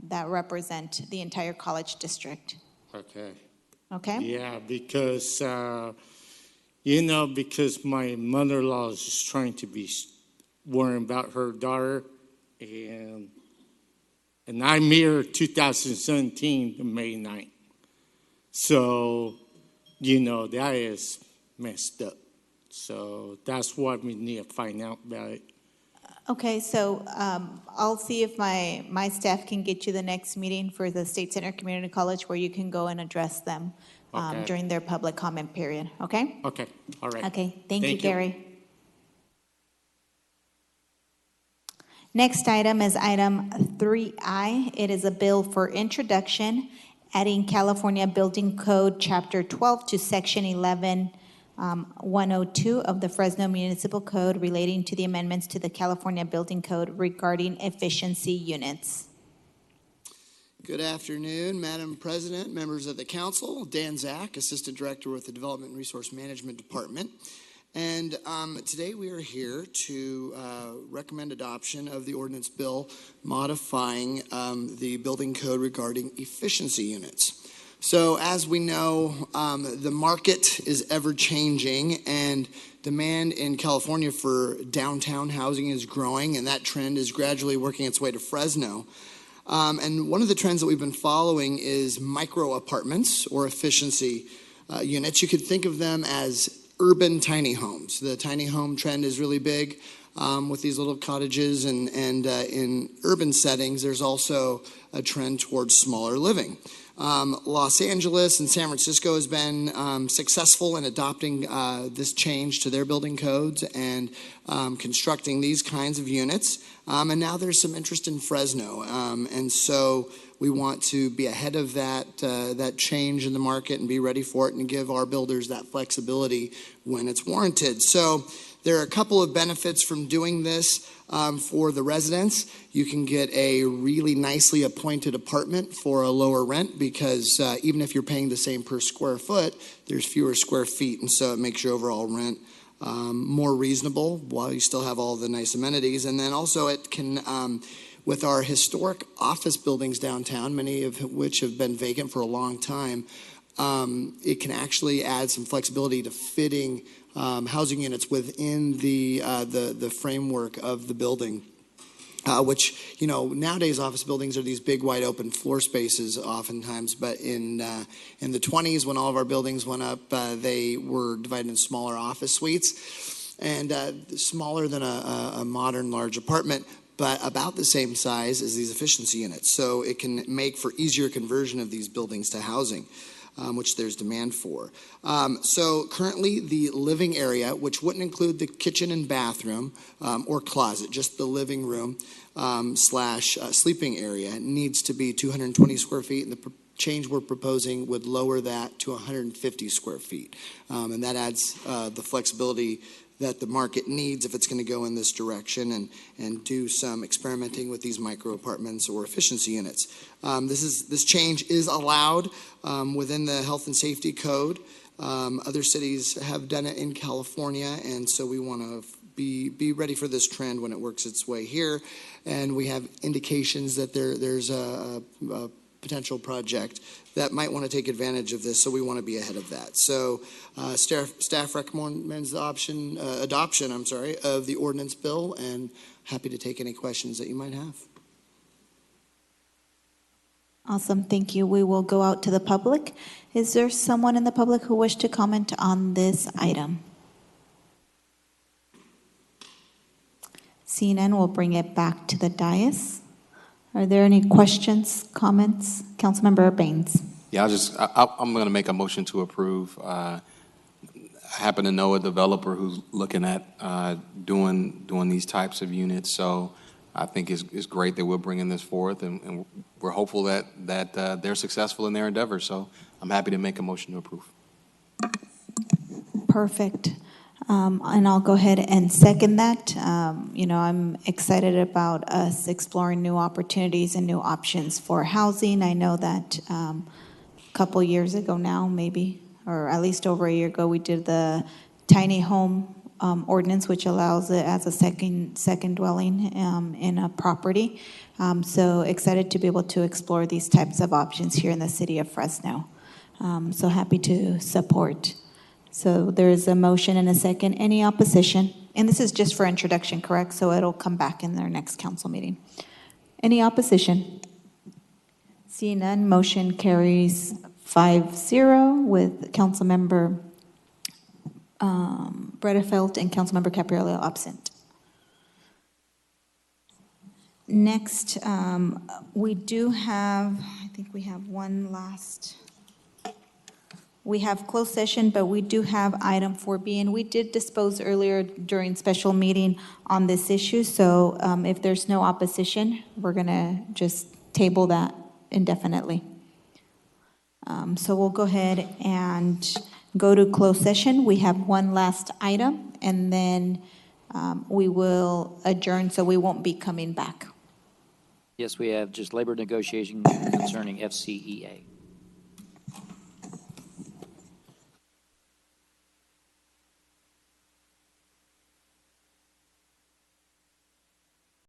that represent the entire college district. Okay. Okay? Yeah, because, because my mother-in-law is just trying to be worrying about her daughter. And I met her 2017, May 9th. So, that is messed up. So that's what we need to find out about it. Okay, so I'll see if my staff can get you the next meeting for the State Center Community College where you can go and address them Okay. during their public comment period, okay? Okay, all right. Okay, thank you, Gary. Next item is item 3I. It is a bill for introduction, adding California Building Code Chapter 12 to Section 11-102 of the Fresno Municipal Code relating to the amendments to the California Building Code regarding efficiency units. Good afternoon, Madam President, members of the council. Dan Zach, Assistant Director with the Development and Resource Management Department. And today we are here to recommend adoption of the ordinance bill modifying the building code regarding efficiency units. So as we know, the market is ever changing and demand in California for downtown housing is growing, and that trend is gradually working its way to Fresno. And one of the trends that we've been following is micro apartments or efficiency units. You could think of them as urban tiny homes. The tiny home trend is really big with these little cottages, and in urban settings, there's also a trend towards smaller living. Los Angeles and San Francisco has been successful in adopting this change to their building codes and constructing these kinds of units. And now there's some interest in Fresno. And so we want to be ahead of that change in the market and be ready for it and give our builders that flexibility when it's warranted. So there are a couple of benefits from doing this for the residents. You can get a really nicely appointed apartment for a lower rent because even if you're paying the same per square foot, there's fewer square feet, and so it makes your overall rent more reasonable while you still have all the nice amenities. And then also it can, with our historic office buildings downtown, many of which have been vacant for a long time, it can actually add some flexibility to fitting housing units within the framework of the building. Which, you know, nowadays office buildings are these big, wide open floor spaces oftentimes, but in the 20s, when all of our buildings went up, they were divided in smaller office suites, and smaller than a modern large apartment, but about the same size as these efficiency units. So it can make for easier conversion of these buildings to housing. Which there's demand for. So currently the living area, which wouldn't include the kitchen and bathroom or closet, just the living room slash sleeping area, needs to be 220 square feet, and the change we're proposing would lower that to 150 square feet. And that adds the flexibility that the market needs if it's going to go in this direction and do some experimenting with these micro apartments or efficiency units. This change is allowed within the health and safety code. Other cities have done it in California, and so we want to be ready for this trend when it works its way here. And we have indications that there's a potential project that might want to take advantage of this, so we want to be ahead of that. So staff recommends the adoption of the ordinance bill, and happy to take any questions that you might have. Awesome, thank you. We will go out to the public. Is there someone in the public who wishes to comment on this item? Seeing none, we'll bring it back to the dais. Are there any questions, comments? Councilmember Baines. Yeah, I'm going to make a motion to approve. I happen to know a developer who's looking at doing these types of units, so I think it's great that we're bringing this forth, and we're hopeful that they're successful in their endeavors. So I'm happy to make a motion to approve. Perfect. And I'll go ahead and second that. I'm excited about us exploring new opportunities and new options for housing. I know that a couple years ago now, maybe, or at least over a year ago, we did the tiny home ordinance, which allows it as a second dwelling in a property. So excited to be able to explore these types of options here in the city of Fresno. So happy to support. So there's a motion and a second. Any opposition? And this is just for introduction, correct? So it'll come back in their next council meeting. Any opposition? Seeing none, motion carries 5-0 with Councilmember Bredefeld and Councilmember Capriello absent. Next, we do have, I think we have one last. We have closed session, but we do have item 4B, and we did dispose earlier during special meeting on this issue. So if there's no opposition, we're going to just table that indefinitely. So we'll go ahead and go to closed session. We have one last item, and then we will adjourn, so we won't be coming back. Yes, we have just labor negotiation concerning FCEA.